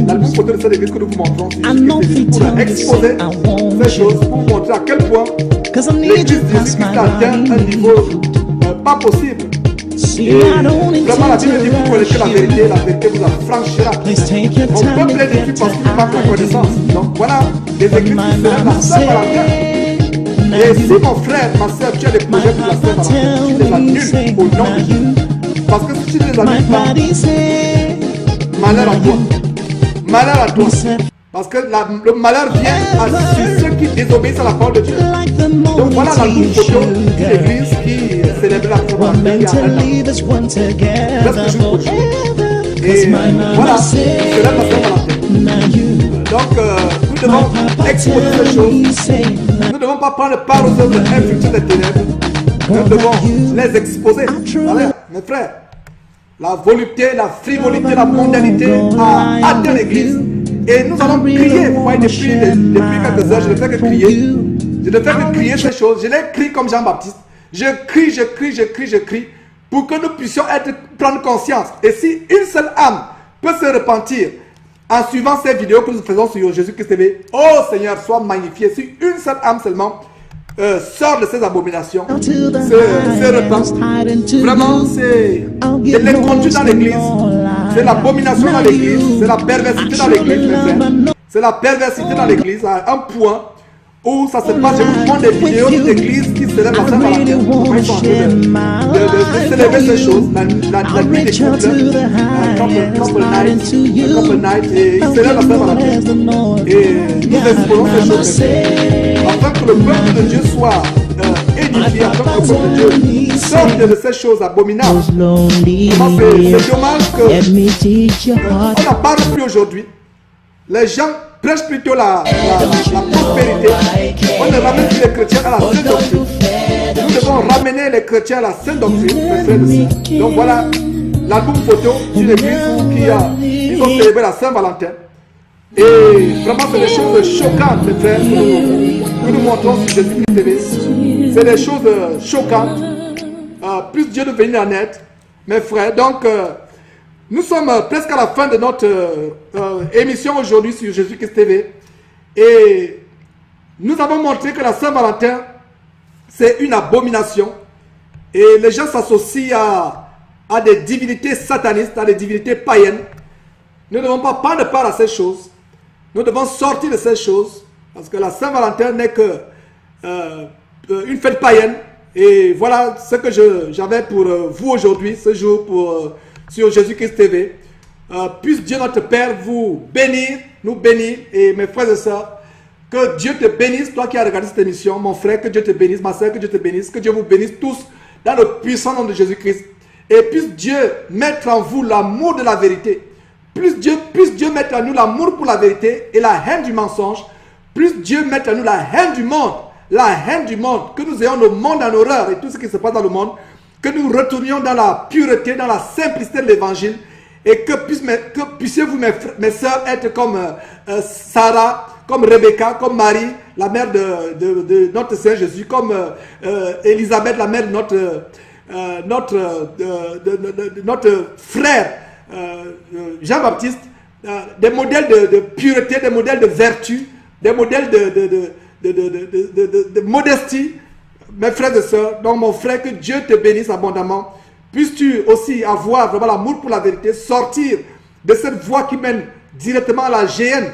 l'album photo de cette église que nous vous montrons. C'est pour exposer ces choses, pour vous montrer à quel point l'église de Jésus-Christ a atteint un niveau pas possible. Et vraiment la Bible dit que vous connaissez la vérité vous affranchira. Mon peuple est détruit parce qu'il manque de connaissance. Donc voilà les églises qui célèbrent la Saint-Valentin. Et si mon frère, ma soeur, tu as des projets pour la Saint-Valentin, tu les annules au nom de Dieu. Parce que si tu ne les annules pas, malheur à toi. Malheur à toi. Parce que le malheur vient à ceux qui désobéissent à la parole de Dieu. Donc voilà la double photo d'une église qui célèbre la Saint-Valentin il y a un an. Presque jour pour jour. Et voilà, célèbre la Saint-Valentin. Donc nous devons exposer ces choses. Nous ne devons pas prendre part aux œuvres infructueuses des ténèbres. Nous devons les exposer. Allez, mes frères, la volupté, la frivolité, la mondanité a atteint l'église. Et nous allons crier. Vous voyez, depuis quelques heures, je ne fais que crier. Je ne fais que crier ces choses. Je les crie comme Jean-Baptiste. Je crie pour que nous puissions prendre conscience. Et si une seule âme peut se repentir en suivant ces vidéos que nous faisons sur Jésus-Christ TV, oh Seigneur, sois magnifié. Si une seule âme seulement sort de ces abominations, se repent, vraiment c'est l'inconduite dans l'église, c'est l'abomination dans l'église, c'est la perversité dans l'église, mes frères. C'est la perversité dans l'église à un point où ça se passe. Je vous montre des vidéos d'église qui célèbrent la Saint-Valentin. Comment ils sont en train de célébrer ces choses, la nuit des couples, couple night, et ils célèbrent la Saint-Valentin. Et nous exposons ces choses afin que le peuple de Dieu soit édifié, afin que le peuple de Dieu sorte de ces choses abominables. C'est dommage qu'on n'en parle plus aujourd'hui. Les gens prêchent plutôt la prospérité. On ne ramène plus les chrétiens à la sainte doctrine. Nous devons ramener les chrétiens à la sainte doctrine, mes frères et sœurs. Donc voilà l'album photo d'une église ils ont célébré la Saint-Valentin. Et vraiment c'est des choses choquantes, mes frères, que nous montrons sur Jésus-Christ TV. C'est des choses choquantes. Plus Dieu de venir en aide, mes frères. Donc nous sommes presque à la fin de notre émission aujourd'hui sur Jésus-Christ TV. Et nous avons montré que la Saint-Valentin, c'est une abomination. Et les gens s'associent à des divinités satanistes, à des divinités païennes. Nous ne devons pas prendre part à ces choses. Nous devons sortir de ces choses. Parce que la Saint-Valentin n'est que une fête païenne. Et voilà ce que j'avais pour vous aujourd'hui, ce jour, sur Jésus-Christ TV. Puisse Dieu notre Père vous bénir, nous bénir. Et mes frères et sœurs, que Dieu te bénisse, toi qui as regardé cette émission, mon frère, que Dieu te bénisse, ma soeur, que Dieu te bénisse, que Dieu vous bénisse tous dans le puissant nom de Jésus-Christ. Et puisse Dieu mettre en vous l'amour de la vérité. Puisse Dieu mettre en nous l'amour pour la vérité et la haine du mensonge. Puisse Dieu mettre en nous la haine du monde. La haine du monde. Que nous ayons le monde en horreur et tout ce qui se passe dans le monde. Que nous retournions dans la pureté, dans la simplicité de l'évangile. Et que puissiez-vous, mes soeurs, être comme Sarah, comme Rebecca, comme Marie, la mère de notre Seigneur Jésus, comme Élisabeth, la mère de notre frère Jean-Baptiste, des modèles de pureté, des modèles de vertu, des modèles de modestie, mes frères et sœurs. Donc mon frère, que Dieu te bénisse abondamment. Puisses-tu aussi avoir vraiment l'amour pour la vérité, sortir de cette voie qui mène directement à la GN.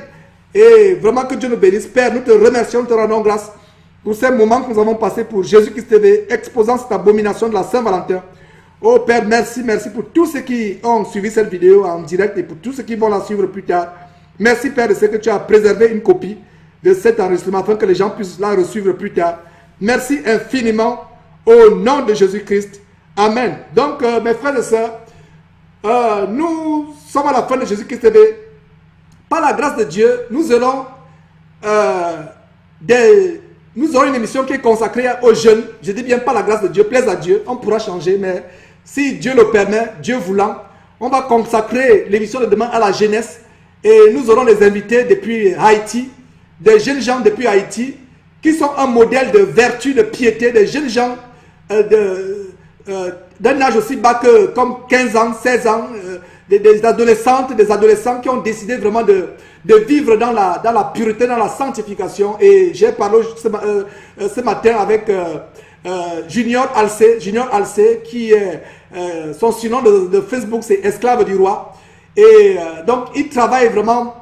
Et vraiment que Dieu nous bénisse. Père, nous te remercions, nous te rendons grâce pour ces moments que nous avons passés pour Jésus-Christ TV, exposant cette abomination de la Saint-Valentin. Oh Père, merci, merci pour tous ceux qui ont suivi cette vidéo en direct et pour tous ceux qui vont la suivre plus tard. Merci Père de ce que tu as préservé une copie de cet enregistrement afin que les gens puissent la suivre plus tard. Merci infiniment au nom de Jésus-Christ. Amen. Donc mes frères et sœurs, nous sommes à la fin de Jésus-Christ TV. Par la grâce de Dieu, nous aurons une émission qui est consacrée aux jeunes. Je dis bien par la grâce de Dieu, plaise à Dieu, on pourra changer, mais si Dieu le permet, Dieu voulant, on va consacrer l'émission de demain à la jeunesse. Et nous aurons des invités depuis Haïti, des jeunes gens depuis Haïti, qui sont un modèle de vertu, de piété, des jeunes gens d'un âge aussi bas que comme 15 ans, 16 ans, des adolescentes, des adolescents qui ont décidé vraiment de vivre dans la pureté, dans la sanctification. Et j'ai parlé ce matin avec Junior Alcé, qui est son surnom de Facebook, c'est Esclave du Roi. Et donc, il travaille vraiment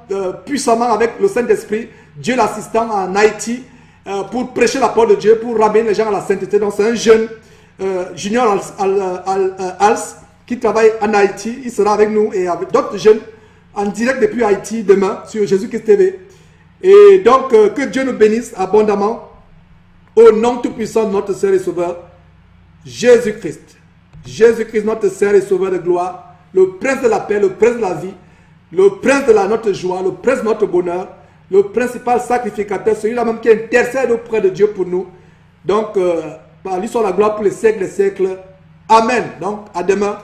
puissamment avec le Saint-Esprit, Dieu l'assistant en Haïti, pour prêcher la parole de Dieu, pour ramener les gens à la sainteté. Donc, c'est un jeune Junior Alcé qui travaille en Haïti. Il sera avec nous et avec d'autres jeunes en direct depuis Haïti demain sur Jésus-Christ TV. Et donc, que Dieu nous bénisse abondamment au nom tout-puissant de notre Seigneur et Sauveur, Jésus-Christ. Jésus-Christ, notre Seigneur et Sauveur de gloire, le Prince de la paix, le Prince de la vie, le Prince de notre joie, le Prince de notre bonheur, le principal sacrificateur, celui-là même qui intercède auprès de Dieu pour nous. Donc, par lui soit la gloire pour les siècles des siècles. Amen. Donc, à demain.